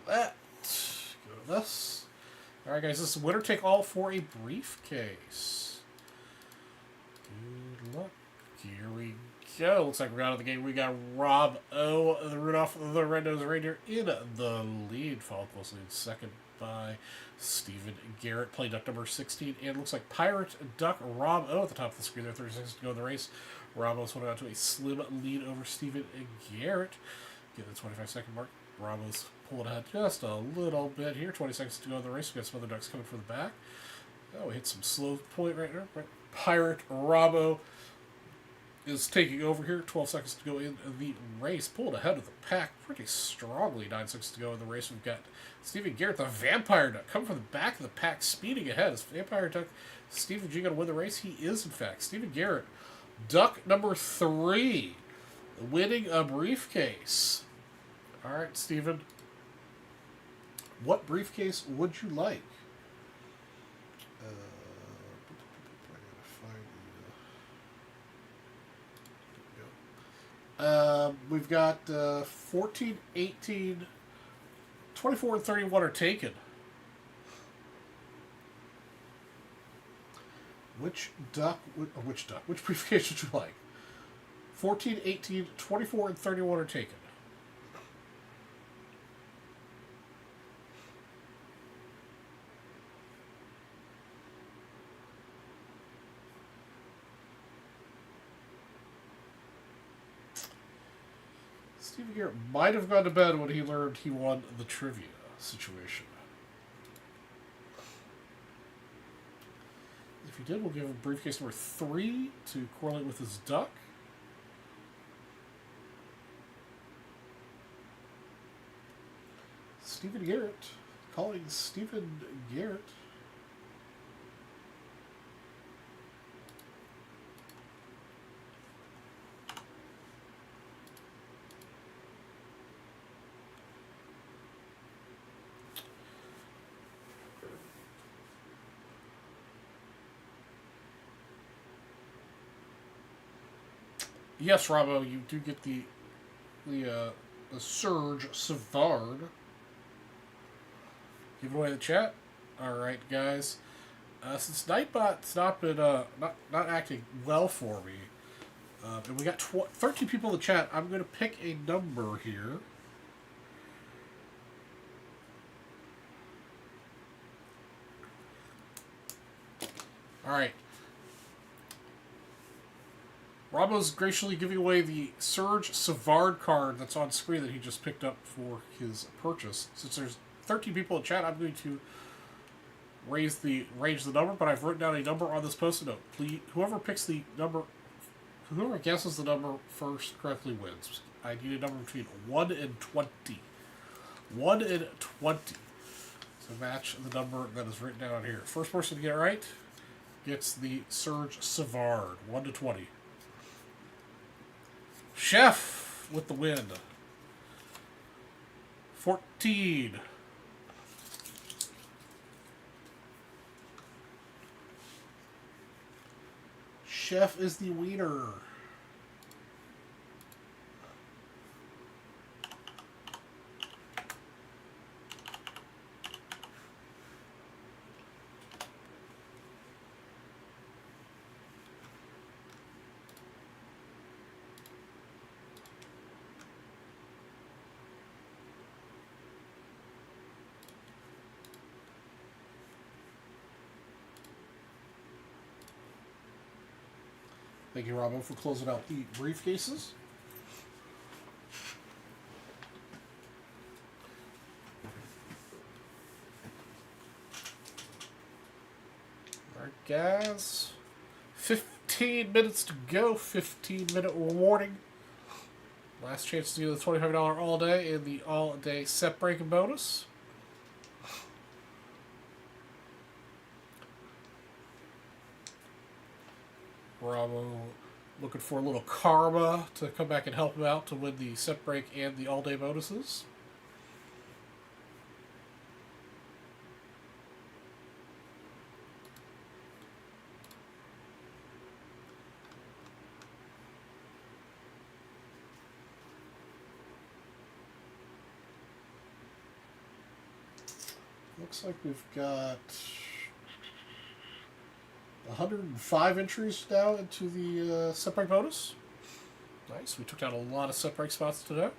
That. Go to this. Alright, guys, this is winner take all for a briefcase. Good luck. Here we go. Looks like we're out of the game. We got Rob O, the Rudolph the Red-Nosed Reindeer, in the lead. Followed closely in second by Stephen Garrett, play duck number 16. And it looks like Pirate Duck Rob O at the top of the screen there. 30 seconds to go in the race. Ramos went out to a slim lead over Stephen Garrett. Get the 25-second mark. Ramos pulled ahead just a little bit here. 20 seconds to go in the race. We got some other ducks coming from the back. Oh, we hit some slow point right there. Pirate Rabo is taking over here. 12 seconds to go in the race. Pulled ahead of the pack pretty strongly. 9 seconds to go in the race. We've got Stephen Garrett, the Vampire Duck, coming from the back of the pack, speeding ahead. Is Vampire Duck Stephen G going to win the race? He is, in fact. Stephen Garrett, duck number 3, winning a briefcase. All right, Stephen. What briefcase would you like? We've got 14, 18, 24, and 31 are taken. Which briefcase would you like? 14, 18, 24, and 31 are taken. Stephen Garrett might have gone to bed when he learned he won the trivia situation. If he did, we'll give him briefcase number 3 to correlate with his duck. Stephen Garrett. Calling Stephen Garrett. Yes, Robbo, you do get the Surge Savard. Give away the chat. All right, guys. Since Nightbot's not been not acting well for me, and we got 13 people in the chat, I'm going to pick a number here. All right. Robbo's graciously giving away the Surge Savard card that's on screen that he just picked up for his purchase. Since there's 13 people in chat, I'm going to range the number, but I've written down a number on this post-it note. Please, whoever guesses the number first correctly wins. I need a number between 1 and 20. 1 and 20. So match the number that is written down here. First person to get it right gets the Surge Savard. 1 to 20. Chef with the win. 14. Chef is the wiener. Thank you, Robbo, for closing out the briefcases. Alright, guys. 15 minutes to go. 15-minute warning. Last chance to do the $25 all day and the all day set breaking bonus. Bravo looking for a little karma to come back and help him out to win the set break and the all day bonuses. Looks like we've got 105 entries now into the set break bonus. Nice. We took down a lot of set break spots today.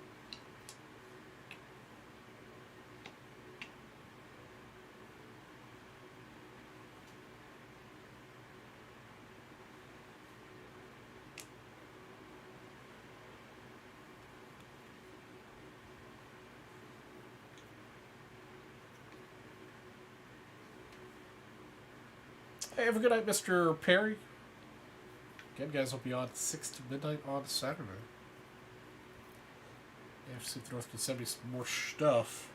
Hey, have a good night, Mr. Perry. Again, guys, I'll be on 6 to midnight on Saturday. Yeah, see if the North can send me some more stuff.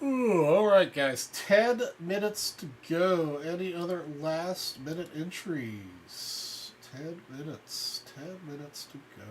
Ooh, all right, guys. 10 minutes to go. Any other last minute entries? 10 minutes. 10 minutes to go.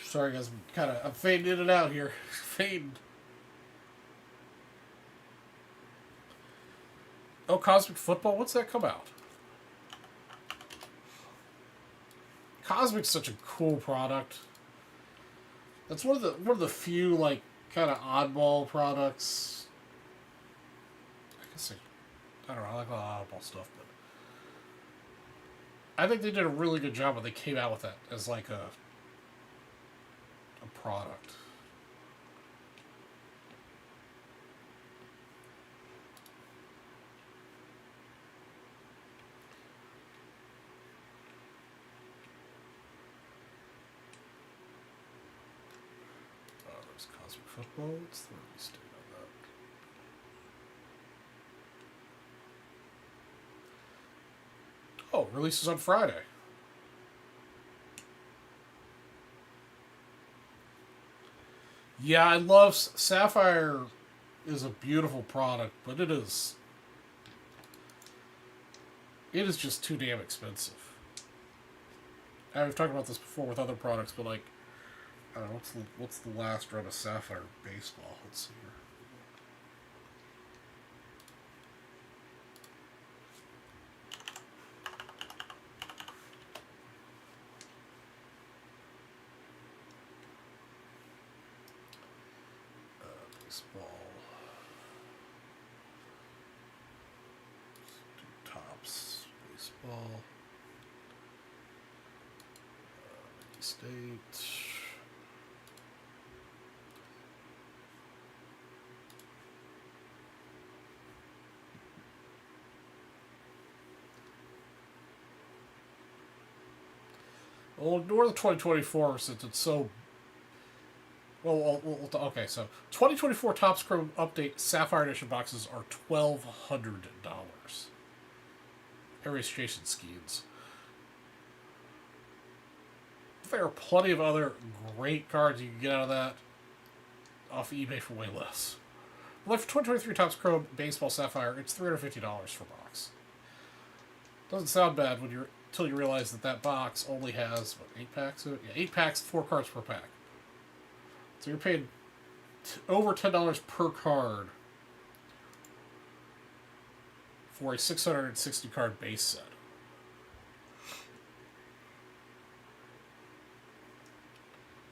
Sorry, guys. I'm fading in and out here. Fading. Oh, Cosmic Football? What's that come out? Cosmic's such a cool product. That's one of the few kind of oddball products. I guess I don't know. I like a lot of oddball stuff, but I think they did a really good job when they came out with that as like a product. There's Cosmic Football. What's the release date on that? Oh, releases on Friday. Yeah, I love Sapphire. Is a beautiful product, but it is just too damn expensive. I've talked about this before with other products, but I don't know what's the last run of Sapphire baseball? Let's see here. Baseball. Let's do Tops baseball. State. Well, ignore the 2024 since it's so. Okay, so 2024 Topps Chrome Update Sapphire Edition boxes are $1,200. Registration schemes. There are plenty of other great cards you can get out of that off eBay for way less. Like for 2023 Topps Chrome Baseball Sapphire, it's $350 for box. Doesn't sound bad until you realize that box only has 8 packs. Yeah, 8 packs, 4 cards per pack. So you're paying over $10 per card for a 660 card base set.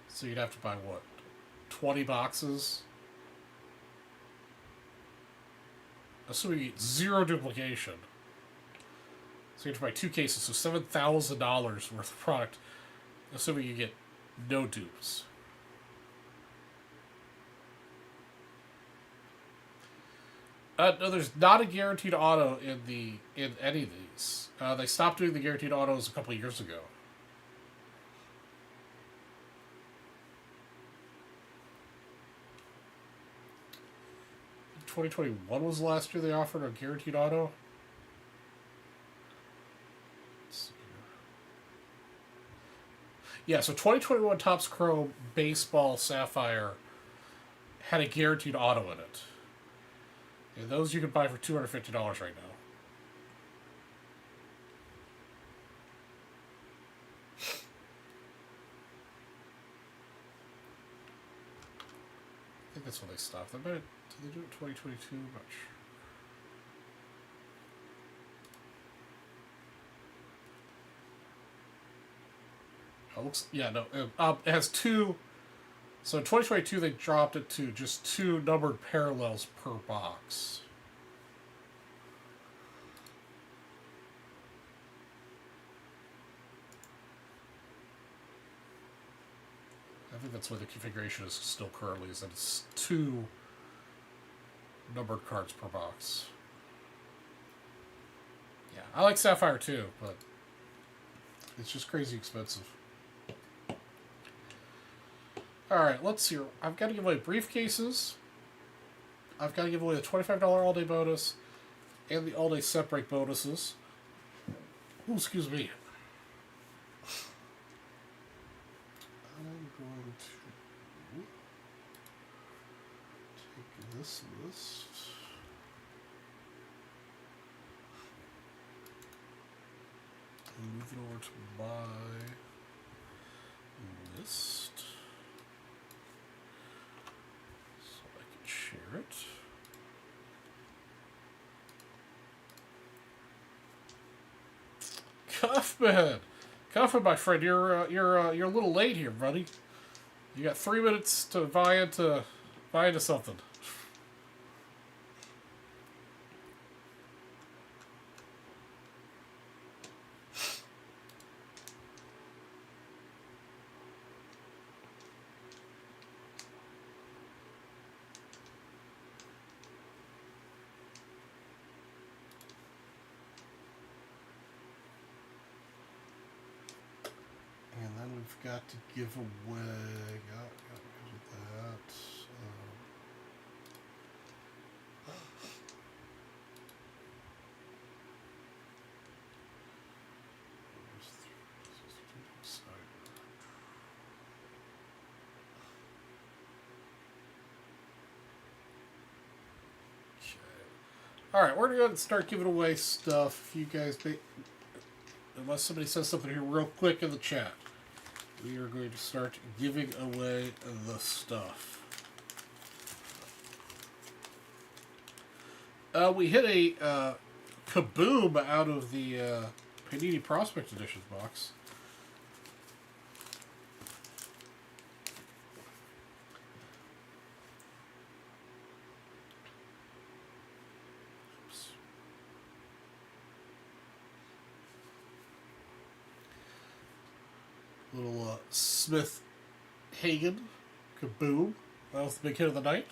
So you'd have to buy 20 boxes? assuming you get zero duplication. So you have to buy 2 cases, so $7,000 worth of product, assuming you get no dupes. No, there's not a guaranteed auto in any of these. They stopped doing the guaranteed autos a couple of years ago. 2021 was the last year they offered a guaranteed auto. Yeah, so 2021 Topps Chrome Baseball Sapphire had a guaranteed auto in it. And those you can buy for $250 right now. I think that's when they stopped. Did they do it in 2022? I'm not sure. It looks, yeah, no. It has 2. So in 2022, they dropped it to just 2 numbered parallels per box. I think that's why the configuration is still currently, is that it's 2 numbered cards per box. Yeah, I like Sapphire too, but it's just crazy expensive. Alright, let's see. I've got to give away briefcases. I've got to give away the $25 all-day bonus and the all-day set break bonuses. Ooh, excuse me. I'm going to take this list. And move it over to my list. Share it. Cuffman, my friend, you're a little late here, buddy. You got 3 minutes to buy into something. Got to give away. Got that. All right, we're going to start giving away stuff. If you guys, unless somebody says something here real quick in the chat. We are going to start giving away the stuff. We hit a kaboom out of the Panini Prospect Editions box. Little Smith Hagen kaboom. That was the big hit of the night.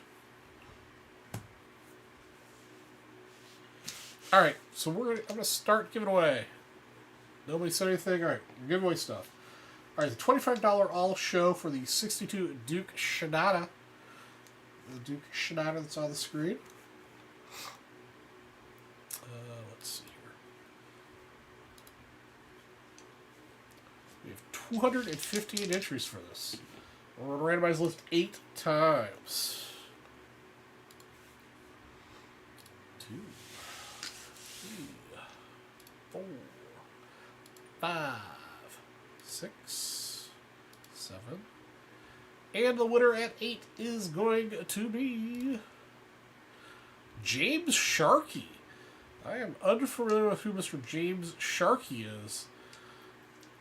Alright, so I'm gonna start giving away. Nobody said anything? Alright, we're giving away stuff. Alright, the $25 all show for the 62 Duke Shinoda. The Duke Shinoda that's on the screen. Let's see here. We have 215 entries for this. We're going to randomize the list 8 times. 2, 3, 4, 5, 6, 7. And the winner at 8 is going to be James Sharkey. I am unfamiliar with who Mr. James Sharkey is,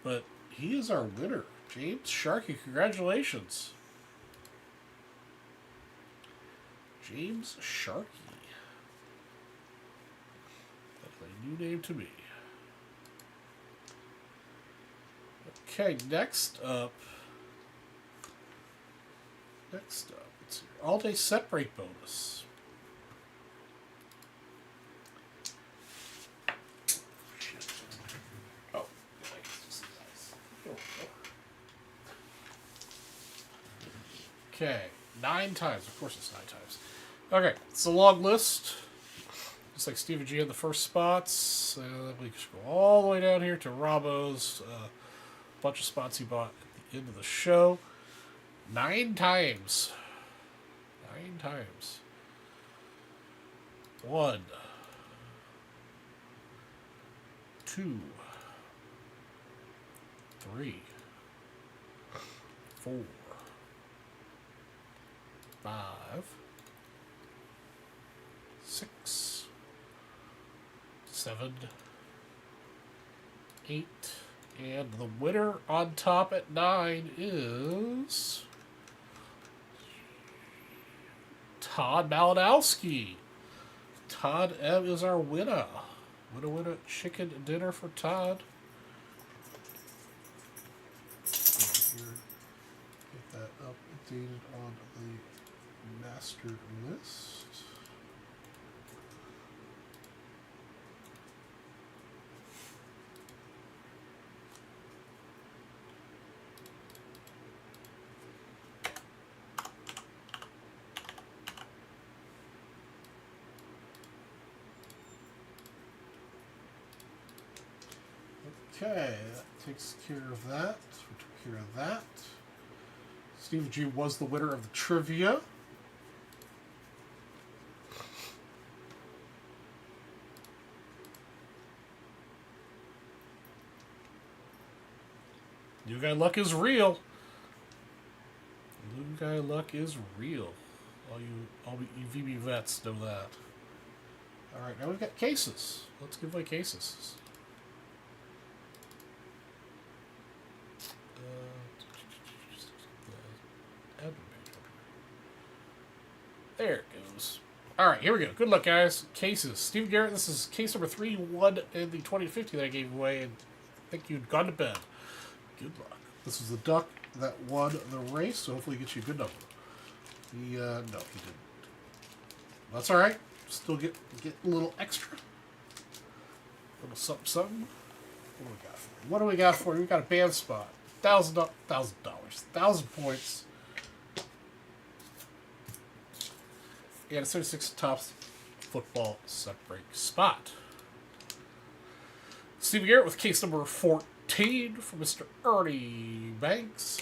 but he is our winner. James Sharkey, congratulations. James Sharkey. new name to me. Okay, next up, let's see, all-day set break bonus. Oh, okay, 9 times. Of course it's 9 times. Okay, it's a long list. Just like Stephen G had the first spots. We can go all the way down here to Rabo's bunch of spots he bought at the end of the show. 9 times. 9 times. 1, 2, 3, 4, 5, 6, 7, 8, and the winner on top at 9 is Todd Malinowski. Todd M is our winner. Winner chicken dinner for Todd. Here, get that updated on the master list. Okay, that takes care of that. We took care of that. Steve G was the winner of the trivia. New guy luck is real. New guy luck is real. All you VB vets know that. All right, now we've got cases. Let's give away cases. There it goes. Alright, here we go. Good luck, guys. Cases. Steve Garrett, this is case number 3, 1 in the 2050 that I gave away, and I think you'd gone to bed. Good luck. This is the duck that won the race, so hopefully he gets you a good number. No, he didn't. That's alright. Still get a little extra. A little something, something. What do we got for you? We got a band spot. $1,000. 1,000 points. And a 36 tops football set break spot. Steve Garrett with case number 14 for Mr. Ernie Banks.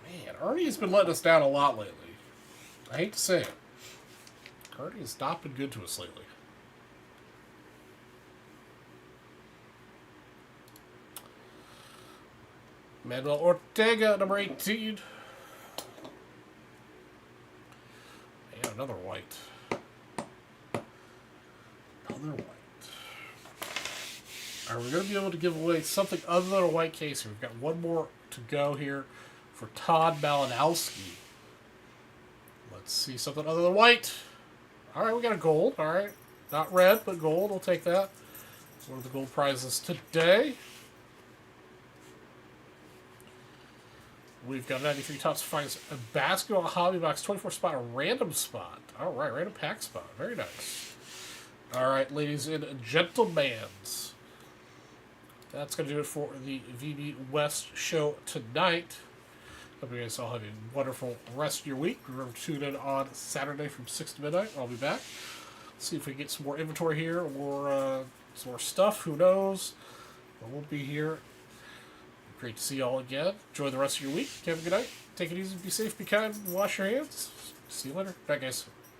Man, Ernie has been letting us down a lot lately. I hate to say it. Ernie has not been good to us lately. Manuel Ortega, number 18. And another white. Another white. Are we going to be able to give away something other than a white case here? We've got one more to go here for Todd Malinowski. Let's see something other than white. All right, we got a gold. All right. Not red, but gold. We'll take that. One of the gold prizes today. We've got 93 Topps Finds a basketball hobby box, 24 spot, a random spot. All right, random pack spot. Very nice. All right, ladies and gentlemen. That's going to do it for the VB West show tonight. Hope you guys all have a wonderful rest of your week. Remember to tune in on Saturday from 6 to midnight. I'll be back. See if we can get some more inventory here or some more stuff. Who knows? But we'll be here. Great to see you all again. Enjoy the rest of your week. Have a good night. Take it easy. Be safe. Be kind. Wash your hands. See you later. Bye, guys.